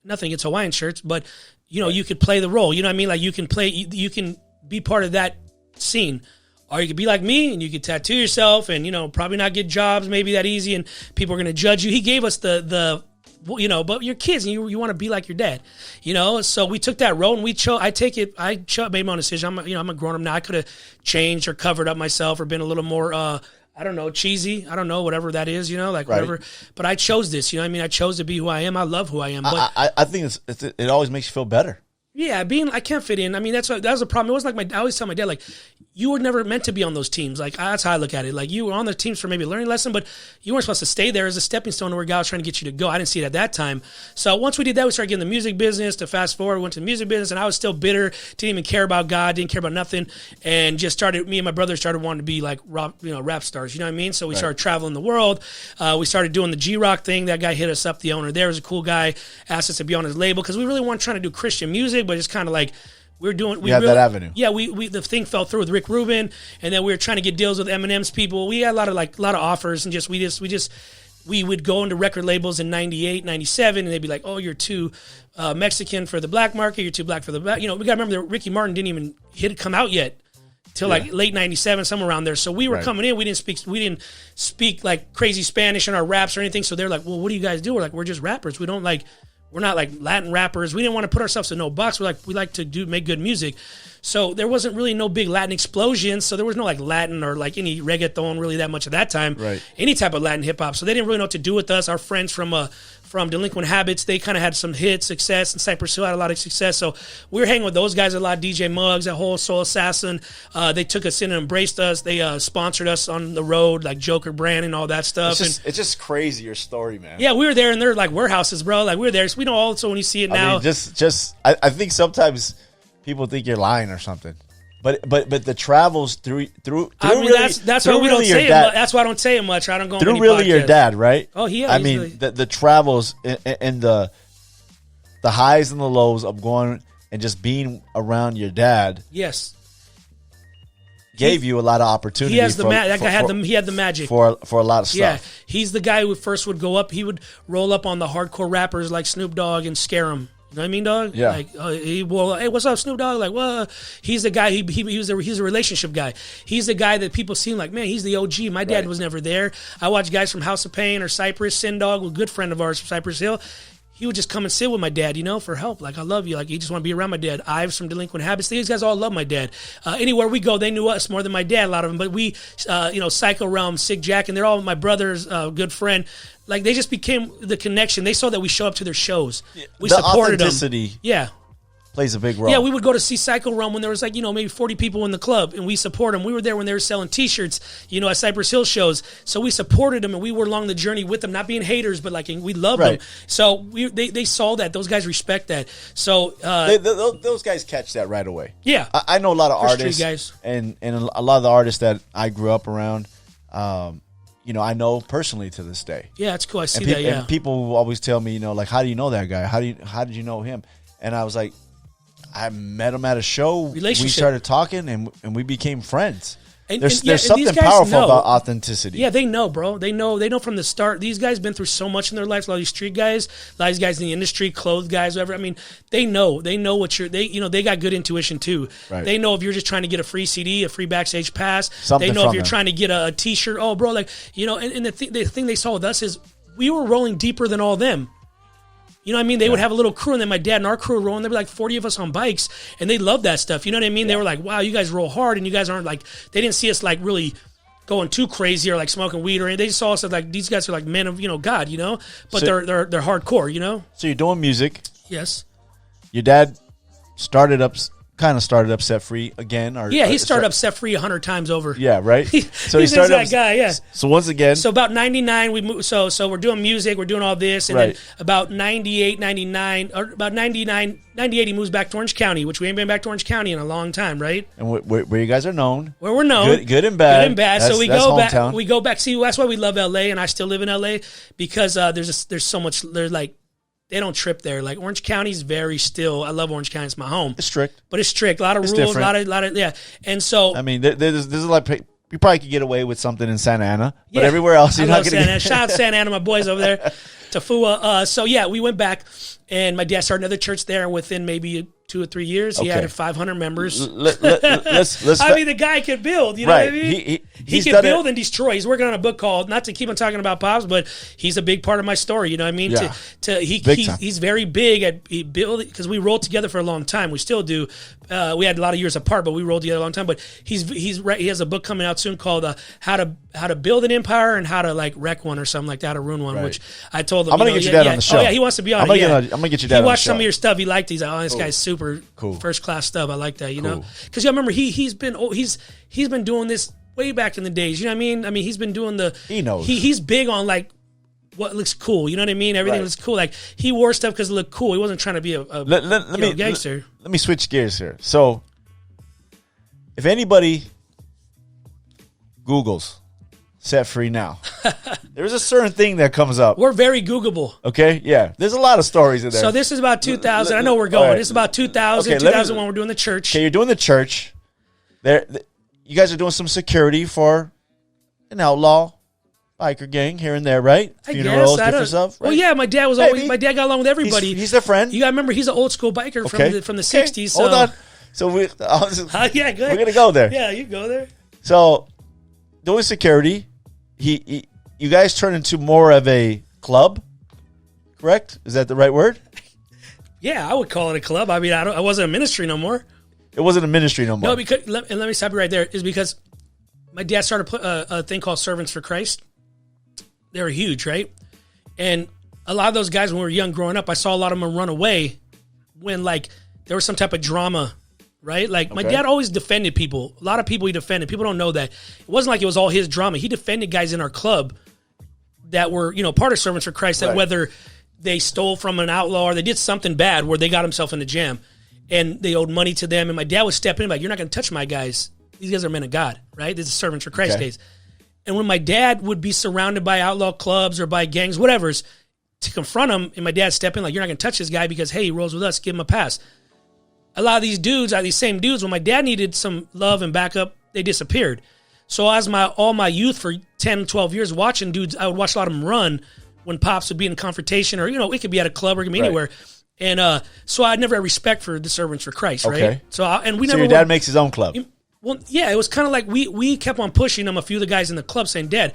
nothing against Hawaiian shirts, but you could play the role. You know what I mean? Like you can be part of that scene." Or you could be like me and you could tattoo yourself and, probably not get jobs maybe that easy and people are going to judge you. He gave us but you're kids and you want to be like your dad, So we took that road and made my own decision. I'm a grown up now. I could have changed or covered up myself or been a little more, I don't know, cheesy. I don't know, whatever that is, whatever. But I chose this, I chose to be who I am. I love who I am. But I think it always makes you feel better. Yeah, I can't fit in. That was a problem. It wasn't like I always tell my dad, like, you were never meant to be on those teams. Like, that's how I look at it. Like, you were on the teams for maybe a learning lesson, but you weren't supposed to stay there as a stepping stone to where God was trying to get you to go. I didn't see it at that time. So once we did that, we started getting the music business. To fast forward, went to the music business, and I was still bitter. Didn't even care about God. Didn't care about nothing. And just me and my brother started wanting to be like rap stars. You know what I mean? So we started traveling the world. We started doing the G-Rock thing. That guy hit us up. The owner there was a cool guy. Asked us to be on his label because we really weren't trying to do Christian music, but it's kind of like, we had that avenue. Yeah, we the thing fell through with Rick Rubin, and then we were trying to get deals with Eminem's people. We had a lot of offers, and we would go into record labels in 98, 97, and they'd be like, "Oh, you're too Mexican for the black market. You're too black for the black." We got to remember that Ricky Martin didn't even come out yet till like late 97, somewhere around there. So we were coming in. We didn't speak like crazy Spanish in our raps or anything. So they're like, "Well, what do you guys do?" We're like, "We're just rappers. We're not like Latin rappers. We didn't want to put ourselves in no box. We like to make good music." So there wasn't really no big Latin explosion. So there was no like Latin or like any reggaeton really that much at that time. Right. Any type of Latin hip hop. So they didn't really know what to do with us. Our friends from Delinquent Habits, they kind of had some success, and Cypress Hill had a lot of success. So we were hanging with those guys a lot. DJ Muggs, that whole Soul Assassin. They took us in and embraced us. They sponsored us on the road, like Joker brand and all that stuff. It's just crazy, your story, man. Yeah, we were there, and they're like warehouses, bro. Like we were there. So we know also when you see it now. I think sometimes people think you're lying or something. But the travels through that's why we don't say it much. That's why I don't say it much. I don't go on through really podcasts. Your dad, right? Oh, yeah. I mean, the travels and the highs and the lows of going and just being around your dad. Yes. Gave you a lot of opportunity. He has that guy had the magic for a lot of stuff. Yeah, he's the guy who first would go up. He would roll up on the hardcore rappers like Snoop Dogg and scare them. You know what I mean, dog? Yeah. Like, hey, what's up, Snoop Dogg? Like, well, he's the guy. He's a relationship guy. He's the guy that people seem like, man, he's the OG. My dad was never there. I watch guys from House of Pain or Cypress, Sin Dog, a good friend of ours from Cypress Hill. he would just come and sit with my dad, for help. Like, I love you. Like, he just want to be around my dad. Ives from Delinquent Habits. These guys all love my dad. Anywhere we go, they knew us more than my dad, a lot of them. But we, Psycho Realm, Sick Jack, and they're all my brother's good friend. Like, they just became the connection. They saw that we show up to their shows. We supported them. Authenticity Yeah. plays a big role. Yeah, we would go to see Psycho Realm when there was maybe 40 people in the club, and we support them. We were there when they were selling T-shirts, at Cypress Hill shows. So we supported them, and we were along the journey with them, not being haters, but we loved them. So they saw that. Those guys respect that. So those guys catch that right away. Yeah, I know a lot of They're artists, street guys. and a lot of the artists that I grew up around. I know personally to this day. Yeah, it's cool. I see that. Yeah, and people will always tell me, how do you know that guy? How did you know him? And I was like, I met him at a show. We started talking, and we became friends. There's something powerful about authenticity. Yeah, they know, bro. They know from the start. These guys been through so much in their lives. A lot of these street guys, a lot of these guys in the industry, clothes guys, whatever. I mean, they know what they got good intuition too. Right. They know if you're just trying to get a free CD, a free backstage pass. Something they know if you're them. trying to get a T-shirt. Oh, bro, and the thing they saw with us is we were rolling deeper than all them. You know what I mean? They would have a little crew, and then my dad and our crew would roll, and there'd be like 40 of us on bikes, and they loved that stuff. You know what I mean? They were like, wow, you guys roll hard, and you guys aren't like, they didn't see us like really going too crazy or like smoking weed or anything. They just saw us as like, these guys are like men of, God, but so, they're hardcore, So you're doing music. Yes. Your dad started up Set Free again, or he started up Set Free 100 times over. Yeah, right. So he started that guy. Yeah. So once again, so about 99 we moved. So we're doing music, we're doing all this, and then about 98, 99, or about 99, 98 he moves back to Orange County, which we ain't been back to Orange County in a long time, right? And where you guys are known, where we're known, good and bad, so we go back. Hometown. We go back. See, that's why we love LA, and I still live in LA because there's so much. There's like. They don't trip there. Like Orange County's very still. I love Orange County. It's my home. It's strict, but it's strict. A lot of rules. Different. A lot of yeah. And so I mean, there's like you probably could get away with something in Santa Ana, but everywhere else you're not going to. Shout out to Santa Ana, my boys over there, Tafua. So yeah, we went back, and my dad started another church there. And within maybe 2 or 3 years, he added 500 members. Let's I mean, the guy could build. You know what I mean? He can build and destroy. He's working on a book called, not to keep on talking about Pops, but he's a big part of my story. You know what I mean? Yeah. He's very big at building, because we rolled together for a long time. We still do. We had a lot of years apart, but we rolled together a long time. But he has a book coming out soon called How to Build an Empire and How to like wreck one or something like that, how to ruin one. Which I told him. I'm gonna get your dad on the show. Oh yeah, he wants to be on. I'm gonna get your dad on the show. He watched some of your stuff. He liked it. He's like, oh, this guy's super cool, first class stuff. I like that. You know, because you remember he's been doing this way back in the days. You know what I mean? I mean, he's been doing he knows. He's big on like what looks cool. You know what I mean? Everything looks cool. Like he wore stuff because it looked cool. He wasn't trying to be a gangster. Let me switch gears here. So, if anybody Googles Set Free now, there's a certain thing that comes up. We're very Googleable. Okay, yeah. There's a lot of stories in there. So this is about 2000. I know we're going. Right. This is about 2000, 2001. We're doing the church. Okay, you're doing the church. You guys are doing some security for an outlaw biker gang here and there, right? Funerals, different stuff. Right? Well, yeah, my dad was always. My dad got along with everybody. He's their friend. You got to remember, he's an old school biker from the 60s. So. Hold on. So go ahead. We're gonna go there. Yeah, you go there. So doing security, you guys turn into more of a club, correct? Is that the right word? Yeah, I would call it a club. I mean, I wasn't a ministry no more. It wasn't a ministry no more. No, because let me stop you right there. Is because my dad started a thing called Servants for Christ. They were huge, right? And a lot of those guys, when we were young growing up, I saw a lot of them run away when like there was some type of drama. Right? Like, my dad always defended people. A lot of people he defended. People don't know that. It wasn't like it was all his drama. He defended guys in our club that were, part of Servants for Christ, that whether they stole from an outlaw or they did something bad where they got himself in a jam and they owed money to them. And my dad would step in like, you're not going to touch my guys. These guys are men of God, right? This is Servants for Christ days. And when my dad would be surrounded by outlaw clubs or by gangs, whatever's, to confront him, and my dad step in like, you're not going to touch this guy because, hey, he rolls with us, give him a pass. A lot of these dudes are these same dudes. When my dad needed some love and backup, they disappeared. So as all my youth for 10, 12 years watching dudes, I would watch a lot of them run when Pops would be in confrontation or, it could be at a club or it could be anywhere. And so I never had respect for the Servants for Christ, right? So your dad makes his own club. Well, yeah, it was kind of like we kept on pushing him, a few of the guys in the club saying, Dad,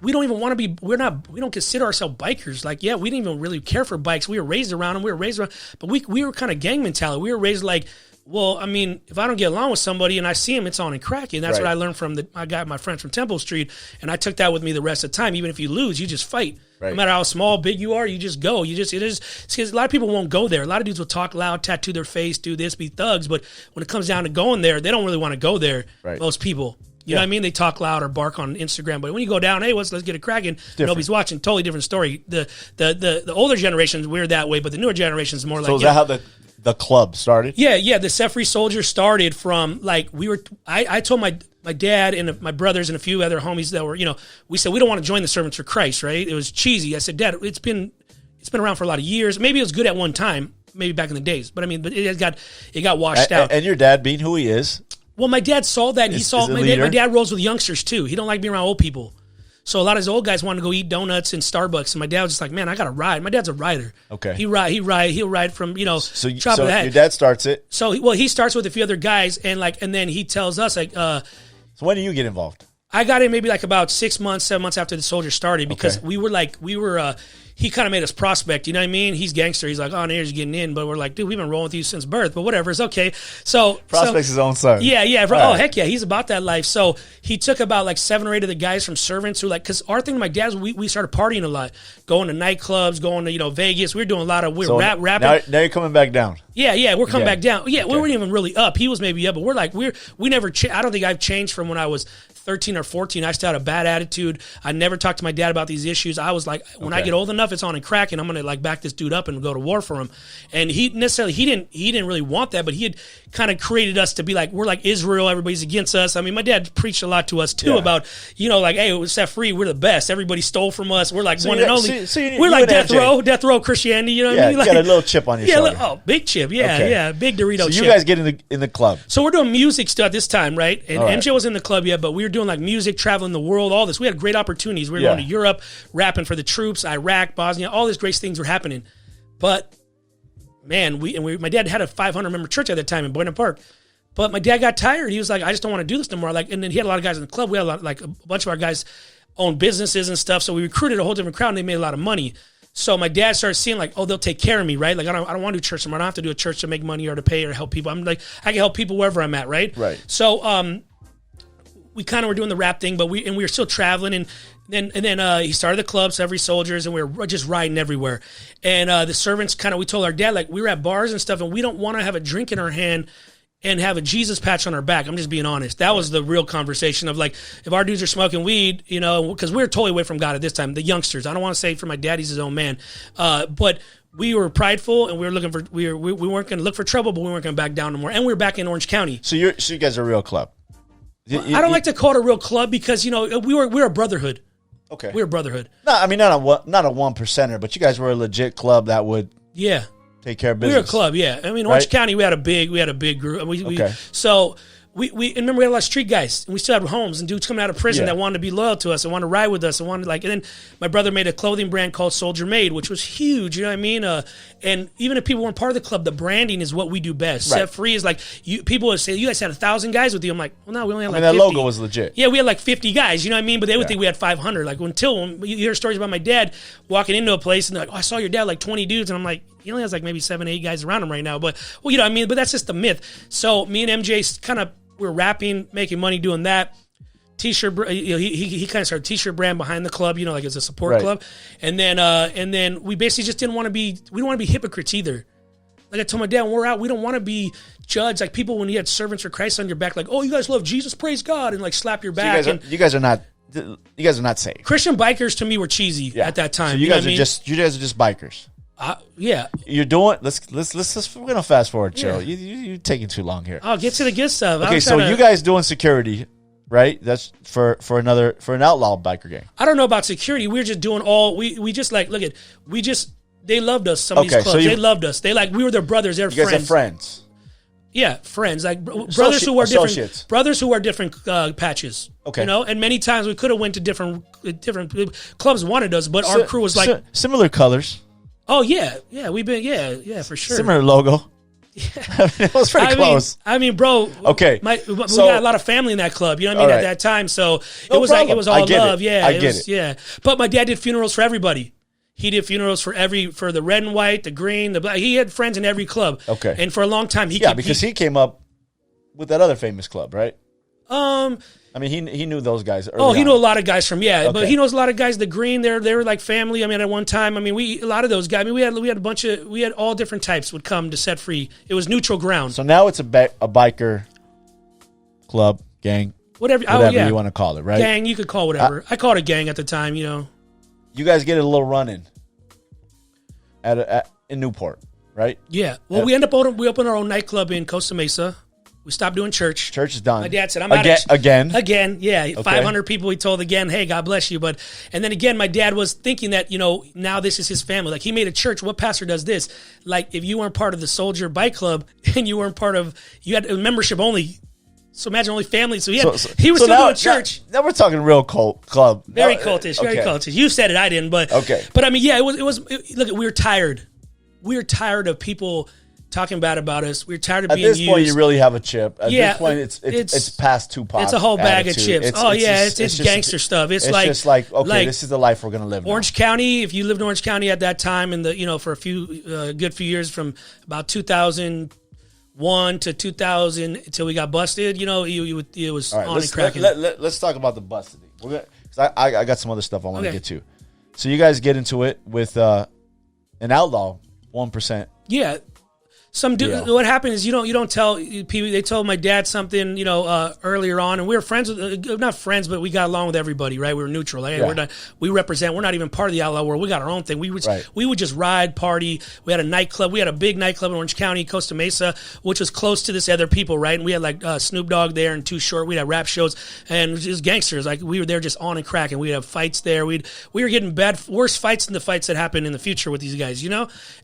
we don't even want to be, we don't consider ourselves bikers. Like, yeah, we didn't even really care for bikes. We were raised around them. But we were kind of gang mentality. We were raised like, well, I mean, if I don't get along with somebody and I see him, it's on and cracking. That's what I learned from I got my friends from Temple Street, and I took that with me the rest of the time. Even if you lose, you just fight. Right. No matter how small, big you are, you just go. Because a lot of people won't go there. A lot of dudes will talk loud, tattoo their face, do this, be thugs. But when it comes down to going there, they don't really want to go there. Right. Most people. You know what I mean? They talk loud or bark on Instagram, but when you go down, hey, let's get it cracking. Nobody's watching. Totally different story. The older generations, we're that way, but the newer generations more like. So is that how the club started? Yeah. The Set Free Soldiers started from like I told my dad and my brothers and a few other homies that were, we said we don't want to join the Servants for Christ, right? It was cheesy. I said, Dad, it's been around for a lot of years. Maybe it was good at one time, maybe back in the days, but it got washed out. And your dad, being who he is. Well, my dad saw that, and my dad rolls with youngsters too. He don't like being around old people. So a lot of his old guys wanted to go eat donuts in Starbucks, and my dad was just like, man, I got to ride. My dad's a rider. Okay. He'll ride from, So your dad starts it. So, he starts with a few other guys, and then he tells us, like. So when do you get involved? I got in maybe like about 6 months, 7 months after the Soldiers started, because he kind of made us prospect, you know what I mean? He's gangster. He's like, oh, here's getting in. But we're like, dude, we've been rolling with you since birth, but whatever, it's okay. So prospect's his own son. Yeah. Oh, heck yeah, he's about that life. So he took about like 7 or 8 of the guys from Servants who because our thing with my dad's, we started partying a lot, going to nightclubs, going to, Vegas. We were doing a lot of rapping. Now you're coming back down. Yeah, we're coming back down. Yeah, we weren't even really up. He was maybe up, but we never, I don't think I've changed from when I was 13 or 14. I still had a bad attitude. I never talked to my dad about these issues. I was like, when I get old enough, it's on and cracking. I'm going to like back this dude up and go to war for him. And he didn't really want that, but he had kind of created us to be like, we're like Israel. Everybody's against us. I mean, my dad preached a lot to us too about, like, hey, we're set free. We're the best. Everybody stole from us. We're like one and only. We're like death row Christianity. You know what I mean? Like, you got a little chip on your shoulder. Big chip. Yeah, big Dorito chip. So you guys get in the club. So we're doing music stuff this time, right? And MJ wasn't in the club yet, but we were doing like music, traveling the world, all this. We had great opportunities. We were going to Europe, rapping for the troops, Iraq, Bosnia, all these great things were happening. But man, my dad had a 500-member church at that time in Boynton Park. But my dad got tired. He was like, I just don't want to do this no more. Like, and then he had a lot of guys in the club. We had a bunch of our guys own businesses and stuff. So we recruited a whole different crowd, and they made a lot of money. So my dad started seeing like, oh, they'll take care of me, right? Like I don't want to do church anymore. I don't have to do a church to make money or to pay or help people. I'm like, I can help people wherever I'm at, right? Right. So we kind of were doing the rap thing, but we were still traveling, and then he started the club, Set Free Soldiers, and we were just riding everywhere. And the Servants we told our dad, like, we were at bars and stuff, and we don't want to have a drink in our hand and have a Jesus patch on our back. I'm just being honest. That was the real conversation of like, if our dudes are smoking weed, because we were totally away from God at this time, the youngsters. I don't want to say for my dad, he's his own man. But we were prideful, and we weren't going to look for trouble, but we weren't going to back down no more. And we were back in Orange County. So you guys are a real club. I don't like to call it a real club because, we're a brotherhood. Okay. We're a brotherhood. No, I mean, not a 1%er, but you guys were a legit club that would take care of business. We were a club, yeah. I mean, Orange County, we had a big group. So we remember we had a lot of street guys, and we still had homes and dudes coming out of prison that wanted to be loyal to us and wanted to ride with us and and then my brother made a clothing brand called Soldier Made, which was huge, you know what I mean? And even if people weren't part of the club, the branding is what we do best. Right. Set Free is like, people would say, you guys had 1,000 guys with you. I'm like, well, no, we only had 50. That logo was legit. Yeah, we had like 50 guys, you know what I mean? But they would think we had 500. Like until you hear stories about my dad walking into a place and they're like, oh, I saw your dad, like 20 dudes. And I'm like, he only has like maybe 7, 8 guys around him right now. But, well, you know what I mean? But that's just the myth. So me and MJ kind of, we were rapping, making money doing that. T-shirt, he kind of started a T-shirt brand behind the club, like as a support club. And then we basically just didn't want to be, we don't want to be hypocrites either. Like I told my dad, when we're out, we don't want to be judged. Like people, when you had Servants for Christ on your back, like, oh, you guys love Jesus, praise God, and like slap your back. So you guys are not saved. Christian bikers to me were cheesy at that time. So you guys are just bikers. Yeah. You're doing. Let's. We're gonna fast forward, Chill. You're taking too long here. I'll get to the good stuff. Okay, so you guys doing security, right? That's for an outlaw biker gang. I don't know about security. We're just doing all. We just like look at. They loved us. Some of these clubs. They loved us. We were their brothers. They're friends. You guys are friends. Yeah, friends. Like brothers who wear different. Brothers who wear different patches. Okay. And many times we could have went to different clubs wanted us, but our crew was like similar colors. Oh yeah, we've been for sure. Similar logo. It was pretty close. Bro. Okay. We got a lot of family in that club. You know what I mean? At that time, so it was like it was all love. Yeah, I get it. Yeah, but my dad did funerals for everybody. He did funerals for the red and white, the green, the black. He had friends in every club. Okay. And for a long time, he came up with that other famous club, right? He knew those guys early he on. knew a lot of guys from Okay. but he knows a lot of guys. The green, they were like family. At one time, a lot of those guys. We had all different types would come to Set Free. It was neutral ground. So now it's a biker club, gang, whatever you want to call it, right? Gang, you could call whatever. I called it gang at the time. You guys get a little run-in in Newport, right? Yeah. Well, we opened our own nightclub in Costa Mesa. We stopped doing church. Church is done. My dad said, I'm out of Again? Yeah. Okay. 500 people he told again, hey, God bless you. And then again, my dad was thinking that, now this is his family. Like, he made a church. What pastor does this? Like, if you weren't part of the Soldier Bike Club and you had a membership only. So imagine only family. So he was still doing church. Now we're talking real cult club. Very cultish. Very cultish. You said it. I didn't. But okay. But look, we were tired. We were tired of people talking bad about us. We were tired of being used. At this point, you really have a chip. At this point, it's past Tupac. It's a whole bag attitude. of chips. It's gangster stuff. It's just like, okay, this is the life we're going to live now. Orange County, if you lived in Orange County at that time, for a good few years, from about 2001 to 2000 until we got busted, it was on and cracking. Let's talk about the busted. I got some other stuff I want to get to. So you guys get into it with an outlaw 1%. Yeah. Some dude. What happened is you don't tell people. They told my dad something earlier on, and we were friends with not friends, but we got along with everybody. Right, we were neutral. Like, hey, we represent. We're not even part of the outlaw world. We got our own thing. We would just ride, party. We had a nightclub. We had a big nightclub in Orange County, Costa Mesa, which was close to this other people. Right, and we had like Snoop Dogg there and Too Short. We had rap shows and just gangsters. Like, we were there just on and cracking. We'd have fights there. We were getting worse fights than the fights that happen in the future with these guys.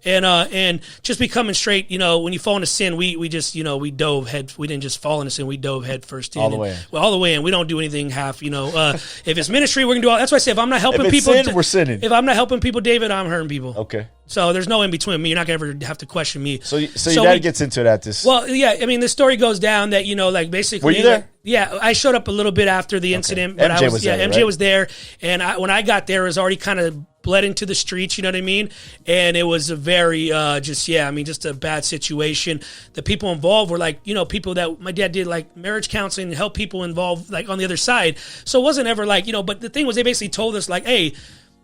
And just becoming straight. When you fall into sin, we just, we dove head. We didn't just fall into sin. We dove head first in. All the way in. Well, all the way in. We don't do anything half, If it's ministry, we're going to do all. That's why I say if I'm not helping people. Sin, we're sinning. If I'm not helping people, David, I'm hurting people. Okay. So there's no in between me. You're not going to ever have to question me. So your dad gets into it at this. Well, yeah. The story goes down that, like basically. Were you there? Yeah. I showed up a little bit after the incident. But MJ was there. MJ was there. And when I got there, it was already kind of bled into the streets, you know what I mean? And it was a very, just a bad situation. The people involved were like, people that my dad did like marriage counseling and help people involved like on the other side. So it wasn't ever like, but the thing was they basically told us like, hey,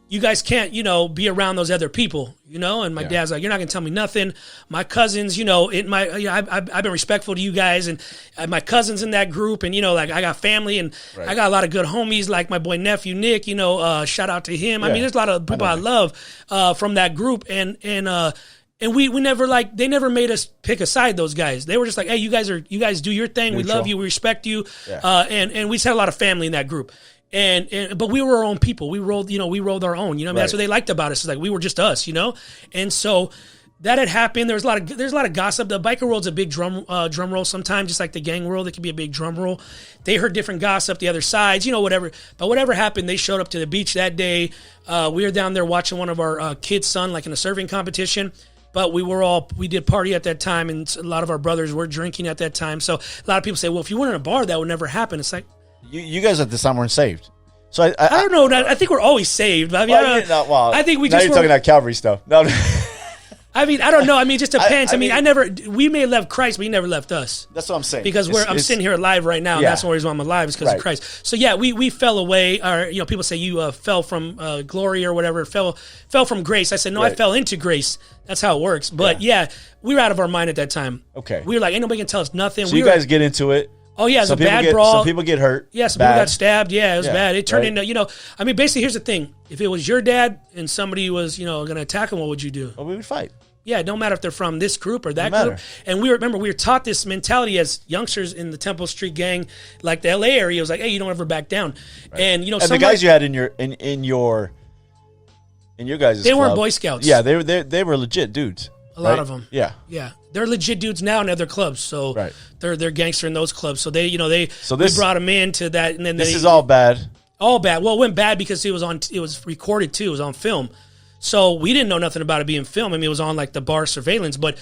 you guys can't, be around those other people, and my dad's like, you're not going to tell me nothing. My cousins, I've been respectful to you guys and my cousins in that group and, I got family and I got a lot of good homies like my boy nephew, Nick, shout out to him. There's a lot of people I love from that group and we never they never made us pick a side, those guys. They were just like, hey, you guys do your thing. Neutral. We love you. We respect you. Yeah. And we just had a lot of family in that group. But we were our own people. We rolled our own. That's what they liked about us. It's like we were just us, And so that had happened. There's a lot of gossip. The biker world's a big drum roll sometimes, just like the gang world. It can be a big drum roll. They heard different gossip, the other sides, whatever. But whatever happened, they showed up to the beach that day. We were down there watching one of our kids' son, like in a surfing competition. But we did party at that time, and a lot of our brothers were drinking at that time. So a lot of people say, well, if you weren't in a bar, that would never happen. It's like, you guys at this time weren't saved. So I don't know. I think we're always saved. I think we just. Now you're talking about Calvary stuff. No. I don't know. It just depends. We may have left Christ, but he never left us. That's what I'm saying. Because I'm sitting here alive right now, and that's the only reason why I'm alive is because of Christ. So yeah, we fell away. Or people say you fell from glory or whatever, fell from grace. I said no, I fell into grace. That's how it works. But yeah, we were out of our mind at that time. Okay, we were like, ain't nobody can tell us nothing. So you guys get into it. Oh yeah, it was a bad brawl. Some people get hurt. Yeah, some people got stabbed. Yeah, it was bad. It turned into, basically here's the thing. If it was your dad and somebody was, going to attack him, what would you do? Well, we would fight. Yeah, it don't matter if they're from this group or that group. And we were taught this mentality as youngsters in the Temple Street gang, like the LA area. It was like, hey, you don't ever back down. Right. And and the guys you had in your guys' they club, weren't Boy Scouts. Yeah, they were legit dudes. A lot of them. Yeah. Yeah. They're legit dudes now in other clubs. So they're gangster in those clubs. So we brought them into that, and then this is all bad. All bad. Well, it went bad because it was recorded too. It was on film. So we didn't know nothing about it being filmed. It was on like the bar surveillance, but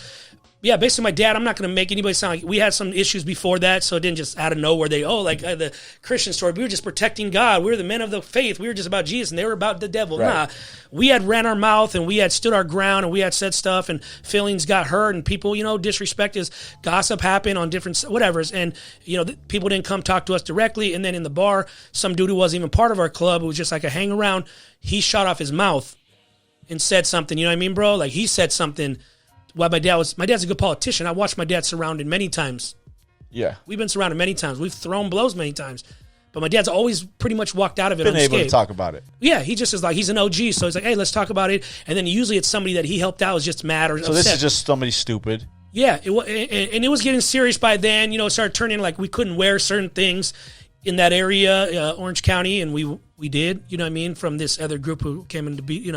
Yeah, basically my dad, I'm not going to make anybody sound like we had some issues before that, so it didn't just out of nowhere, the Christian story, we were just protecting God. We were the men of the faith. We were just about Jesus, and they were about the devil. Right. Nah, we had ran our mouth, and we had stood our ground, and we had said stuff, and feelings got hurt, and people, disrespect is gossip happened on different whatevers, and, people didn't come talk to us directly, and then in the bar, some dude who wasn't even part of our club, it was just like a hang around, he shot off his mouth and said something, you know what I mean, bro? Like, he said something. Why my dad's a good politician. I watched my dad surrounded many times. Yeah. We've been surrounded many times. We've thrown blows many times. But my dad's always pretty much walked out of it unscathed. Been able to talk about it. Yeah, he just is like, he's an OG, so he's like, hey, let's talk about it. And then usually it's somebody that he helped out is just mad or upset. So this is just somebody stupid. Yeah, and it was getting serious by then. It started turning like we couldn't wear certain things in that area, Orange County, and we did, you know what I mean, from this other group who came in to be,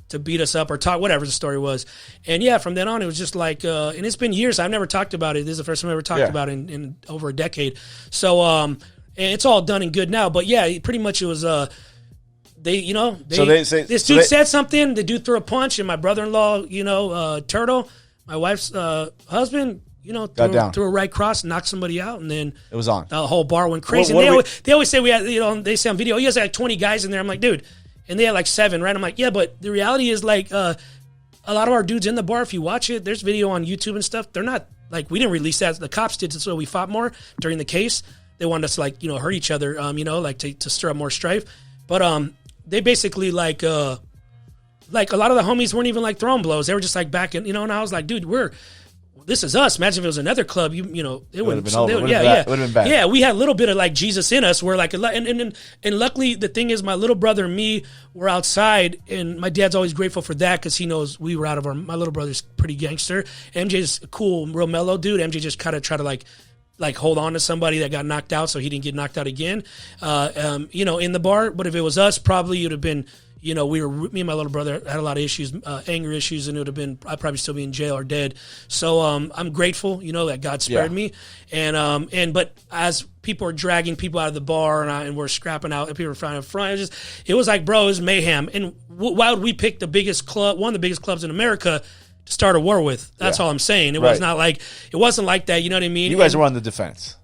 to beat us up or talk, whatever the story was. And yeah, from then on, it was just like, and it's been years. I've never talked about it. This is the first time I ever talked about it in over a decade. So, and it's all done and good now. But yeah, pretty much it was, this dude said something, the dude threw a punch, and my brother-in-law, Turtle, my wife's husband, threw a right cross, knocked somebody out, and then it was on. The whole bar went crazy. They always say we had, they say on video, he has like 20 guys in there. I'm like, dude. And they had like 7, right? I'm like, yeah, but the reality is like a lot of our dudes in the bar, if you watch it, there's video on YouTube and stuff. They're not like, we didn't release that. The cops did, so we fought more during the case. They wanted us to like, hurt each other, to stir up more strife. But they basically like a lot of the homies weren't even like throwing blows. They were just like back in, and I was like, dude, this is us. Imagine if it was another club, it would have been over. It would have been bad. Yeah, we had a little bit of like Jesus in us. We're like, and luckily the thing is, my little brother and me were outside, and my dad's always grateful for that because he knows we were out of my little brother's pretty gangster. MJ's a cool, real mellow dude. MJ just kind of try to like hold on to somebody that got knocked out so he didn't get knocked out again, in the bar. But if it was us, probably it would have been. Me and my little brother had a lot of issues, anger issues, and it would have been, I'd probably still be in jail or dead. So I'm grateful, that God spared me. But as people are dragging people out of the bar and we're scrapping out, and people were flying in front, it was like, bro, it was mayhem. And why would we pick the biggest club, one of the biggest clubs in America, to start a war with? That's all I'm saying. It wasn't like that. You know what I mean? You guys were on the defense.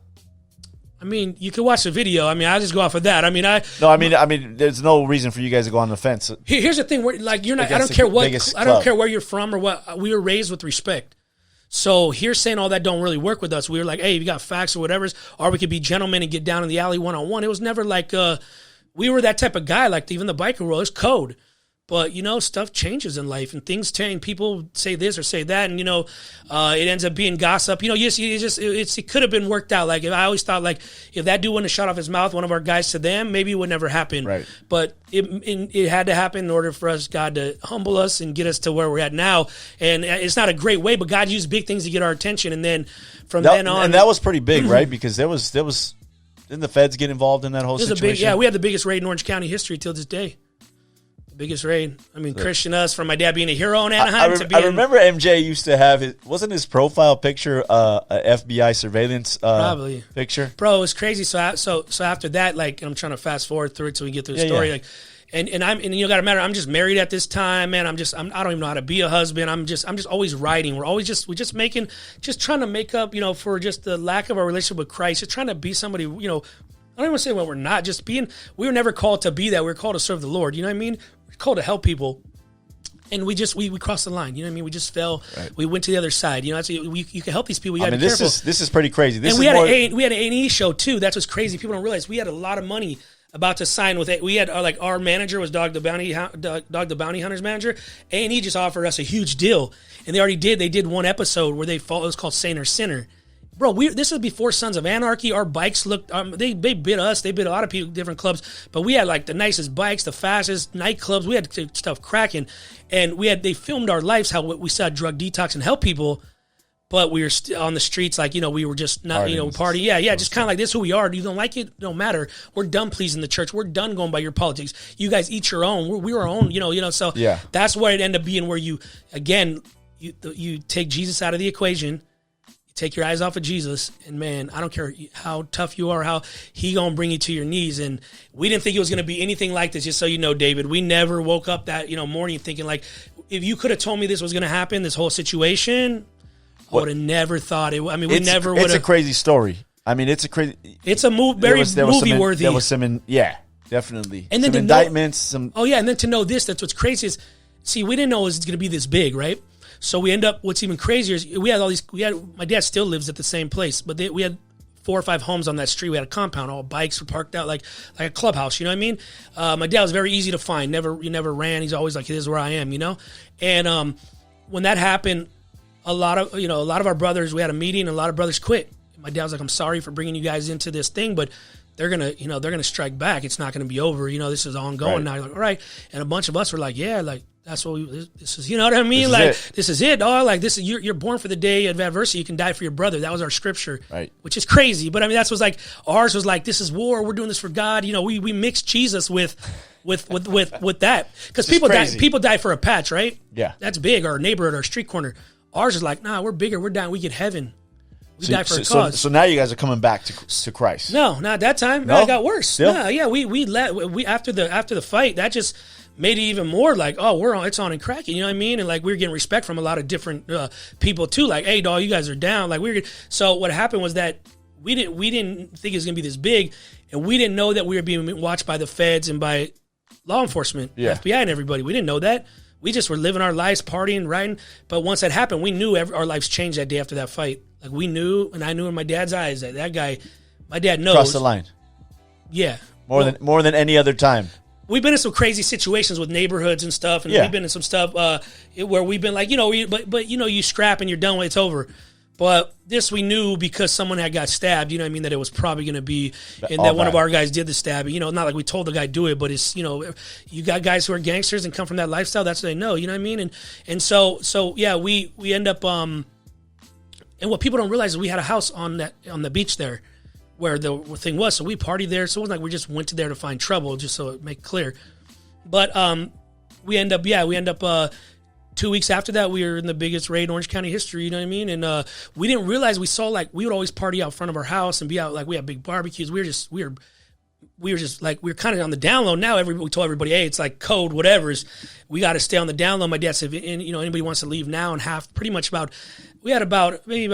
I mean, you can watch the video. I mean, I just go off of that. I mean, there's no reason for you guys to go on the fence. Here's the thing: you're not. I don't care where you're from or what. We were raised with respect. So here saying all that don't really work with us. We were like, hey, if you got facts or whatever, or we could be gentlemen and get down in the alley 1-on-1. It was never like we were that type of guy. Like even the biker world is code. But, stuff changes in life and things change. People say this or say that, and, it ends up being gossip. It could have been worked out. Like, I always thought, like, if that dude wouldn't have shot off his mouth, one of our guys to them, maybe it would never happen. Right. But it had to happen in order for us, God, to humble us and get us to where we're at now. And it's not a great way, but God used big things to get our attention. And then from then on. And that was pretty big, right? Because there was, didn't the feds get involved in that whole situation? We had the biggest raid in Orange County history till this day. Biggest raid. I mean, Christian us from my dad being a hero in Anaheim I remember MJ used to have wasn't his profile picture a FBI surveillance probably picture? Bro, it was crazy. So after that, like, I'm trying to fast forward through it so we get through the story. Like, and you gotta matter. I'm just married at this time, man. I don't even know how to be a husband. I'm just always writing. We're just trying to make up, for just the lack of our relationship with Christ. Just trying to be somebody, I don't even want to say what we're not. We were never called to be that. We were called to serve the Lord. You know what I mean? Called to help people, and we crossed the line. You know what I mean? We just fell. Right. We went to the other side. You can help these people. You got to be careful. This is pretty crazy. We had an A&E show too. That's what's crazy. People don't realize we had a lot of money about to sign with it. We had our manager was Dog the Bounty Hunter's manager. A&E just offered us a huge deal, and they already did. They did one episode where it was called Saint or Sinner. Bro, this was before Sons of Anarchy. Our bikes looked, they bid us. They bid a lot of people, different clubs. But we had like the nicest bikes, the fastest nightclubs. We had stuff cracking. And they filmed our lives, how we saw drug detox and help people. But we were on the streets like, we were just not, party. Yeah, just kind of like this is who we are. You don't like it? Don't matter. We're done pleasing the church. We're done going by your politics. You guys eat your own. We were our own, So that's where it ended up being where you take Jesus out of the equation. Take your eyes off of Jesus, and man, I don't care how tough you are, how he gonna bring you to your knees. And we didn't think it was gonna be anything like this. Just so you know, David, we never woke up that morning thinking like, if you could have told me this was gonna happen, this whole situation, I would have never thought it. I mean, we never would have. It's a crazy story. I mean, it's a crazy. It's a very movie worthy. There was some, definitely. And then some indictments. and then to know this, that's what's crazy is, see, we didn't know it was going to be this big, right? So we end up. What's even crazier is we had all these. My dad still lives at the same place, but we had 4 or 5 homes on that street. We had a compound, all bikes were parked out like a clubhouse. You know what I mean? My dad was very easy to find. He never ran. He's always like, "This is where I am," you know. And when that happened, a lot of our brothers. We had a meeting, and a lot of brothers quit. My dad was like, "I'm sorry for bringing you guys into this thing, but they're gonna strike back. It's not gonna be over. You know, this is ongoing now." You're like, all right. And a bunch of us were like, "Yeah, like that's what this is." You know what I mean? This is it. Oh, like this is you're born for the day of adversity. You can die for your brother. That was our scripture, right? Which is crazy, but I mean that's was like ours was like this is war. We're doing this for God. You know, we mixed Jesus with that because people die for a patch, right? Yeah, that's big. Our neighborhood, our street corner. Ours is like, nah, we're bigger. We're down. We get heaven. We die for a cause. So now you guys are coming back to Christ. No, not that time. No? It got worse. Still? No, yeah, we after the fight, that just made it even more like, oh, it's on and cracking. You know what I mean? And like we were getting respect from a lot of different people too. Like, hey, dog, you guys are down. Like so what happened was that we didn't think it was gonna be this big, and we didn't know that we were being watched by the feds and by law enforcement, FBI, and everybody. We didn't know that. We just were living our lives, partying, riding. But once that happened, we knew our lives changed that day after that fight. Like we knew, and I knew in my dad's eyes that guy, my dad knows. Cross the line. Yeah. More than any other time. We've been in some crazy situations with neighborhoods and stuff, and we've been in some stuff where we've been like, but you scrap and you're done when it's over. But this we knew because someone had got stabbed, you know what I mean, that it was probably going to be, and that one of our guys did the stabbing. You know, not like we told the guy do it, but it's, you got guys who are gangsters and come from that lifestyle, that's what they know, you know what I mean? And so yeah, we end up, and what people don't realize is we had a house on the beach there where the thing was, so we partied there, so it wasn't like we just went to there to find trouble, just so it make clear. But we end up 2 weeks after that, we were in the biggest raid in Orange County history, you know what I mean? And we didn't realize, we saw like, we would always party out front of our house and be out, like we had big barbecues. We were just like, we were kind of on the down low. Now we told everybody, hey, it's like code, whatever's, we got to stay on the down low. My dad said, anybody wants to leave now, and we had maybe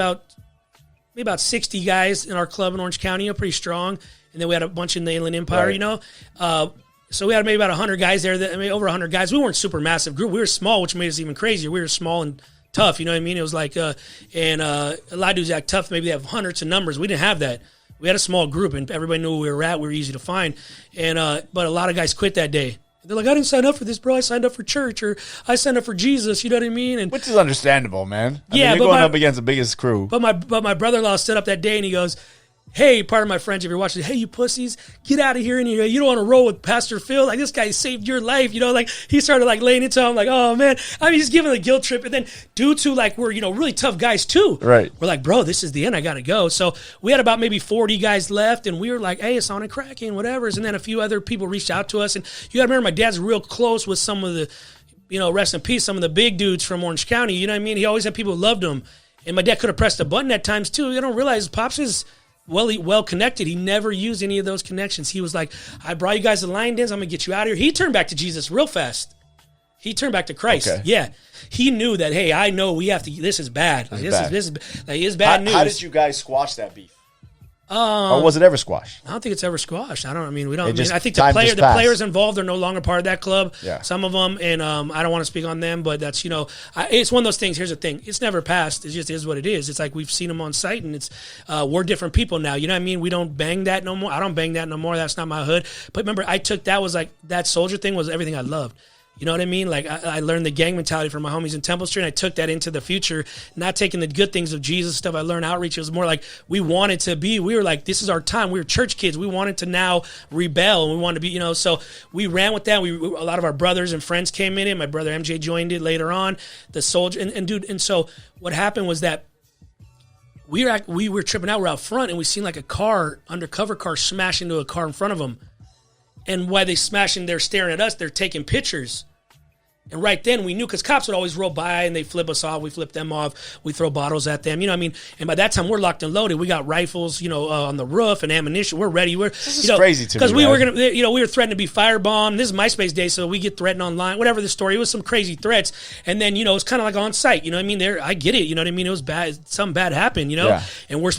about 60 guys in our club in Orange County, pretty strong. And then we had a bunch in the Inland Empire, right. So we had maybe about 100 guys there. Over 100 guys. We weren't super massive group. We were small, which made us even crazier. We were small and tough. You know what I mean? It was like, a lot of dudes act tough. Maybe they have hundreds of numbers. We didn't have that. We had a small group, and everybody knew where we were at. We were easy to find. And but a lot of guys quit that day. They're like, I didn't sign up for this, bro. I signed up for church, or I signed up for Jesus. You know what I mean? And which is understandable, man. I mean, you're going up against the biggest crew. But my brother-in-law stood up that day, and he goes, hey, part of my friends, if you're watching, hey, you pussies, get out of here. And you don't want to roll with Pastor Phil. Like, this guy saved your life. Like, he started, like, laying into him, like, oh, man. I mean, he's giving a guilt trip. And then dudes who, like, were, really tough guys, too. Right. We're like, bro, this is the end. I got to go. So we had about maybe 40 guys left, and we were like, hey, it's on and cracking, whatever. And then a few other people reached out to us. And you got to remember, my dad's real close with some of the, rest in peace, some of the big dudes from Orange County. You know what I mean? He always had people who loved him. And my dad could have pressed a button at times, too. You don't realize Pops is well connected. He never used any of those connections. He was like, I brought you guys to Lion Dens. I'm going to get you out of here. He turned back to Jesus real fast. He turned back to Christ. Okay. Yeah. He knew that, hey, I know we have to, this is bad. This is bad news. How did you guys squash that beef? Or was it ever squashed? I don't think it's ever squashed. I think the players involved are no longer part of that club. Yeah. Some of them, and I don't want to speak on them, but that's, it's one of those things. Here's the thing. It's never passed. It just is what it is. It's like we've seen them on site, and it's we're different people now. You know what I mean? We don't bang that no more. I don't bang that no more. That's not my hood. But remember, I took that was like, that soldier thing was everything I loved. You know what I mean? Like, I learned the gang mentality from my homies in Temple Street, and I took that into the future, not taking the good things of Jesus stuff. I learned outreach. It was more like we were like, this is our time. We were church kids. We wanted to now rebel, and we wanted to be, so we ran with that. A lot of our brothers and friends came in it. My brother MJ joined it later on, the soldier. And so what happened was that we were tripping out. We're out front, and we seen like a undercover car smash into a car in front of them. And while they smashing, they're staring at us, they're taking pictures. And right then we knew, because cops would always roll by and they flip us off. We flip them off. We throw bottles at them. You know what I mean? And by that time we're locked and loaded. We got rifles, on the roof and ammunition. We're ready. This is crazy to me. Because we were going to, we were threatened to be firebombed. This is MySpace days, so we get threatened online. Whatever the story, it was some crazy threats. And then, it's kind of like on site. You know what I mean? I get it. You know what I mean? It was bad. Something bad happened, Yeah. And we're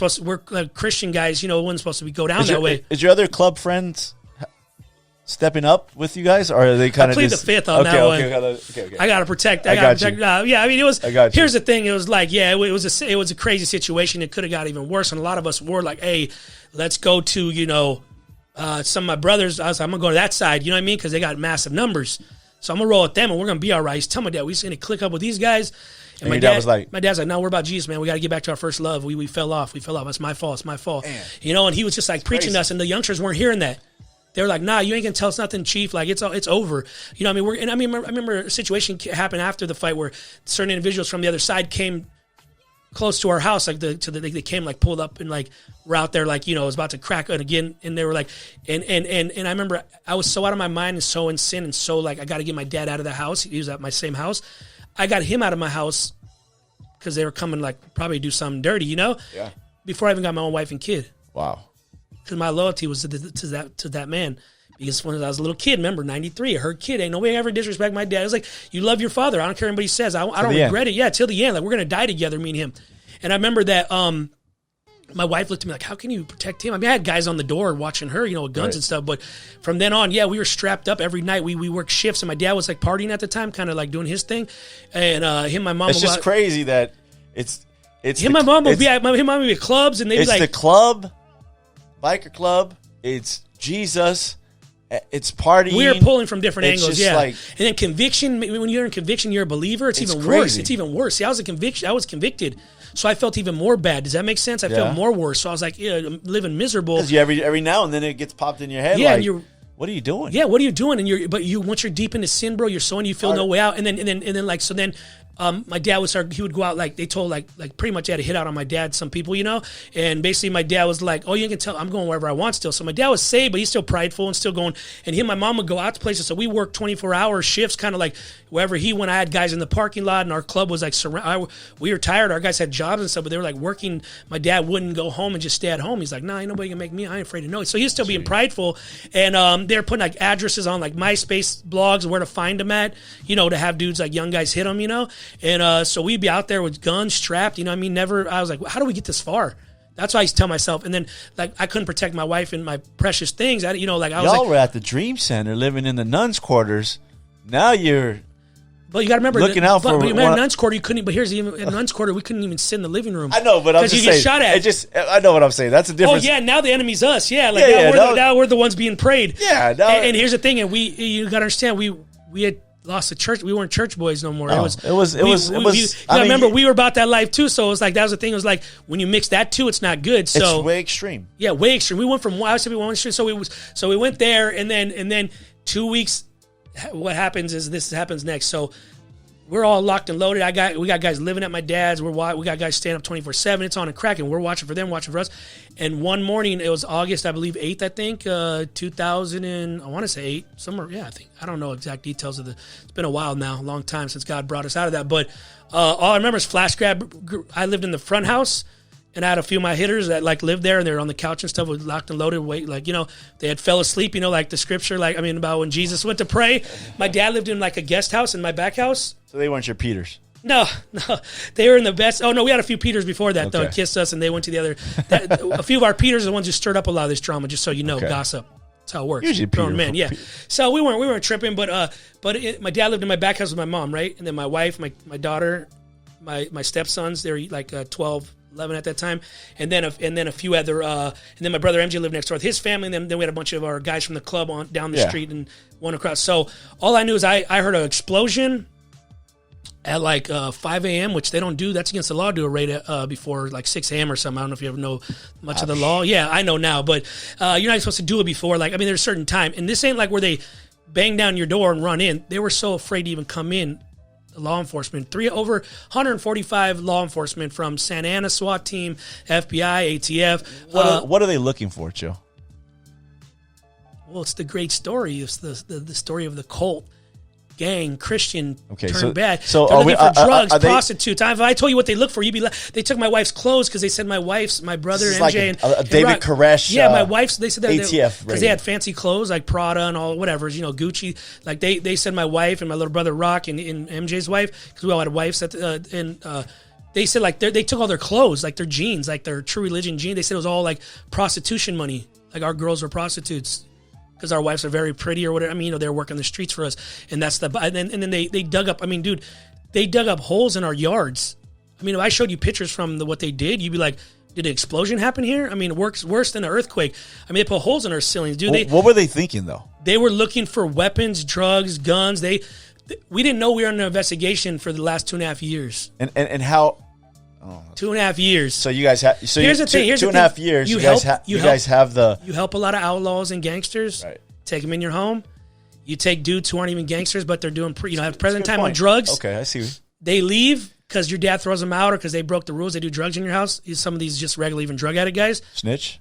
Christian guys, wasn't supposed to go down that way. Is your other club friends stepping up with you guys, or are they kind of plead the fifth on that one? Okay. I gotta protect. I got you. It was. I got you. Here's the thing. It was like, it was a crazy situation. It could have got even worse, and a lot of us were like, hey, let's go to some of my brothers. I was like, I'm gonna go to that side. You know what I mean? Because they got massive numbers. So I'm gonna roll with them, and we're gonna be all right. He's telling my dad, we're just gonna click up with these guys. And my dad was like, no, we're about Jesus, man. We got to get back to our first love. We fell off. It's my fault. It's my fault. Man. And he was just like preaching to us, and the youngsters weren't hearing that. They were like, nah, you ain't gonna tell us nothing, Chief. Like it's over. I remember a situation happened after the fight where certain individuals from the other side came close to our house, like they came like pulled up and like we're out there like it was about to crack it again, and they were like, and I remember I was so out of my mind and so in sin and so like I got to get my dad out of the house. He was at my same house. I got him out of my house because they were coming like probably do something dirty, Yeah. Before I even got my own wife and kid. Wow. Because my loyalty was to that man. Because when I was a little kid, remember, 93, her kid, ain't nobody ever disrespect my dad. It was like, you love your father. I don't care what anybody says. I don't regret it. Yeah, till the end. Like, we're going to die together, me and him. And I remember that my wife looked at me like, how can you protect him? I mean, I had guys on the door watching her, with guns and stuff. But from then on, we were strapped up every night. We worked shifts, and my dad was like partying at the time, kind of like doing his thing. And him and my mom. It's just crazy that it's him. My mom would be at clubs, and they'd be like, it's the club. Biker club, it's Jesus, it's partying. We are pulling from different angles, Like, and then conviction. When you're in conviction, you're a believer. It's even crazy. worse. It's even worse. See, I was convicted, so I felt even more bad. Does that make sense? I felt more worse. So I was like, I'm living miserable. Because every now and then it gets popped in your head. Yeah, like, and you're. What are you doing? Yeah, what are you doing? And once you're deep into sin, bro, you're so and you feel no way out. And then my dad would start. He would go out like they told like pretty much he had a hit out on my dad. Some people, and basically my dad was like, "Oh, you can tell I'm going wherever I want still." So my dad was saved, but he's still prideful and still going. And him, and my mom would go out to places. So we worked 24-hour shifts, kind of like wherever he went. I had guys in the parking lot, and our club was like we were tired. Our guys had jobs and stuff, but they were like working. My dad wouldn't go home and just stay at home. He's like, "Nah, ain't nobody gonna make me. I ain't afraid to know it." So he's still being prideful, and they're putting like addresses on like MySpace blogs where to find them at, to have dudes like young guys hit them, and so we'd be out there with guns strapped, never. I was like, how do we get this far? That's why I used to tell myself. And then like I couldn't protect my wife and my precious things. I was y'all were at the Dream Center living in the nuns' quarters. Now you're. But you got to remember, looking out for. But in nuns' quarter, you couldn't. But here's the in nuns' quarter, we couldn't even sit in the living room. I know, but I'm just saying. Because you get shot at. I know what I'm saying. That's a difference. Oh yeah, now the enemy's us. Yeah, like now we're the ones being prayed. Yeah. And here's the thing, and you got to understand, we had lost the church. We weren't church boys no more. Oh, it was. Remember, we were about that life too. So it was like that was the thing. It was like when you mix that too, it's not good. So it's way extreme. Yeah, way extreme. We went from one extreme. So we went there, and then 2 weeks. What happens is this happens next. So. We're all locked and loaded. We got guys living at my dad's. We got guys staying up 24/7. It's on and cracking. We're watching for them, watching for us. And one morning, it was August, I believe 8th, I think, 2000 and I want to say 8 somewhere. Yeah, I don't know exact details of it's been a while now, a long time since God brought us out of that. But all I remember is flash grab. I lived in the front house. And I had a few of my hitters that like lived there and they were on the couch and stuff with locked and loaded. They had fell asleep, like the scripture, about when Jesus went to pray. My dad lived in like a guest house in my back house. So they weren't your Peters. No, they were in the best. Oh no, we had a few Peters before that though. Kissed us, and they went to the other. A few of our Peters are the ones who stirred up a lot of this drama. Just so you know, gossip. That's how it works. Usually grown men, yeah. So we weren't tripping, but my dad lived in my back house with my mom, right, and then my wife, my daughter, my stepsons. They're like 12, 11 at that time, and then a few other. And then my brother MJ lived next door with his family, and then we had a bunch of our guys from the club down the street and one across. So all I knew is I heard an explosion. At like 5 a.m., which they don't do. That's against the law to do a raid before like 6 a.m. or something. I don't know if you ever know much of the law. Yeah, I know now, but you're not supposed to do it before. There's a certain time. And this ain't like where they bang down your door and run in. They were so afraid to even come in, law enforcement. Over 145 law enforcement from Santa Ana SWAT team, FBI, ATF. What are they looking for, Chill? Well, it's the great story. It's the story of the cult. gang, Christian, Okay, turned so- bad. so they're are looking we- for drugs, are they- prostitutes. If I told you what they look for, you'd be like, they took my wife's clothes because they said my brother This is MJ like and a David Rock- Koresh, Yeah, my wife's. They said that ATF because they had fancy clothes like Prada and all whatever, Gucci. Like they said my wife and my little brother Rock and MJ's wife, because we all had wives they said like they took all their clothes, like their jeans, like their True Religion jeans. They said it was all like prostitution money. Like our girls were prostitutes because our wives are very pretty or whatever. I mean, they're working the streets for us, and that's and then they dug up. I mean, dude, they dug up holes in our yards. I mean, if I showed you pictures from what they did, you'd be like, did an explosion happen here? I mean, it works worse than an earthquake. I mean, they put holes in our ceilings, dude. What were they thinking though? They were looking for weapons, drugs, guns. We didn't know we were under investigation for the last 2.5 years. And how? 2.5 years. So you guys have. So Here's the thing. Here's two the and a half thing. years. You You guys have the. You help a lot of outlaws and gangsters. Right. Take them in your home. You take dudes who aren't even gangsters, but they're doing have present Good time on point. drugs. Okay, I see. They leave because your dad throws them out or because they broke the rules. They do drugs in your house. Some of these just regular even drug addict guys. Snitch.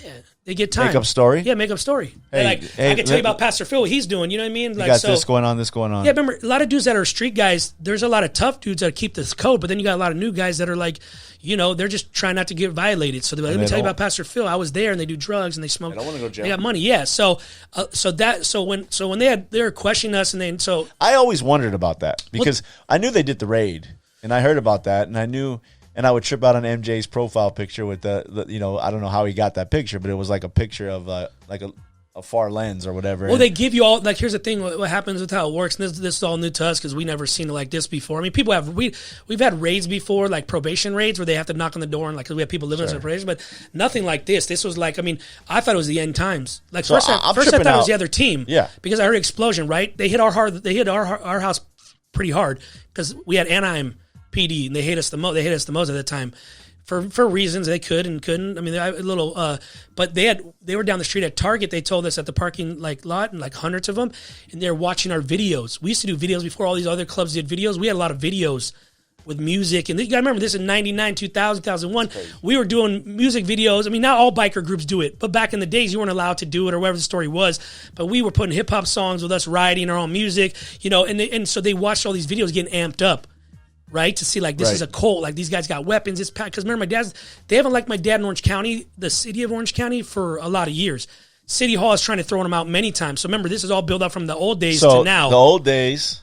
Yeah. They get time. Make up story? Yeah, make up story. Hey, I can tell you about Pastor Phil, what he's doing. You know what I mean? You got this going on, this going on. Yeah, remember, a lot of dudes that are street guys, there's a lot of tough dudes that keep this code, but then you got a lot of new guys that are like, they're just trying not to get violated. So they're like, let me tell you about Pastor Phil. I was there, and they do drugs, and they smoke. I don't want to go to jail. They got money, yeah. So when they were questioning us, and then I always wondered about that because I knew they did the raid, and I heard about that, and I knew. And I would trip out on MJ's profile picture with the I don't know how he got that picture, but it was like a picture of like a far lens or whatever. Well, they give you all, like, here's the thing, what happens with how it works, and this is all new to us because we never seen it like this before. I mean, we've had raids before, like probation raids, where they have to knock on the door, and like, cause we have people living in probation, but nothing like this. This was like, I mean, I thought it was the end times. Like, first I thought it was the other team. Yeah. Because I heard explosion, right? They hit our house pretty hard because we had Anaheim PD, and they hate us the most. They hate us the most at the time, for reasons they could and couldn't. I mean, but they were down the street at Target. They told us at the parking lot, and like hundreds of them, and they're watching our videos. We used to do videos before all these other clubs did videos. We had a lot of videos with music, and you gotta remember this in 99, 2000, 2001. We were doing music videos. I mean, not all biker groups do it, but back in the days, you weren't allowed to do it or whatever the story was. But we were putting hip hop songs with us writing our own music, and so they watched all these videos getting amped up. Right, to see like this is a cult, like these guys got weapons. It's packed. Because remember, they haven't liked my dad in Orange County, the city of Orange County, for a lot of years. City Hall is trying to throw them out many times. So remember, this is all built up from the old days to now. The old days,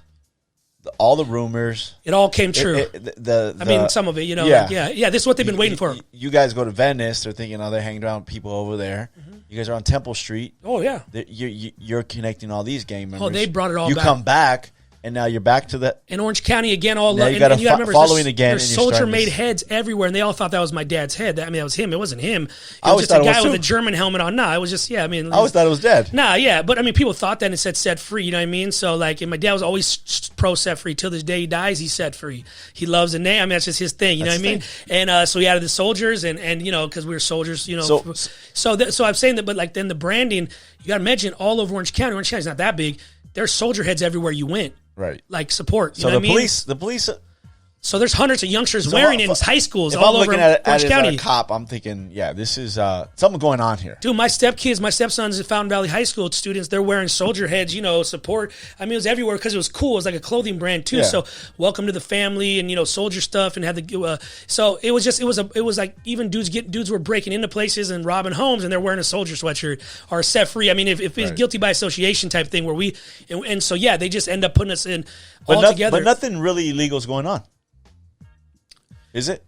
all the rumors, it all came true. I mean, some of it, yeah. This is what they've been waiting for. You guys go to Venice, they're thinking, they're hanging around with people over there. Mm-hmm. You guys are on Temple Street. Oh yeah, you're connecting all these gang members. Oh, they brought it all. You back. come back. And now you're back to the in Orange County again. You got to remember following again. There's soldier-made heads everywhere, and they all thought that was my dad's head. I mean, that was him. It wasn't him. I was just a guy with a German helmet on. Nah, it was just I mean, I always thought it was dead. Nah, yeah, but I mean, people thought that and it said set free. You know what I mean? So like, and my dad was always pro set free. Till this day he dies, he's set free. He loves the name. I mean, that's just his thing. You know what I mean? And so he added the soldiers, and because we were soldiers. So I'm saying that, but like then the branding, you got to mention all over Orange County. Orange County's not that big. There's soldier heads everywhere you went. Right. Like support. So the police. So there's hundreds of youngsters wearing it in high schools all over Orange County. As a cop, I'm thinking, this is something going on here. Dude, my stepsons at Fountain Valley High School students, they're wearing soldier heads, support. I mean, it was everywhere because it was cool. It was like a clothing brand too. Yeah. So welcome to the family and soldier stuff and had the. So it was like even dudes were breaking into places and robbing homes and they're wearing a soldier sweatshirt or set free. I mean, if it's guilty by association type thing where they just end up putting us in all together. But nothing really illegal is going on. Is it?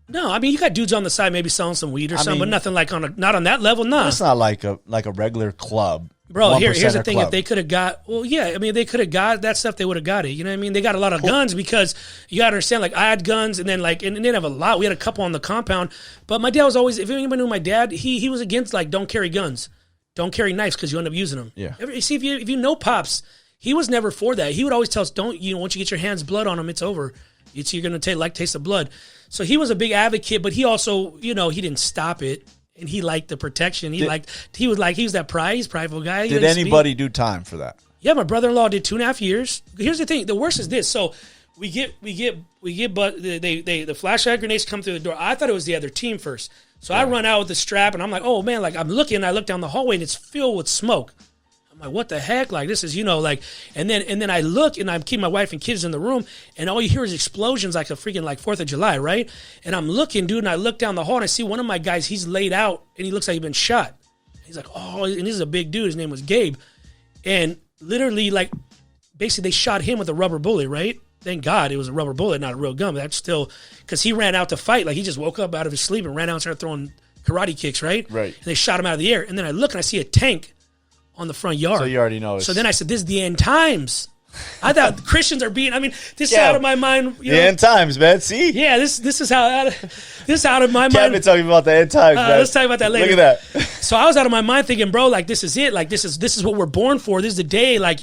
No, I mean you got dudes on the side maybe selling some weed or something, but nothing like not on that level. No, it's not like a regular club. Bro, here's the thing: club. if they could have got, they could have got that stuff. They would have got it. You know what I mean? They got a lot of guns because you got to understand. Like I had guns, and then and they didn't have a lot. We had a couple on the compound, but my dad was always. If anybody knew my dad, he was against don't carry guns, don't carry knives because you end up using them. Yeah. See, if you know Pops, he was never for that. He would always tell us, once you get your hands blood on them, it's over. You're gonna taste the blood. So he was a big advocate, but he also, he didn't stop it, and he liked the protection. He was that prideful guy. Did anybody do time for that? Yeah, my brother-in-law did 2.5 years. Here's the thing: the worst is this. So we get, but the flashlight grenades come through the door. I thought it was the other team first. So I run out with the strap, and I'm like, oh man, like I look down the hallway, and it's filled with smoke. I'm Like, what the heck? Like, this is, like, and then I look, and I'm keeping my wife and kids in the room, and all you hear is explosions like a freaking, like, 4th of July, right? And I'm looking, dude, and I look down the hall, and I see one of my guys, he's laid out, and he looks like he's been shot. He's like, oh, and this is a big dude. His name was Gabe. And literally, like, basically they shot him with a rubber bullet, right? Thank God it was a rubber bullet, not a real gun. But that's still, because he ran out to fight. Like, he just woke up out of his sleep and ran out and started throwing karate kicks, right? Right. And they shot him out of the air. And then I look and I see a tank on the front yard. So you already know. So then I said, this is the end times. I thought Christians are being, this is out of my mind. The end times, man. See? Yeah, this is out of my mind. Kevin talking about the end times, man. Let's talk about that later. Look at that. So I was out of my mind thinking, bro, like, this is it. Like, this is what we're born for. This is the day. Like,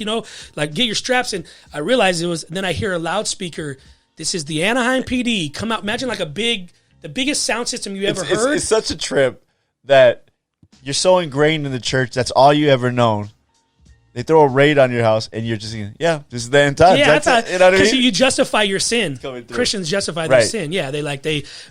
like, get your straps. And I realized it was, then I hear a loudspeaker. This is the Anaheim PD. Come out. Imagine like the biggest sound system you ever heard. It's such a trip that you're so ingrained in the church. That's all you ever known. They throw a raid on your house, and you're just thinking, yeah, this is the end times. Yeah, that's it. You know what I mean? Because you justify your sin. Christians justify their sin. Yeah,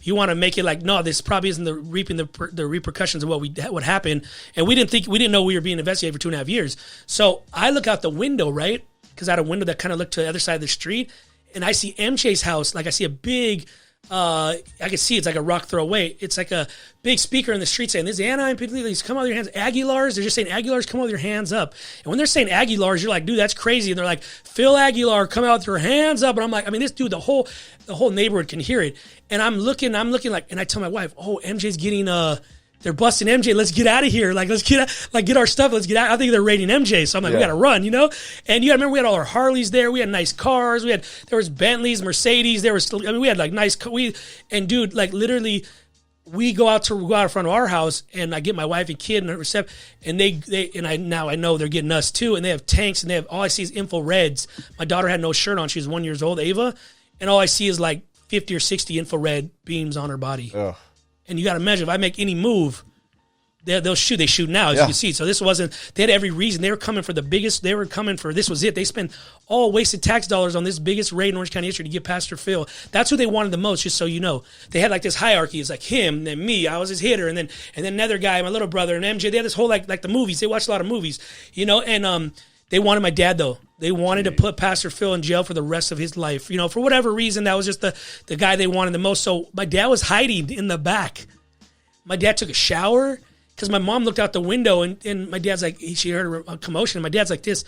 you want to make it like, no, this probably isn't reaping the repercussions of what happened. And we didn't know we were being investigated for 2.5 years. So I look out the window, right? Because I had a window that kind of looked to the other side of the street, and I see MJ's house. Like, I see a big, I can see it's like a rock throw away. It's like a big speaker in the street saying, this is Anaheim, please come out with your hands. Aguilars, they're just saying Aguilars, come out with your hands up. And when they're saying Aguilars, you're like, dude, that's crazy. And they're like, Phil Aguilar, come out with your hands up. And I'm like, this dude, the whole neighborhood can hear it. And I'm looking like, and I tell my wife, oh, MJ's getting, they're busting MJ. Let's get out of here. Like, let's get our stuff. Let's get out. I think they're raiding MJ. So I'm like, we got to run, And you got to remember, we had all our Harleys there. We had nice cars. There was Bentleys, Mercedes. We had like nice, and dude, like literally, we go out in front of our house, and I get my wife and kid and reception, and I know they're getting us too. And they have tanks, and all I see is infrareds. My daughter had no shirt on. She was 1 year old, Ava. And all I see is like 50 or 60 infrared beams on her body. Ugh. And you got to imagine, if I make any move, they'll shoot. They shoot now, as you can see. So this wasn't, they had every reason. They were coming for this was it. They spent all wasted tax dollars on this biggest raid in Orange County history to get Pastor Phil. That's who they wanted the most, just so you know. They had like this hierarchy. It's like him, then me, I was his hitter, and then another guy, my little brother, and MJ. They had this whole, like the movies. They watched a lot of movies, and they wanted my dad, though. They wanted to put Pastor Phil in jail for the rest of his life. For whatever reason, that was just the guy they wanted the most. So my dad was hiding in the back. My dad took a shower because my mom looked out the window, and my dad's like, she heard a commotion, and my dad's like this,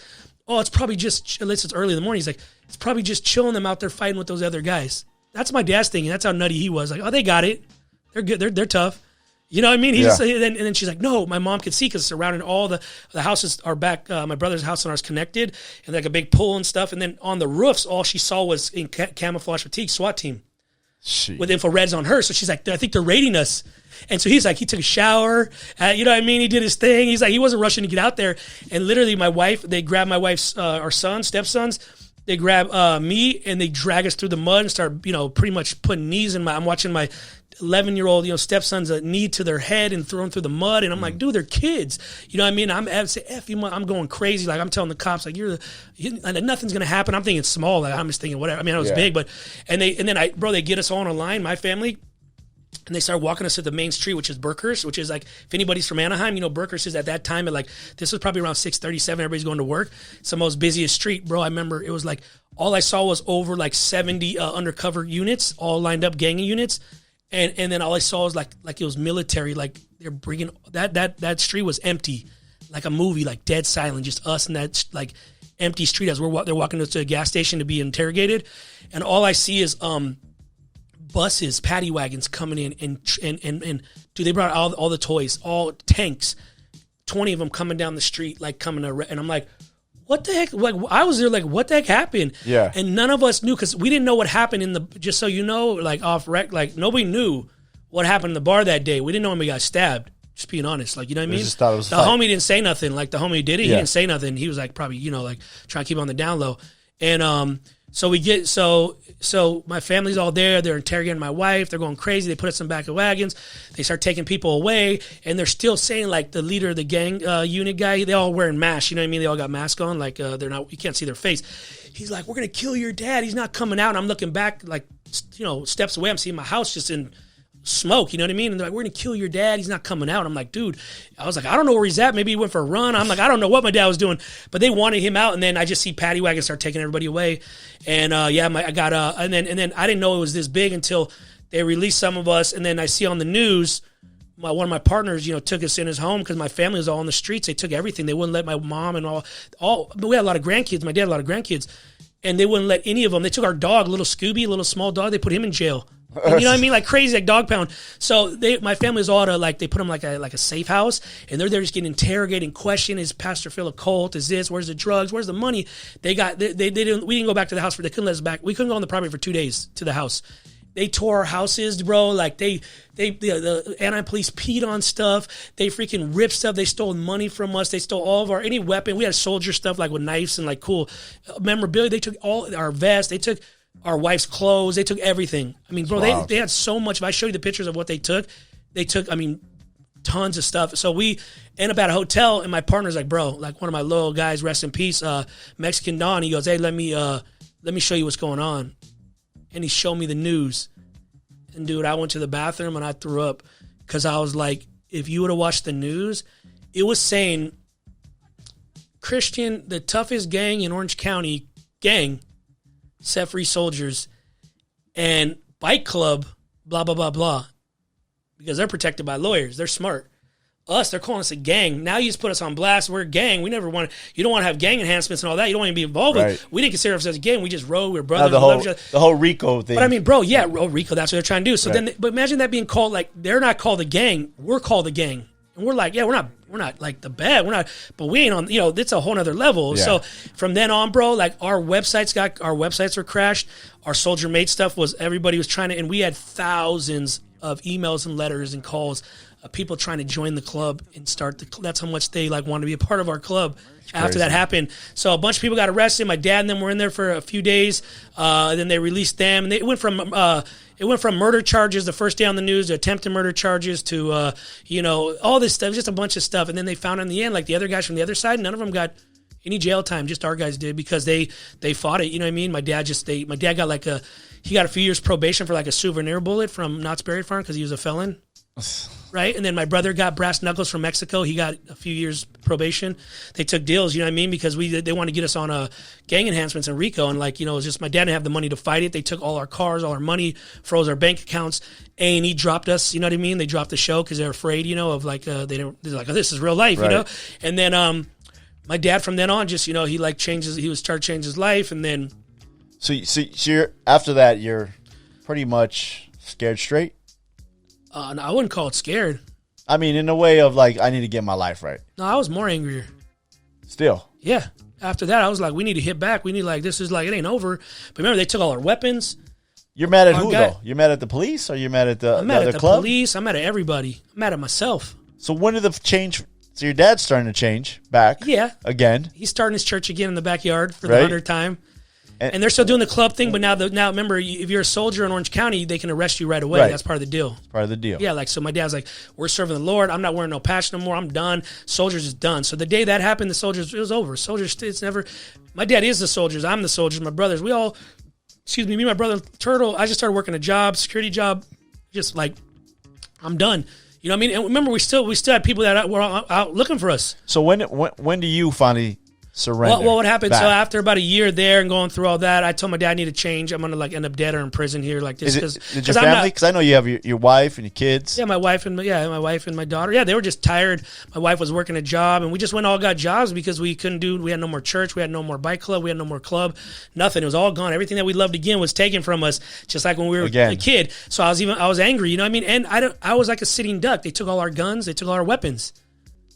oh, it's probably just, unless it's early in the morning, he's like, it's probably just chilling them out there fighting with those other guys. That's my dad's thinking. That's how nutty he was. Like, oh, they got it. They're good. They're tough. You know what I mean? And then she's like, no, my mom could see because surrounding all the houses are back. My brother's house and ours connected, and like a big pool and stuff. And then on the roofs, all she saw was in camouflage fatigue, SWAT team with infrareds on her. So she's like, I think they're raiding us. And so he's like, he took a shower, you know what I mean? He did his thing. He's like, he wasn't rushing to get out there. And literally they grabbed my wife's, our stepsons, they grab me and they drag us through the mud and start, pretty much putting knees in I'm watching my 11-year-old, stepson's a knee to their head and throw them through the mud. And I'm like, dude, they're kids. You know what I mean? I'm saying, F you, I'm going crazy. Like, I'm telling the cops, like, nothing's going to happen. I'm thinking small. Like, I'm just thinking whatever. I mean, I was big, but, they get us all on a line, my family. And they start walking us to the main street, which is Burkers, which is like, if anybody's from Anaheim, Burkers is at that time at this was probably around 6:37. Everybody's going to work. It's the most busiest street, bro. I remember it was like, all I saw was over like 70 undercover units, all lined up, gang units. And then all I saw was like it was military, like they're bringing, that street was empty, like a movie, like dead silent, just us and that like empty street as they're walking us to a gas station to be interrogated. And all I see is, buses, paddy wagons coming in and dude, they brought all the toys, all tanks, 20 of them coming down the street, like coming to, and I'm like, what the heck? Like, I was there like, what the heck happened? Yeah. And none of us knew because we didn't know what happened just so you know, like off rec, like nobody knew what happened in the bar that day. We didn't know when we got stabbed. Just being honest, like, you know what I mean? Just thought it was the homie didn't say nothing. Like the homie who did it, he didn't say nothing. He was like probably, like trying to keep on the down low. And so we get so my family's all there. They're interrogating my wife. They're going crazy. They put us in back of wagons. They start taking people away, and they're still saying like the leader of the gang unit guy. They all wearing masks. You know what I mean? They all got masks on. Like they're not. You can't see their face. He's like, "We're gonna kill your dad. He's not coming out." And I'm looking back, like steps away. I'm seeing my house just in smoke, you know what I mean? And they're like, we're going to kill your dad. He's not coming out. I'm like, dude, I was like, I don't know where he's at. Maybe he went for a run. I'm like, I don't know what my dad was doing, but they wanted him out. And then I just see Paddy Wagon start taking everybody away. And I got, and then I didn't know it was this big until they released some of us. And then I see on the news, one of my partners, took us in his home because my family was all on the streets. They took everything. They wouldn't let my mom and but we had a lot of grandkids. My dad had a lot of grandkids. And they wouldn't let any of them. They took our dog, little Scooby, a little small dog. They put him in jail. And you know what I mean? Like crazy, like dog pound. So my family was all they put him like a safe house, and they're there just getting interrogated, questioned. Is Pastor Phil a cult? Is this? Where's the drugs? Where's the money? They didn't. We didn't go back to the house. They couldn't let us back. We couldn't go on the property for 2 days to the house. They tore our houses, bro. Like the anti-police peed on stuff. They freaking ripped stuff. They stole money from us. They stole all of any weapon. We had soldier stuff like with knives and like cool memorabilia. They took all our vests. They took our wife's clothes. They took everything. I mean, bro, they had so much. If I show you the pictures of what they took, tons of stuff. So we end up at a hotel, and my partner's like, bro, like one of my loyal guys, rest in peace, Mexican Don. He goes, hey, let me show you what's going on. And he showed me the news. And, dude, I went to the bathroom and I threw up because I was like, if you would have watched the news, it was saying Christian, the toughest gang in Orange County, set free soldiers, and bike club, blah, blah, blah, blah, because they're protected by lawyers. They're smart. Us, they're calling us a gang. Now you just put us on blast. We're a gang. We never want. You don't want to have gang enhancements and all that. You don't want to be involved with. We didn't consider ourselves a gang. We just rode. We're brothers. The whole RICO thing. But I mean, bro, yeah, RICO. That's what they're trying to do. So but imagine that being called like they're not called a gang. We're called a gang, and we're like, yeah, we're not like the bad. We're not, but we ain't on. It's a whole other level. Yeah. So from then on, bro, like our websites were crashed. Our soldier mate stuff everybody was trying to, and we had thousands of emails and letters and calls. People trying to join the club and start that's how much they like want to be a part of our club after that happened. So a bunch of people got arrested. My dad and them were in there for a few days. Then they released them, and it went from murder charges the first day on the news to attempted murder charges to all this stuff, just a bunch of stuff. And then they found in the end, like the other guys from the other side, none of them got any jail time. Just our guys did because they fought it. You know what I mean? My dad got he got a few years probation for like a souvenir bullet from Knott's Berry Farm because he was a felon. Right, and then my brother got brass knuckles from Mexico. He got a few years probation. They took deals, you know what I mean, because they wanted to get us on gang enhancements in RICO, and it was just my dad didn't have the money to fight it. They took all our cars, all our money, froze our bank accounts. A&E dropped us, you know what I mean. They dropped the show because they're afraid, of like they're like, oh, this is real life, right. And then my dad from then on just he started changing his life, and then so you're, after that you're pretty much scared straight. No, I wouldn't call it scared. I mean, in a way of like, I need to get my life right. No, I was more angrier. Still? Yeah. After that, I was like, we need to hit back. We need this is like, it ain't over. But remember, they took all our weapons. You're mad at who, though? You're mad at the police or you're mad at the I'm mad at the club? Police. I'm mad at everybody. I'm mad at myself. So when did the change? So your dad's starting to change back. Yeah. Again. He's starting his church again in the backyard for the 100th time. And they're still doing the club thing, but now remember, if you're a soldier in Orange County, they can arrest you right away. Right. That's part of the deal. Part of the deal. Yeah, so my dad's like, we're serving the Lord. I'm not wearing no patch no more. I'm done. Soldiers is done. So the day that happened, the soldiers, it was over. Soldiers, it's never. My dad is the soldiers. I'm the soldiers. My brothers, me and my brother Turtle. I just started working a job, security job, just like, I'm done. You know what I mean? And remember, we still had people that were out looking for us. So when do you finally surrender? Well, what happened? Back. So after about a year there and going through all that, I told my dad I need to change. I'm gonna end up dead or in prison here like this. Did your family? Because I know you have your wife and your kids. Yeah, my wife and my daughter. Yeah, they were just tired. My wife was working a job, and we just went all got jobs because we couldn't do. We had no more church. We had no more bike club. We had no more club. Nothing. It was all gone. Everything that we loved again was taken from us, just like when we were a kid. So I was angry. You know what I mean? And I was like a sitting duck. They took all our guns. They took all our weapons.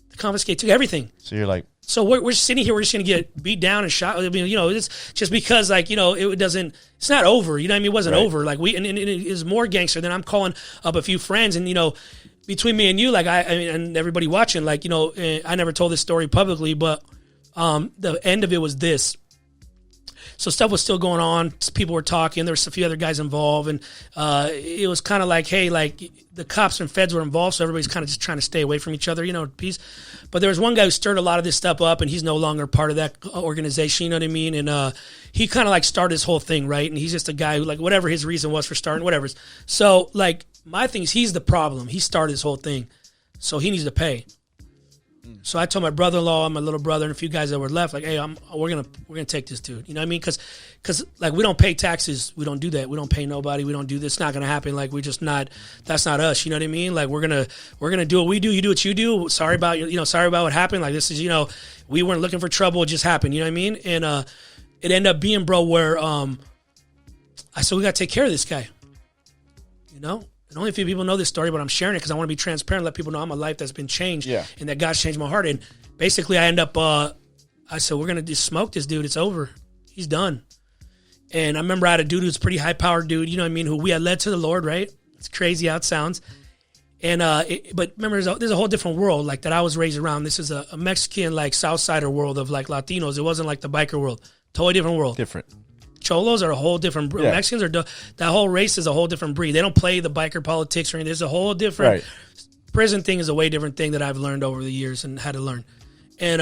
They confiscated. Took everything. So you're like. So we're sitting here. We're just going to get beat down and shot. I mean, it's just because, it doesn't. It's not over. You know what I mean? It wasn't over. Like and it is more gangster. Then I'm calling up a few friends, and between me and you, like I mean, and everybody watching, like I never told this story publicly, but the end of it was this. So stuff was still going on. People were talking. There was a few other guys involved, and it was kind of like, hey, like the cops and feds were involved, so everybody's kind of just trying to stay away from each other, peace. But there was one guy who stirred a lot of this stuff up, and he's no longer part of that organization, you know what I mean? And he kind of like started this whole thing, right? And he's just a guy who, like, whatever his reason was for starting, whatever. So, like, my thing is he's the problem. He started this whole thing, so he needs to pay. So I told my brother-in-law, my little brother, and a few guys that were left, like, hey, we're gonna take this dude. You know what I mean? Because like we don't pay taxes. We don't do that. We don't pay nobody. We don't do this. It's not gonna happen. Like we're just not. That's not us. You know what I mean? Like we're gonna do what we do. You do what you do. Sorry about what happened. Like this is we weren't looking for trouble. It just happened. You know what I mean? And it ended up being, bro, where I said we gotta take care of this guy. You know. And only a few people know this story, but I'm sharing it because I want to be transparent, let people know I'm a life that's been changed, and that God's changed my heart. And basically, I end up, I said, we're going to just smoke this dude. It's over. He's done. And I remember I had a dude who's a pretty high-powered dude, you know what I mean, who we had led to the Lord, right? It's crazy how it sounds. And but remember, there's a whole different world like that I was raised around. This is a Mexican, like, Southsider world of, like, Latinos. It wasn't like the biker world. Totally different world. Different. Cholos are a whole different breed. Mexicans are that whole race is a whole different breed. They don't play the biker politics or anything. There's a whole different prison thing is a way different thing that I've learned over the years and had to learn. And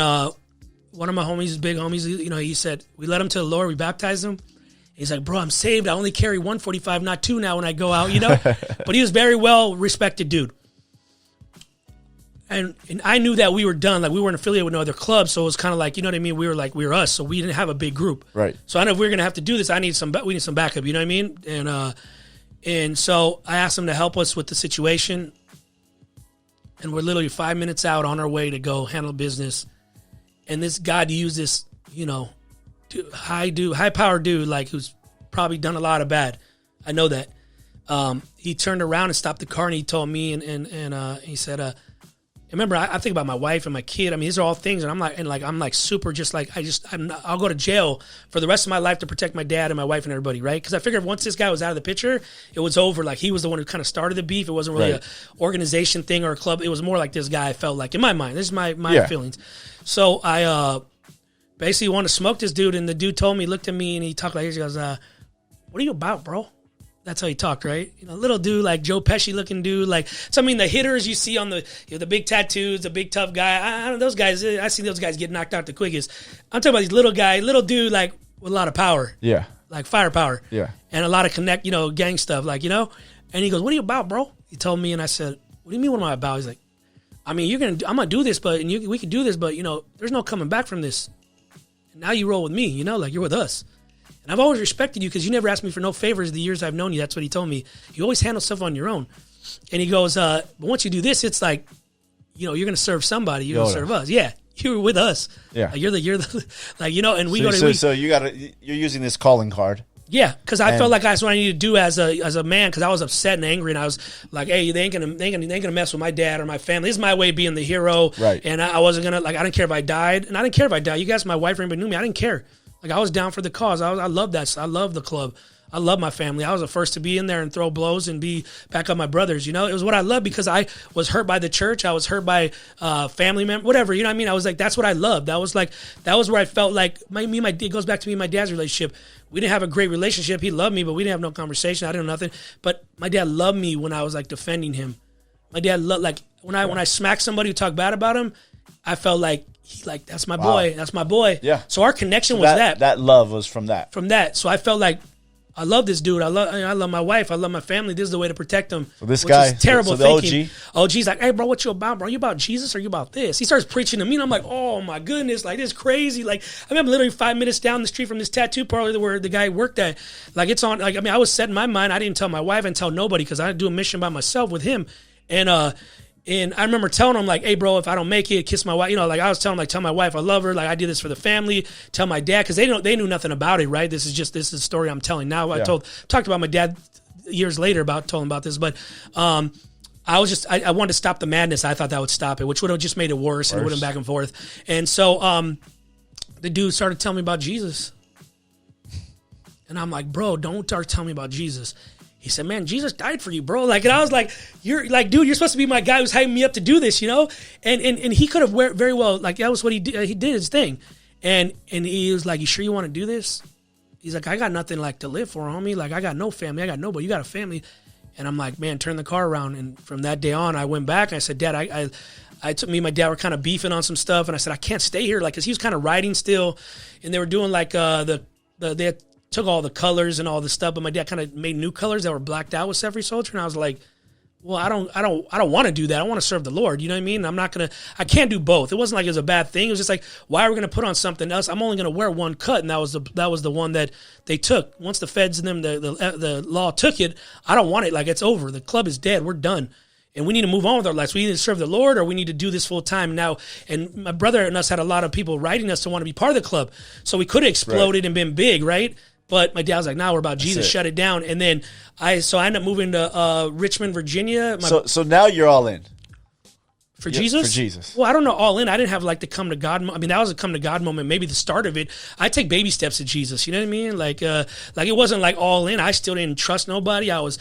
one of my homies, big homies, he said, we led him to the Lord, we baptized him. He's like, bro, I'm saved. I only carry 145, not 2 now when I go out, But he was very well respected dude. And I knew that we were done. Like, we weren't affiliated with no other club, so it was kind of like, you know what I mean? We were us, so we didn't have a big group. Right. So I know if we were going to have to do this, we need some backup, you know what I mean? And so I asked him to help us with the situation, and we're literally 5 minutes out on our way to go handle business. And this God used this, high-powered dude, like, who's probably done a lot of bad. I know that. He turned around and stopped the car, and he told me, and he said, remember, I think about my wife and my kid. I mean, these are all things, and I'm like super just like, I'll go to jail for the rest of my life to protect my dad and my wife and everybody, right? Because I figured once this guy was out of the picture, it was over. Like, he was the one who kind of started the beef. It wasn't really an organization thing or a club. It was more like this guy, I felt like, in my mind. This is my feelings. So I basically wanted to smoke this dude, and the dude told me, looked at me, and he talked like this. He goes, what are you about, bro? That's how he talked, right? Little dude, like Joe Pesci looking dude. Like, so I mean, the hitters you see on the big tattoos, the big tough guy. Those guys, I see those guys get knocked out the quickest. I'm talking about these little dude, like with a lot of power. Yeah. Like firepower. Yeah. And a lot of gang stuff, like, And he goes, what are you about, bro? He told me, and I said, what do you mean, what am I about? He's like, I mean, I'm going to do this, but we can do this, but, there's no coming back from this. And now you roll with me, like you're with us. And I've always respected you because you never asked me for no favors the years I've known you. That's what he told me. You always handle stuff on your own. And he goes, but once you do this, it's like, you're going to serve somebody. You're going to serve us. Yeah. You're with us. Yeah. Like, you're the and we go to. So you're using this calling card. Yeah. Because I felt like that's what I needed to do as a man, because I was upset and angry, and I was like, hey, they ain't gonna mess with my dad or my family. This is my way of being the hero. Right. And I wasn't going to, I didn't care if I died. And I didn't care if I died. You guys, my wife, anybody knew me. I didn't care. Like, I was down for the cause. I love that. I love the club. I love my family. I was the first to be in there and throw blows and back up my brothers. It was what I loved because I was hurt by the church. I was hurt by family members, whatever. You know what I mean? I was like, that's what I loved. That was where I felt like it goes back to me and my dad's relationship. We didn't have a great relationship. He loved me, but we didn't have no conversation. I didn't know nothing. But my dad loved me when I was like defending him. My dad loved, like, when I smacked somebody who talked bad about him, I felt like, that's my boy. That's my boy. Yeah. So our connection was that. That love was from that. From that. So I felt like, I love this dude. I love my wife. I love my family. This is the way to protect them. So this guy, is terrible thinking. OG? OG's like, hey, bro, what you about, bro? You about Jesus or you about this? He starts preaching to me, and I'm like, oh, my goodness. Like, this is crazy. Like, I mean, I'm literally 5 minutes down the street from this tattoo parlor where the guy worked at. Like, it's on. Like, I mean, I was setting my mind. I didn't tell my wife and tell nobody because I do a mission by myself with him. And I remember telling him, like, hey, bro, if I don't make it, kiss my wife. Like, I was telling him, like, tell my wife I love her. Like, I did this for the family. Tell my dad, because they knew nothing about it, right? This is the story I'm telling now. I talked about my dad years later told him about this. But I wanted to stop the madness. I thought that would stop it, which would have just made it worse. And it would have been back and forth. And so the dude started telling me about Jesus. And I'm like, bro, don't start telling me about Jesus. He said, man, Jesus died for you, bro. Like, and I was like, you're like, dude, you're supposed to be my guy who's hyping me up to do this, And he could have very well, like, that was what he did. He did his thing. And he was like, you sure you want to do this? He's like, I got nothing, like, to live for, homie. Like, I got no family. I got nobody. You got a family. And I'm like, man, turn the car around. And from that day on, I went back and I said, Dad, I took me and my dad were kind of beefing on some stuff. And I said, I can't stay here. Like, because he was kind of riding still. And they were doing, like, they took all the colors and all the stuff, but my dad kind of made new colors that were blacked out with Sefri Soldier, and I was like, well, I don't want to do that. I want to serve the Lord. You know what I mean? I can't do both. It wasn't like it was a bad thing. It was just like, why are we going to put on something else? I'm only going to wear one cut. And that was the one that they took. Once the feds and them, the law took it, I don't want it. Like, it's over. The club is dead. We're done. And we need to move on with our lives. We need to serve the Lord, or we need to do this full time now. And my brother and us had a lot of people writing us to want to be part of the club. So we could have exploded and been big, right? But my dad was like, "Nah, we're about Jesus. Shut it down." And then I ended up moving to Richmond, Virginia. So now you're all in for Jesus. For Jesus. Well, I don't know, all in. I didn't have like the come to God. I mean, that was a come to God moment. Maybe the start of it. I take baby steps to Jesus. You know what I mean? Like it wasn't like all in. I still didn't trust nobody. I was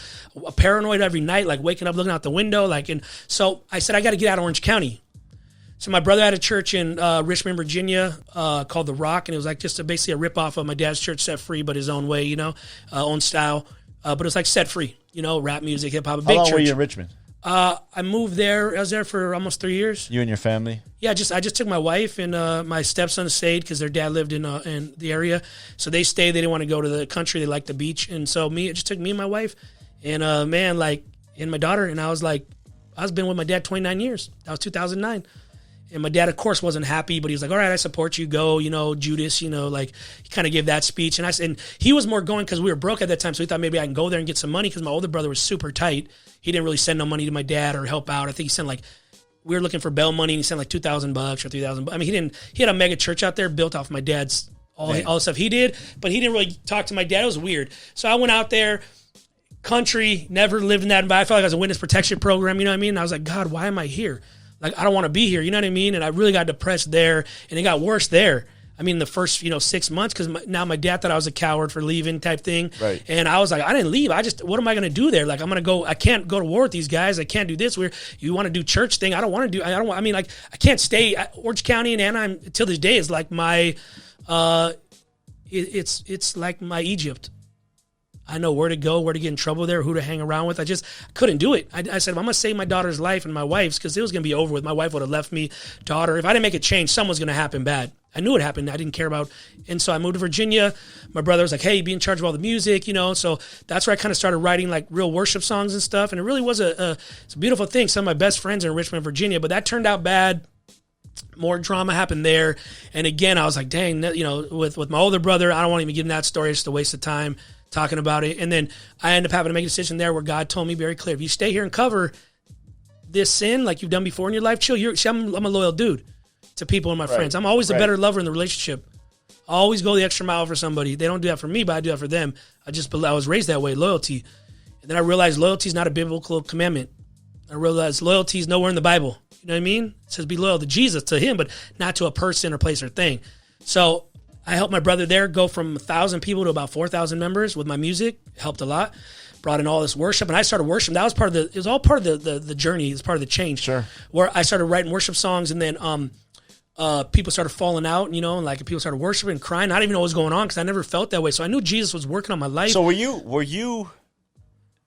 paranoid every night, like waking up, looking out the window, and so I said, I got to get out of Orange County. So my brother had a church in Richmond, Virginia, called The Rock, and it was like just basically a ripoff of my dad's church, Set Free, but his own way, own style. But it was like Set Free, rap music, hip hop. How long were you in Richmond? I moved there. I was there for almost 3 years. You and your family? Yeah, I just took my wife, and my stepson stayed because their dad lived in the area. So they stayed. They didn't want to go to the country. They liked the beach, and so it just took me and my wife, and and my daughter. And I was been with my dad 29 years. That was 2009. And my dad, of course, wasn't happy, but he was like, all right, I support you. Go, Judas, he kind of gave that speech. And he was more going because we were broke at that time, so he thought maybe I can go there and get some money because my older brother was super tight. He didn't really send no money to my dad or help out. I think he sent we were looking for bail money, and he sent like $2,000 or $3,000. I mean, he had a mega church out there built off my dad's, all the stuff he did, but he didn't really talk to my dad. It was weird. So I went out there, country, never lived in that environment. I felt like I was a witness protection program, you know what I mean? And I was like, God, why am I here? Like, I don't want to be here, you know what I mean? And I really got depressed there, and it got worse there. I mean, the first, 6 months, because now my dad thought I was a coward for leaving type thing. Right. And I was like, I didn't leave. What am I going to do there? Like, I'm going to go, I can't go to war with these guys. I can't do this. You want to do church thing? I don't want to do, I can't stay. Orange County and Anaheim till this day is like my, it's like my Egypt. I know where to go, where to get in trouble there, who to hang around with. I just couldn't do it. I said, if I'm going to save my daughter's life and my wife's, because it was going to be over with. My wife would have left me, daughter. If I didn't make a change, something's going to happen bad. I knew it happened. I didn't care about. And so I moved to Virginia. My brother was like, hey, be in charge of all the music, So that's where I kind of started writing like real worship songs and stuff. And it really was it's a beautiful thing. Some of my best friends are in Richmond, Virginia, but that turned out bad. More drama happened there. And again, I was like, dang, with my older brother, I don't want to even get in that story. It's just a waste of time talking about it. And then I ended up having to make a decision there where God told me very clear, if you stay here and cover this sin like you've done before in your life, chill. I'm a loyal dude to people and my friends. I'm always the better lover in the relationship. I always go the extra mile for somebody. They don't do that for me, but I do that for them. I was raised that way, loyalty. And then I realized loyalty is not a biblical commandment. I realized loyalty is nowhere in the Bible. You know what I mean? It says be loyal to Jesus, to him, but not to a person or place or thing. So I helped my brother there go from 1,000 people to about 4,000 members with my music. Helped a lot. Brought in all this worship, and I started worshiping. That was it was all part of the journey. It's part of the change. Sure. Where I started writing worship songs, and then people started falling out, and like people started worshiping and crying. I didn't even know what was going on because I never felt that way. So I knew Jesus was working on my life. So were you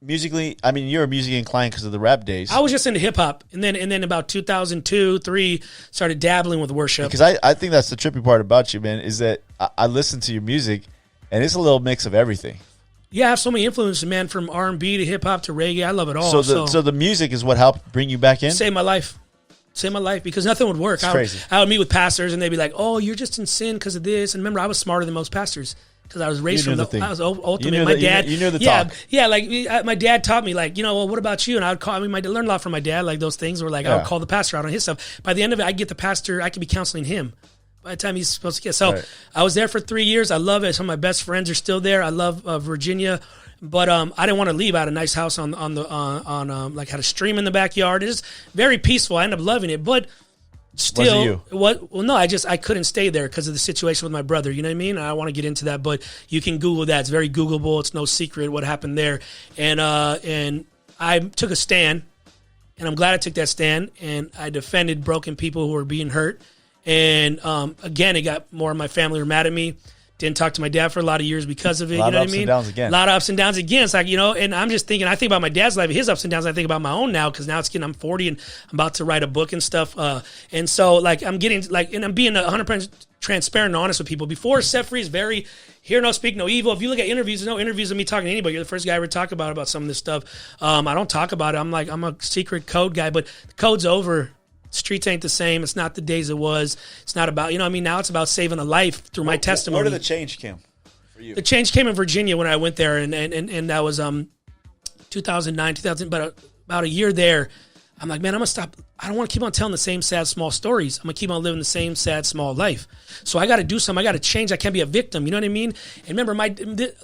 musically? I mean, you're musically inclined because of the rap days. I was just into hip hop, and then about 2002, 2003, started dabbling with worship. Because I think that's the trippy part about you, man, is that I listen to your music, and it's a little mix of everything. Yeah, I have so many influences, man, from R&B to hip hop to reggae. I love it all. So the music is what helped bring you back in? Saved my life. Saved my life because nothing would work. It's crazy. I would meet with pastors, and they'd be like, "Oh, you're just in sin because of this." And remember, I was smarter than most pastors because I was raised I was ultimate. My dad, you knew the talk. Yeah. Like my dad taught me, like, well, what about you? And I would call. I learned a lot from my dad. Like those things were like I would call the pastor out on his stuff. By the end of it, I get the pastor. I could be counseling him. By the time he's supposed to get. So I was there for 3 years. I love it. Some of my best friends are still there. I love Virginia. But I didn't want to leave. I had a nice house on like had a stream in the backyard. It's very peaceful. I ended up loving it, but still, I couldn't stay there because of the situation with my brother. You know what I mean? I don't want to get into that, but you can Google that. It's very Googleable. It's no secret what happened there. And I took a stand, and I'm glad I took that stand. And I defended broken people who were being hurt. And again, it got more of my family were mad at me. Didn't talk to my dad for a lot of years because of it. A lot You know of what I ups and mean? downs again. A lot of ups and downs again. It's like, and I'm just thinking, I think about my dad's life, his ups and downs. I think about my own now because now I'm 40 and I'm about to write a book and stuff. And so like I'm getting like, and I'm being 100% transparent and honest with people. Before, Set Free is very hear no, speak no evil. If you look at interviews, there's no interviews of me talking to anybody. You're the first guy I ever talk about some of this stuff. I don't talk about it. I'm a secret code guy, but the code's over. Streets ain't the same. It's not the days it was. It's not about, now it's about saving a life through my testimony. Where did the change come for you? The change came in Virginia when I went there, and that was 2009, about a year there. I'm like, man, I'm going to stop. I don't want to keep on telling the same sad, small stories. I'm going to keep on living the same sad, small life. So I got to do something. I got to change. I can't be a victim. You know what I mean? And remember,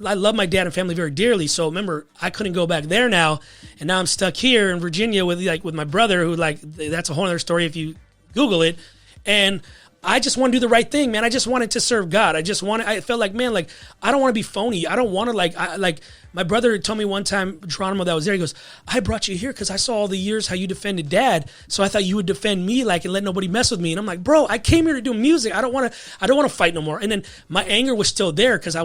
I love my dad and family very dearly. So remember, I couldn't go back there now. And now I'm stuck here in Virginia with my brother who that's a whole other story if you Google it. And I just want to do the right thing, man. I just wanted to serve God. I felt like, man, like, I don't want to be phony. I don't want to my brother told me one time, Geronimo that was there, he goes, I brought you here because I saw all the years how you defended dad. So I thought you would defend me and let nobody mess with me. And I'm like, bro, I came here to do music. I don't want to fight no more. And then my anger was still there because I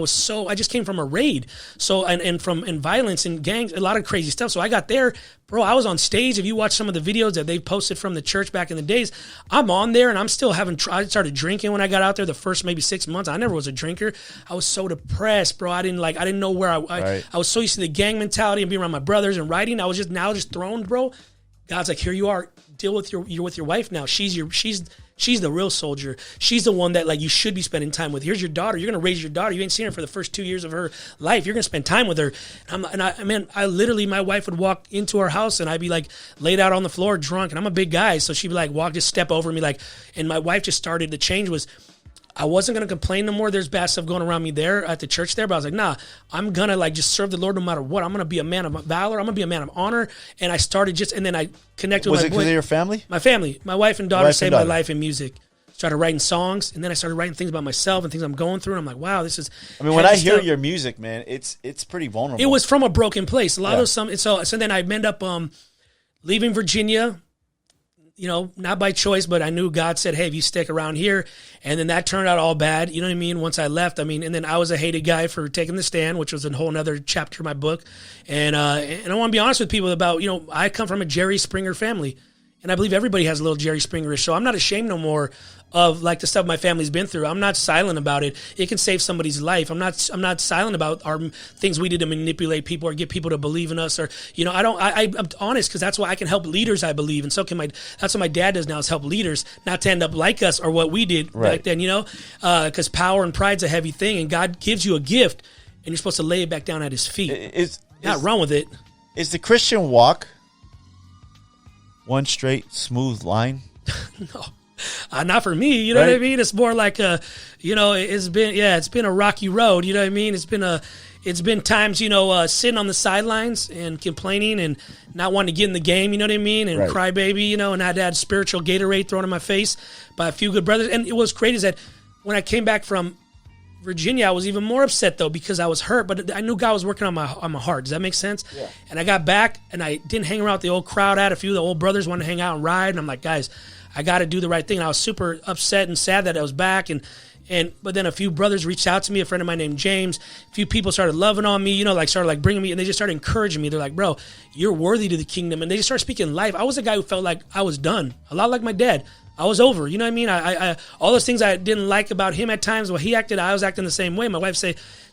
just came from a raid. So, and violence and gangs, a lot of crazy stuff. So I got there, bro, I was on stage. If you watch some of the videos that they posted from the church back in the days, I'm on there and I'm still I started drinking when I got out there the first maybe 6 months. I never was a drinker. I was so depressed, bro. I didn't know where I was so used to the gang mentality and being around my brothers and writing. I was just thrown, bro. God's like, here you are. Deal with you're with your wife now. She's the real soldier. She's the one that you should be spending time with. Here's your daughter. You're gonna raise your daughter. You ain't seen her for the first 2 years of her life. You're gonna spend time with her. I literally, my wife would walk into our house and I'd be laid out on the floor drunk, and I'm a big guy, so she'd be just step over me and my wife just started. The change was, I wasn't going to complain no more. There's bad stuff going around me there at the church there, but I was like, nah, I'm going to just serve the Lord no matter what. I'm going to be a man of valor. I'm going to be a man of honor. And I started and then I connected with my boy. Was it because of your family? My family. My wife and daughter saved my life in music. Started writing songs, and then I started writing things about myself and things I'm going through, and I'm like, wow, this is... when I hear your music, man, it's pretty vulnerable. It was from a broken place. A lot of so then I ended up leaving Virginia, not by choice, but I knew God said, hey, if you stick around here, and then that turned out all bad, you know what I mean? Once I left, and then I was a hated guy for taking the stand, which was a whole other chapter of my book. And I want to be honest with people about, I come from a Jerry Springer family, and I believe everybody has a little Jerry Springer-ish, so I'm not ashamed no more of the stuff my family's been through. I'm not silent about it. It can save somebody's life. I'm not silent about our things we did to manipulate people or get people to believe in us, or I'm honest because that's why I can help leaders, I believe, and so can that's what my dad does now, is help leaders not to end up like us or what we did back then, because power and pride's a heavy thing, and God gives you a gift and you're supposed to lay it back down at his feet. Not run with it. Is the Christian walk one straight smooth line? No. Not for me, you know what I mean? It's more like it's been a rocky road, you know what I mean? It's been times, sitting on the sidelines and complaining and not wanting to get in the game, you know what I mean? And crybaby, and I'd had spiritual Gatorade thrown in my face by a few good brothers. And it was great is that when I came back from Virginia, I was even more upset though because I was hurt, but I knew God was working on my heart. Does that make sense? Yeah. And I got back and I didn't hang around with the old crowd. I had a few of the old brothers wanted to hang out and ride, and I'm like, guys, I got to do the right thing. And I was super upset and sad that I was back, but then a few brothers reached out to me. A friend of mine named James. A few people started loving on me, started bringing me, and they just started encouraging me. They're like, bro, you're worthy to the kingdom, and they just started speaking life. I was a guy who felt like I was done, a lot like my dad. I was over, you know what I mean? I all those things I didn't like about him at times, he acted, I was acting the same way. My wife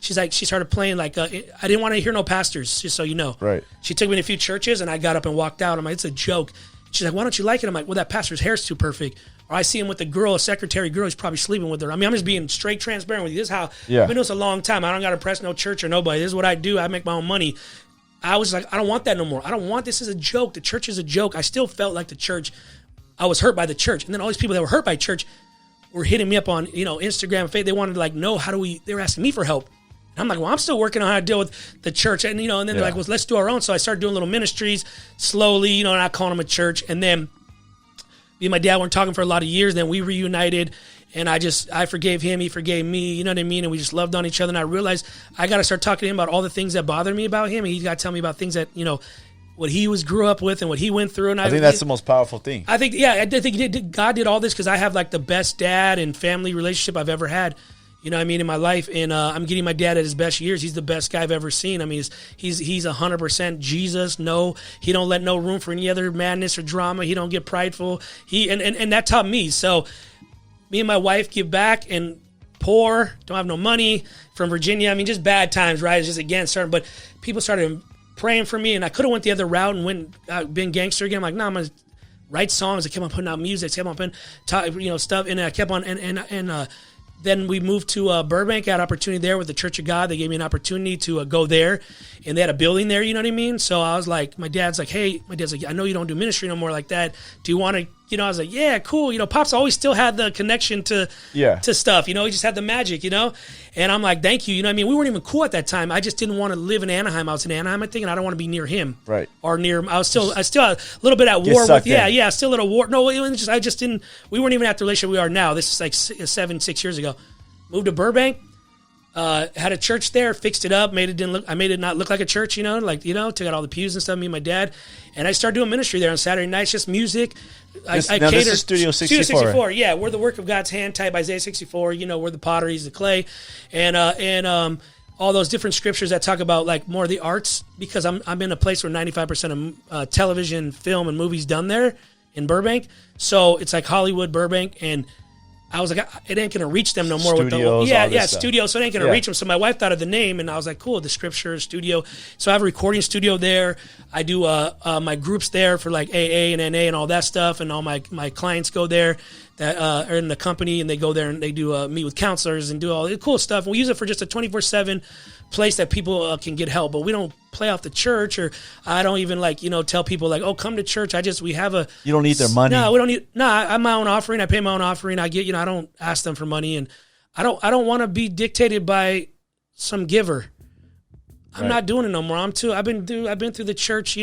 she started playing I didn't want to hear no pastors, just so you know. Right. She took me to a few churches, and I got up and walked out. I'm like, it's a joke. She's like, why don't you like it? I'm like, well, that pastor's hair's too perfect. Or I see him with a secretary girl, he's probably sleeping with her. I'm just being straight transparent with you. This is how, I've been doing this a long time. I don't got to impress no church or nobody. This is what I do. I make my own money. I was like, I don't want that no more. I don't want this as a joke. The church is a joke. I still felt like the church, I was hurt by the church. And then all these people that were hurt by church were hitting me up on, Instagram and Facebook. They wanted to know, they were asking me for help. And I'm like, well, I'm still working on how to deal with the church. And, and then they're like, well, let's do our own. So I started doing little ministries slowly, not calling them a church. And then me and my dad weren't talking for a lot of years. Then we reunited, and I forgave him. He forgave me. You know what I mean? And we just loved on each other. And I realized I got to start talking to him about all the things that bother me about him. And he's got to tell me about things that, what he grew up with and what he went through. And I think that's the most powerful thing. I think God did all this because I have the best dad and family relationship I've ever had. you know what I mean, in my life. And I'm getting my dad at his best years. He's the best guy I've ever seen. I mean, he's 100% Jesus. No, he don't let no room for any other madness or drama. He don't get prideful. And that taught me. So me and my wife give back, and poor, don't have no money, from Virginia. I mean, just bad times, right? It's just, again, starting, but people started praying for me, and I could have went the other route and been gangster again. I'm like, no, I'm going to write songs. I kept on putting out music, kept on putting stuff, and I kept on, and then we moved to Burbank. I had opportunity there with the Church of God. They gave me an opportunity to go there, and they had a building there, you know what I mean? So I was like, my dad's like, I know you don't do ministry no more like that. Do you want to, I was like, yeah, cool. Pops always still had the connection to stuff, he just had the magic, and I'm like, thank you. You know what I mean? We weren't even cool at that time. I just didn't want to live in Anaheim. I was in Anaheim, I think, and I don't want to be near him. Right. Or near, I was still a little bit at war with, still at a war. No, I just didn't, we weren't even at the relationship we are now. This is like 6 years ago. Moved to Burbank, had a church there, fixed it up, made it not look like a church, took out all the pews and stuff, me and my dad, and I started doing ministry there on Saturday nights, just music. I catered. This is Studio 64. Studio 64, yeah. We're the work of God's hand, type Isaiah 64. We're the potter, he's the clay, and all those different scriptures that talk about like more of the arts, because I'm in a place where 95% of television, film, and movies done there in Burbank. So it's like Hollywood, Burbank, and I was like, it ain't gonna reach them no more. Studios, with the studio. So it ain't gonna reach them. So my wife thought of the name, and I was like, cool, the scripture studio. So I have a recording studio there. I do my groups there for like AA and NA and all that stuff, and all my clients go there that are in the company, and they go there and they do meet with counselors and do all the cool stuff. And we use it for just a 24/7 place that people can get help. But we don't play off the church, or I don't even tell people like, oh, come to church. We have a. You don't need their money. No, we don't need. No, I'm my own offering. I pay my own offering. I get. I don't ask them for money, and I don't want to be dictated by some giver. I'm not doing it no more. I've been through the church.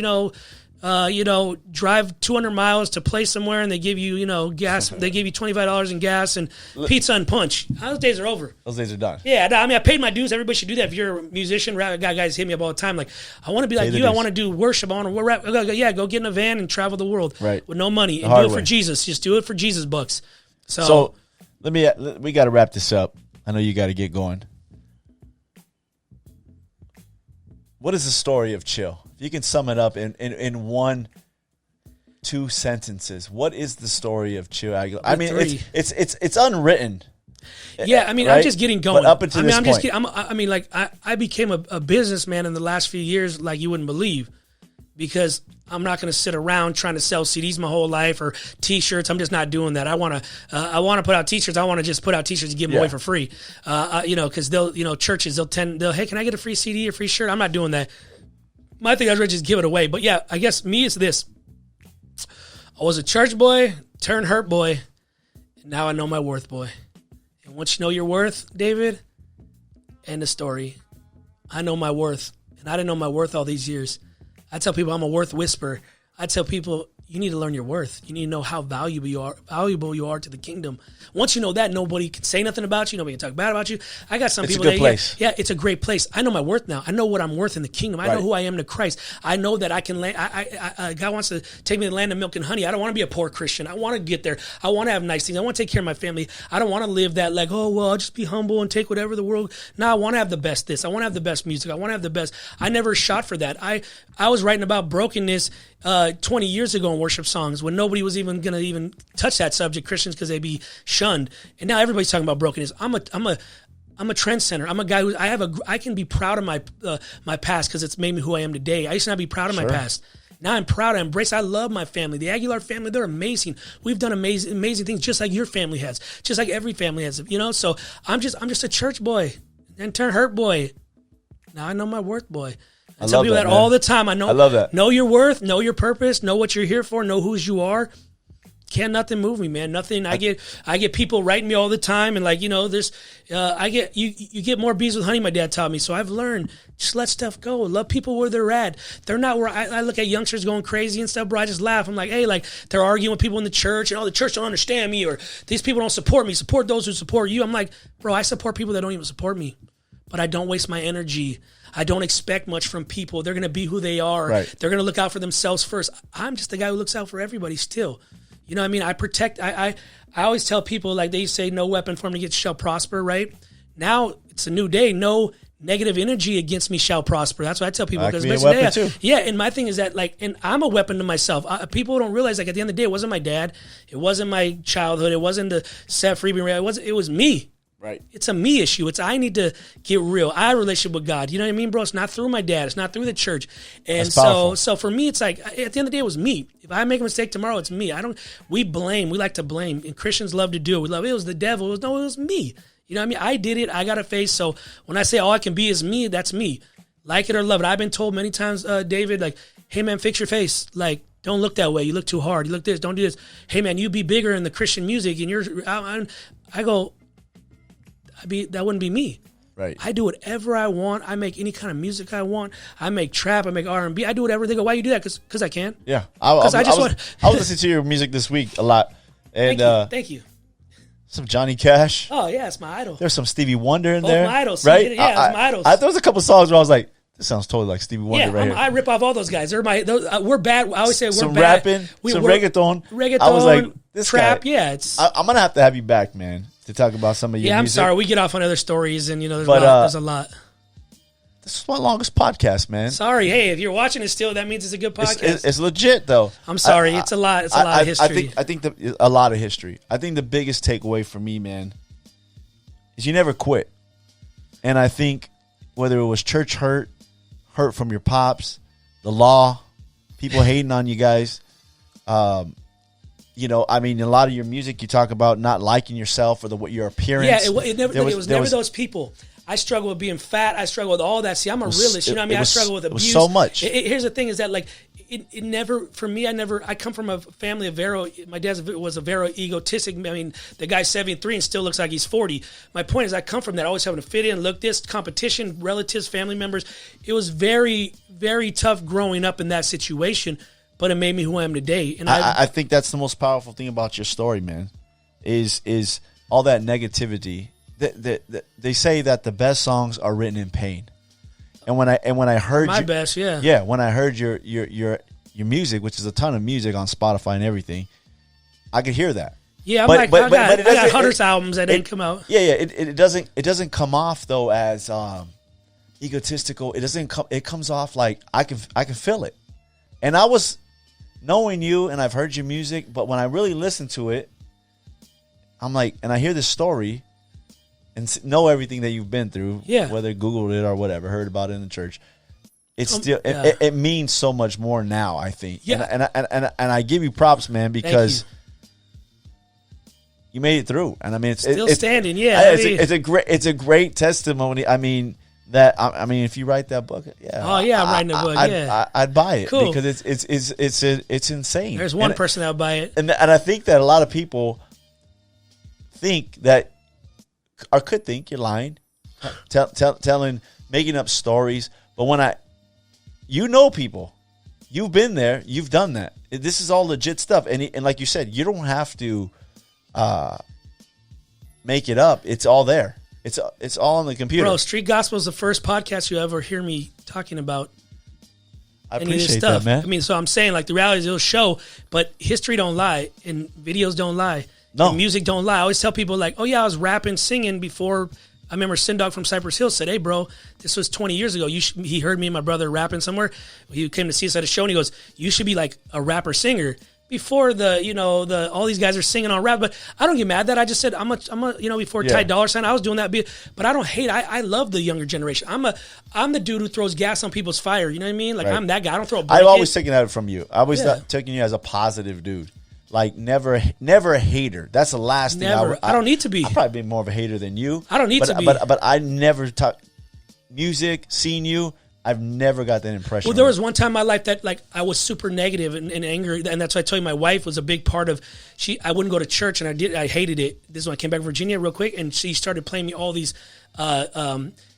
Drive 200 miles to play somewhere, and they give you, gas. They give you $25 in gas and pizza and punch. Those days are over. Those days are done. Yeah, I mean, I paid my dues. Everybody should do that. If you're a musician, guys hit me up all the time. Like, I want to be like you. I want to do worship. I want to rap. Go get in a van and travel the world with no money and do it for Jesus. Just do it for Jesus bucks. So we got to wrap this up. I know you got to get going. What is the story of Chill? If you can sum it up in 1-2 sentences, what is the story of Chill Aguilar? I mean, it's unwritten. Yeah, I mean, right? I'm just getting going. But up until this point. I became a businessman in the last few years like you wouldn't believe, because I'm not going to sit around trying to sell CDs my whole life or T-shirts. I'm just not doing that. I want to put out T-shirts. I want to just put out T-shirts and give them away for free. Because churches they'll hey, can I get a free CD or free shirt? I'm not doing that. My thing is to just give it away. But yeah, I guess me is this. I was a church boy, turned hurt boy, and now I know my worth, boy. And once you know your worth, David, end of story. I know my worth, and I didn't know my worth all these years. I tell people I'm a worth whisperer. I tell people you need to learn your worth. You need to know how valuable you are to the kingdom. Once you know that, nobody can say nothing about you. Nobody can talk bad about you. I got some people. It's a good place. Yeah, it's a great place. I know my worth now. I know what I'm worth in the kingdom. I know who I am to Christ. I know that I can land. God wants to take me to the land of milk and honey. I don't want to be a poor Christian. I want to get there. I want to have nice things. I want to take care of my family. I don't want to live that like, oh, well, I'll just be humble and take whatever the world. No, I want to have the best this. I want to have the best music. I want to have the best. I never shot for that. I was writing about brokenness 20 years ago in worship songs when nobody was even going to even touch that subject, Christians, because they'd be shunned. And now everybody's talking about brokenness. I'm a trend center. I'm a guy who I can be proud of my past because it's made me who I am today. I used to not be proud of my past. Now I'm proud. I embrace. I love my family. The Aguilar family, they're amazing. We've done amazing things, just like your family has, just like every family has. So I'm just a church boy and turn hurt boy. Now I know my worth, boy. I tell people that all the time. I love that. Know your worth, know your purpose, know what you're here for, know whose you are. Can't nothing move me, man. Nothing. I get people writing me all the time, and there's you get more bees with honey. My dad taught me, so I've learned just let stuff go. Love people where they're at. They're not where I look at youngsters going crazy and stuff, bro. I just laugh. I'm like, hey, they're arguing with people in the church, and the church don't understand me, or these people don't support me. Support those who support you. I'm like, bro, I support people that don't even support me, but I don't waste my energy. I don't expect much from people. They're going to be who they are. Right. They're going to look out for themselves first. I'm just the guy who looks out for everybody still. You know what I mean? I protect. I always tell people, like they say, no weapon formed against shall prosper, right? now it's a new day. No negative energy against me shall prosper. That's what I tell people. That could be a weapon too. Yeah, and my thing is that, like, and I'm a weapon to myself. People don't realize, like, at the end of the day, it wasn't my dad. It wasn't my childhood. It wasn't the Seth Freebie. It was me. Right. It's a me issue. I need to get real. I have a relationship with God. You know what I mean, bro? It's not through my dad. It's not through the church. And so for me, it's like, at the end of the day, it was me. If I make a mistake tomorrow, it's me. We blame. We like to blame. And Christians love to do it. It was the devil. It was me. You know what I mean? I did it. I got a face. So when I say all I can be is me, that's me. Like it or love it. I've been told many times, David, like, hey, man, fix your face. Like, don't look that way. You look too hard. You look this. Don't do this. Hey, man, you be bigger in the Christian music. And I go, that wouldn't be me. Right. I do whatever I want. I make any kind of music I want. I make trap. I make R&B. I do whatever. They go, why you do that? Because I can. Yeah. I was listening to your music this week a lot. And Thank you. Some Johnny Cash. Oh, yeah, it's my idol. There's some Stevie Wonder in Both there. my idols. Right? Yeah, it's my idols. There was a couple songs where I was like, this sounds totally like Stevie Wonder here. I rip off all those guys. We're bad. I always say we're some bad. Rapping, some reggaeton. I was like, this trap. guy. Yeah, it's. I'm going to have you back, man, to talk about some of your music. I'm sorry. We get off on other stories, and, there's a lot. This is my longest podcast, man. Sorry. Hey, if you're watching it still, that means it's a good podcast. It's legit, though. I'm sorry. It's a lot. It's a lot of history. I think a lot of history. I think the biggest takeaway for me, man, is you never quit. And I think whether it was church hurt from your pops, the law, people hating on you guys, a lot of your music, you talk about not liking yourself or your appearance. Yeah, it was never those people. I struggle with being fat. I struggle with all that. See, I'm a realist. You know what I mean? I struggle with abuse. It was so much. Here's the thing is that, like, it never, for me, I come from a family of my dad was a very egotistic. I mean, the guy's 73 and still looks like he's 40. My point is I come from that, always having to fit in, look this, competition, relatives, family members. It was very, very tough growing up in that situation, but it made me who I am today. And I think that's the most powerful thing about your story, man, is all that negativity. They say that the best songs are written in pain, and when I heard when I heard your music, which is a ton of music on Spotify and everything, I could hear that. Yeah, I got hundreds of albums that didn't come out. Yeah, it doesn't come off though as egotistical. It comes off like I can feel it, and I was knowing you and I've heard your music, but when I really listen to it, I'm like, and I hear this story. And know everything that you've been through, whether Googled it or whatever, heard about it in the church. It's still it means so much more now, I think. Yeah. And I give you props, man, because you made it through. And I mean, it's still standing. Yeah, it's a great testimony. I mean if you write that book, I'm writing a book. I'd buy it. Cool. Because it's insane. There's one person that would buy it, and I think that a lot of people think that. Or could think you're lying, making up stories. But when people, you've been there, you've done that. This is all legit stuff. And like you said, you don't have to make it up. It's all there. It's all on the computer. Bro, Street Gospel is the first podcast you ever hear me talking about. I appreciate that, man. I mean, so I'm saying, like, the reality is it'll show, but history don't lie and videos don't lie. No. And music don't lie. I always tell people, like, oh, yeah, I was rapping, singing before. I remember Sindog from Cypress Hill said, hey, bro, this was 20 years ago. He heard me and my brother rapping somewhere. He came to see us at a show, and he goes, you should be like a rapper-singer. Before all these guys are singing on rap. But I don't get mad at that. I just said, before Ty Dolla $ign, I was doing that. But I don't hate. I love the younger generation. I'm the dude who throws gas on people's fire. You know what I mean? Like, right. I'm that guy. I don't throw a blanket. I've always taken that from you. I always taken you as a positive dude. Like, never a hater. That's the last thing I don't need to be. I've probably been more of a hater than you. I don't need to be. But I never talk music, seen you. I've never got that impression. Well, there was one time in my life that, like, I was super negative and angry, and that's why I told you my wife was a big part of. I wouldn't go to church, and I hated it. This is when I came back to Virginia real quick, and she started playing me all these,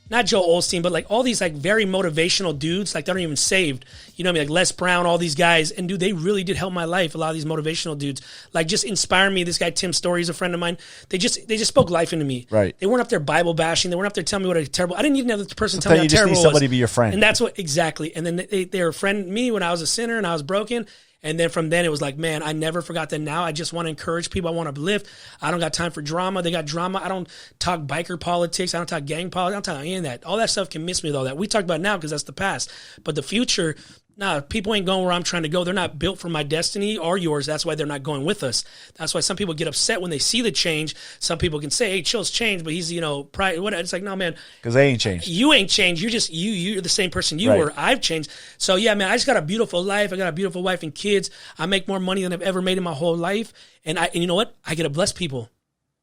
not Joel Osteen, but like all these like very motivational dudes, like they aren't even saved. You know what I mean? Like Les Brown, all these guys, and dude, they really did help my life. A lot of these motivational dudes, like, just inspire me. This guy Tim Story is a friend of mine. They just spoke life into me. Right. They weren't up there Bible bashing. They weren't up there telling me what a terrible. I didn't even have the person tell me how terrible it was. You just need somebody to be your friend. And that's what exactly. And then they were a friend to me when I was a sinner and I was broken. And then from then it was like, man, I never forgot that. Now I just want to encourage people. I want to uplift. I don't got time for drama. They got drama. I don't talk biker politics. I don't talk gang politics. I don't talk any of that. All that stuff can miss me with all that. We talk about it now because that's the past. But the future, nah, people ain't going where I'm trying to go. They're not built for my destiny or yours. That's why they're not going with us. That's why some people get upset when they see the change. Some people can say, hey, Chill's changed, but he's, pride. It's like, no, man. Because they ain't changed. You ain't changed. You're the same person you were. I've changed. So, yeah, man, I just got a beautiful life. I got a beautiful wife and kids. I make more money than I've ever made in my whole life. And you know what? I get to bless people.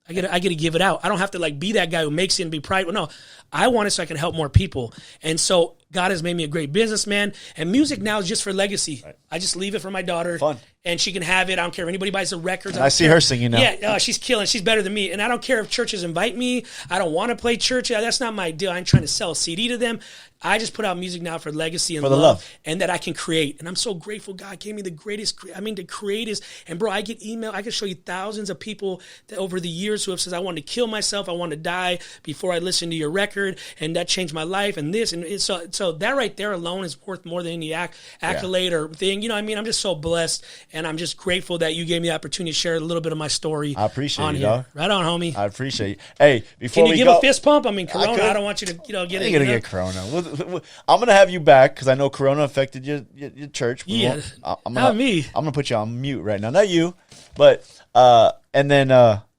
I get to give it out. I don't have to be that guy who makes it and be prideful. No, I want it so I can help more people. And so God has made me a great businessman. And music now is just for legacy. Right. I just leave it for my daughter. Fun. And she can have it. I don't care if anybody buys the records. I see her singing now. Yeah, she's killing. She's better than me. And I don't care if churches invite me. I don't want to play church. That's not my deal. I ain't trying to sell a CD to them. I just put out music now for legacy and love, and that I can create. And I'm so grateful God gave me the greatest. The create is, and bro, I get email. I can show you thousands of people that over the years who have said, I want to kill myself. I want to die before I listen to your record. And that changed my life. And this, and so that right there alone is worth more than any accolade or thing. I'm just so blessed. And I'm just grateful that you gave me the opportunity to share a little bit of my story. I appreciate you, here. dog. Right on, homie. I appreciate you. Hey, before Can you give a fist pump? Corona. I don't want you to, get it. You're gonna get Corona. I'm gonna have you back because I know Corona affected your church. Not me. I'm gonna put you on mute right now. Not you, but and then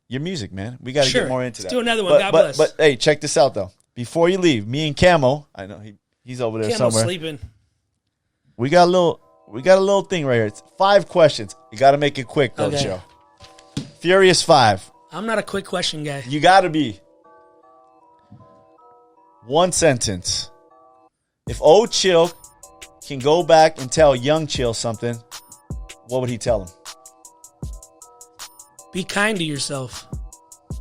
your music, man. We got to get more into that. Let's do another one. God bless. But hey, check this out though. Before you leave, me and Camo, I know he's over there Camo's somewhere. Sleeping. We got a little thing right here. It's 5 questions. You got to make it quick though, Joe. Furious 5. I'm not a quick question guy. You got to be. 1 sentence. If old Chill can go back and tell young Chill something, what would he tell him? Be kind to yourself.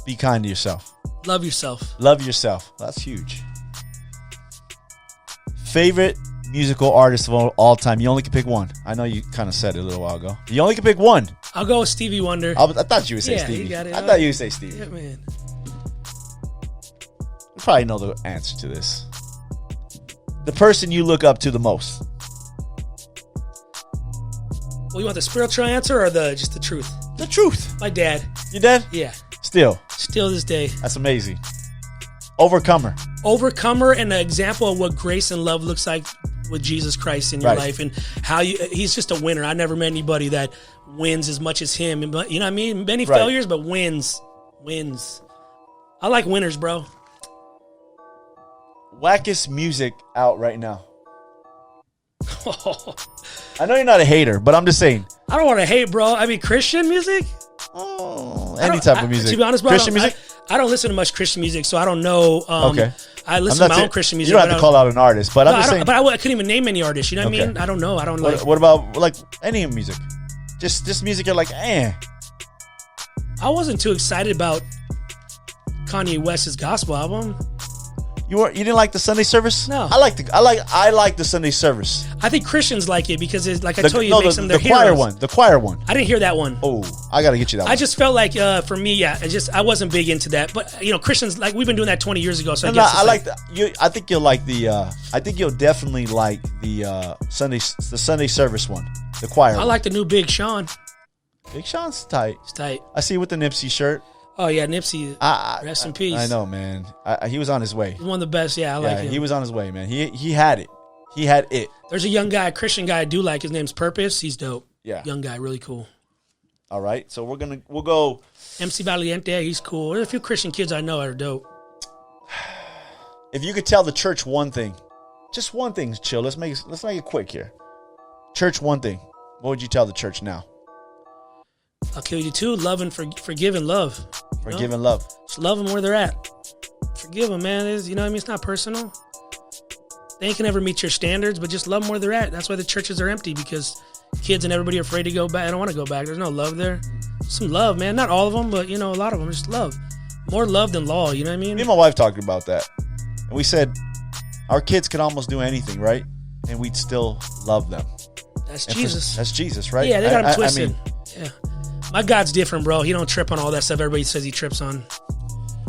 Be kind to yourself. Love yourself. Love yourself. That's huge. Favorite musical artist of all time? You only can pick one. I know you kind of said it a little while ago. You only can pick one. I'll go with Stevie Wonder. I thought you would say Stevie. You got it. I thought you would say Stevie. Yeah, man. You probably know the answer to this. The person you look up to the most. Well, you want the spiritual answer or just the truth? The truth. My dad. Your dad? Yeah. Still this day. That's amazing. Overcomer And an example of what grace and love looks like with Jesus Christ in your life, and how he's just a winner. I never met anybody that wins as much as him. But you know what I mean? Many failures, but wins. I like winners, bro. Wackest music out right now. I know you're not a hater, but I'm just saying. I don't want to hate, bro. Christian music? Any type of music. To be honest, bro, Christian music? I don't listen to much Christian music, so I don't know. Okay. I listen to my own Christian music. You don't have to call out an artist, but I'm just saying. But I couldn't even name any artists. You know what I mean? I don't know. I don't like. What about any music? Just music you're like, eh. I wasn't too excited about Kanye West's gospel album. You didn't like the Sunday service? No. I like the Sunday service. I think Christians like it because it's like I told you, it makes them their choir heroes. one. The choir one. I didn't hear that one. Oh, I got to get you that one. I just felt like for me, I wasn't big into that. But Christians, like, we've been doing that 20 years ago. So I think you'll like the. I think you'll definitely like the Sunday service one, the choir. I like the new Big Sean. Big Sean's tight. It's tight. I see you with the Nipsey shirt. Oh yeah, Nipsey. Rest in peace. I know, man. He was on his way. He's one of the best. Yeah, I like him. He was on his way, man. He had it. He had it. There's a young guy, a Christian guy I do like. His name's Purpose. He's dope. Yeah. Young guy, really cool. All right. So we'll go. MC Valiente, he's cool. There's a few Christian kids I know that are dope. If you could tell the church one thing, just one thing, Chill. Let's make it quick here. Church, one thing. What would you tell the church now? I'll kill you too. Love and forgive and love. Forgive and love. Just love them where they're at. Forgive them, man. You know what I mean? It's not personal. They ain't can ever meet your standards, but just love them where they're at. That's why the churches are empty, because kids and everybody are afraid to go back. I don't want to go back. There's no love there. Some love, man. Not all of them, but a lot of them. Just love. More love than law. You know what I mean? Me and my wife talked about that, and we said our kids could almost do anything, right? And we'd still love them. That's Jesus. That's Jesus, right? Yeah, they got him twisted. Yeah. My God's different, bro. He don't trip on all that stuff everybody says he trips on.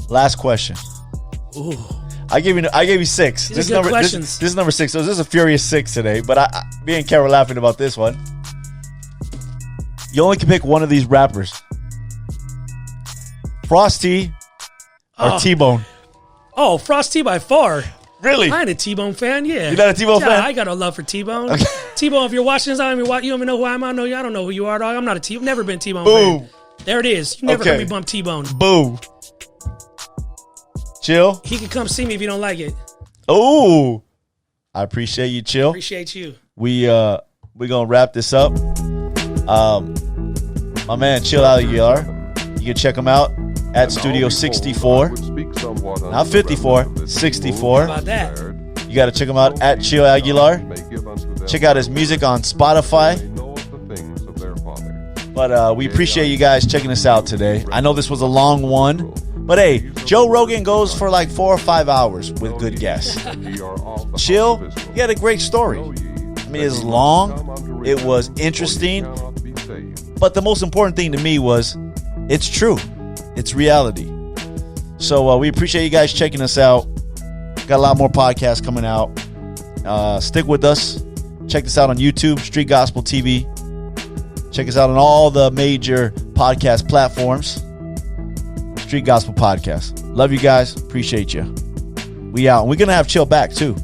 Last question. Ooh. I gave you 6. These are good questions. This is number 6. So this is a furious 6 today. But me and Carol were laughing about this one. You only can pick one of these rappers. Frosty or T-Bone. Oh, Frosty by far. Really? I ain't a T-Bone fan, yeah. You're not a T-Bone fan? I got a love for T-Bone. Okay. T-Bone, if you're watching this, you don't even know who I am. I don't know you. I don't know who you are, dog. I'm not a T-Bone. Never been T-Bone fan. There it is. You never heard me bump T-One. Boo. Chill. He can come see me if you don't like it. Oh, I appreciate you, Chill. Appreciate you. We're gonna wrap this up. My man, Chill Aguilar. You can check him out at Studio 64. Not 54, 64. How about that? You got to check him out at Chill Aguilar. Check out his music on Spotify. But we appreciate you guys checking us out today. I know this was a long one, but hey, Joe Rogan goes for like 4 or 5 hours with good guests. Chill, he had a great story. I mean, it's long, it was interesting, but the most important thing to me was it's true. It's reality. So we appreciate you guys checking us out. Got a lot more podcasts coming out. Stick with us. Check us out on YouTube, Street Gospel TV. Check us out on all the major podcast platforms. Street Gospel Podcast. Love you guys. Appreciate you. We out. And we're going to have Chill back too.